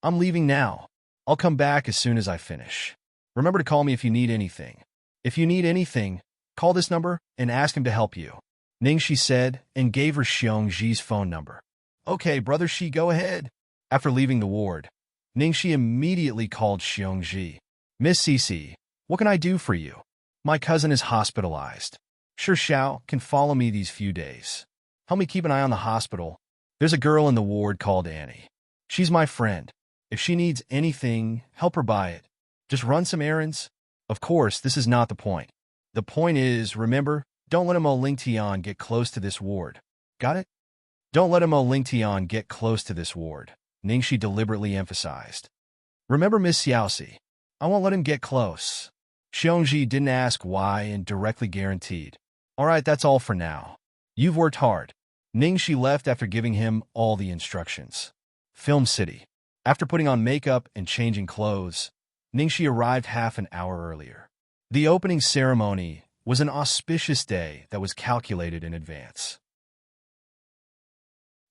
Speaker 1: I'm leaving now. I'll come back as soon as I finish. Remember to call me if you need anything. If you need anything, call this number and ask him to help you. Ning Shi said and gave her Xiong Ji's phone number. Okay, Brother Shi, go ahead. After leaving the ward, Ning Shi immediately called Xiong Ji. Miss Cece, what can I do for you? My cousin is hospitalized. Sure, Xiao can follow me these few days. Help me keep an eye on the hospital. There's a girl in the ward called Annie. She's my friend. If she needs anything, help her buy it. Just run some errands. Of course, this is not the point. The point is, remember, don't let a Mo Ling Tian get close to this ward. Got it? Don't let a Mo Ling Tian get close to this ward, Ning Shi deliberately emphasized. Remember Miss Xiaoxi. I won't let him get close. Xiongji didn't ask why and directly guaranteed. All right, that's all for now. You've worked hard. Ningxi left after giving him all the instructions. Film City. After putting on makeup and changing clothes, Ningxi arrived half an hour earlier. The opening ceremony was an auspicious day that was calculated in advance.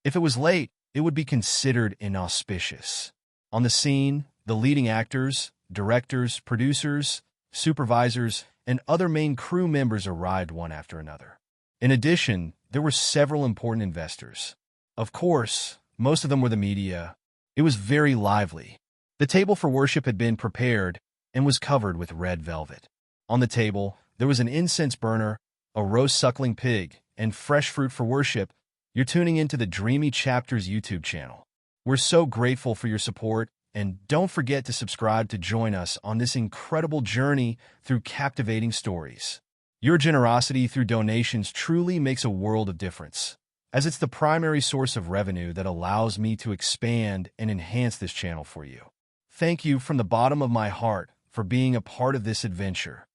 Speaker 1: If it was late, it would be considered inauspicious. On the scene, the leading actors, directors, producers, supervisors, and other main crew members arrived one after another. In addition, there were several important investors. Of course, most of them were the media. It was very lively. The table for worship had been prepared and was covered with red velvet. On the table, there was an incense burner, a roast-suckling pig, and fresh fruit for worship. You're tuning into the Dreamy Chapters YouTube channel. We're so grateful for your support, and don't forget to subscribe to join us on this incredible journey through captivating stories. Your generosity through donations truly makes a world of difference, as it's the primary source of revenue that allows me to expand and enhance this channel for you. Thank you from the bottom of my heart for being a part of this adventure.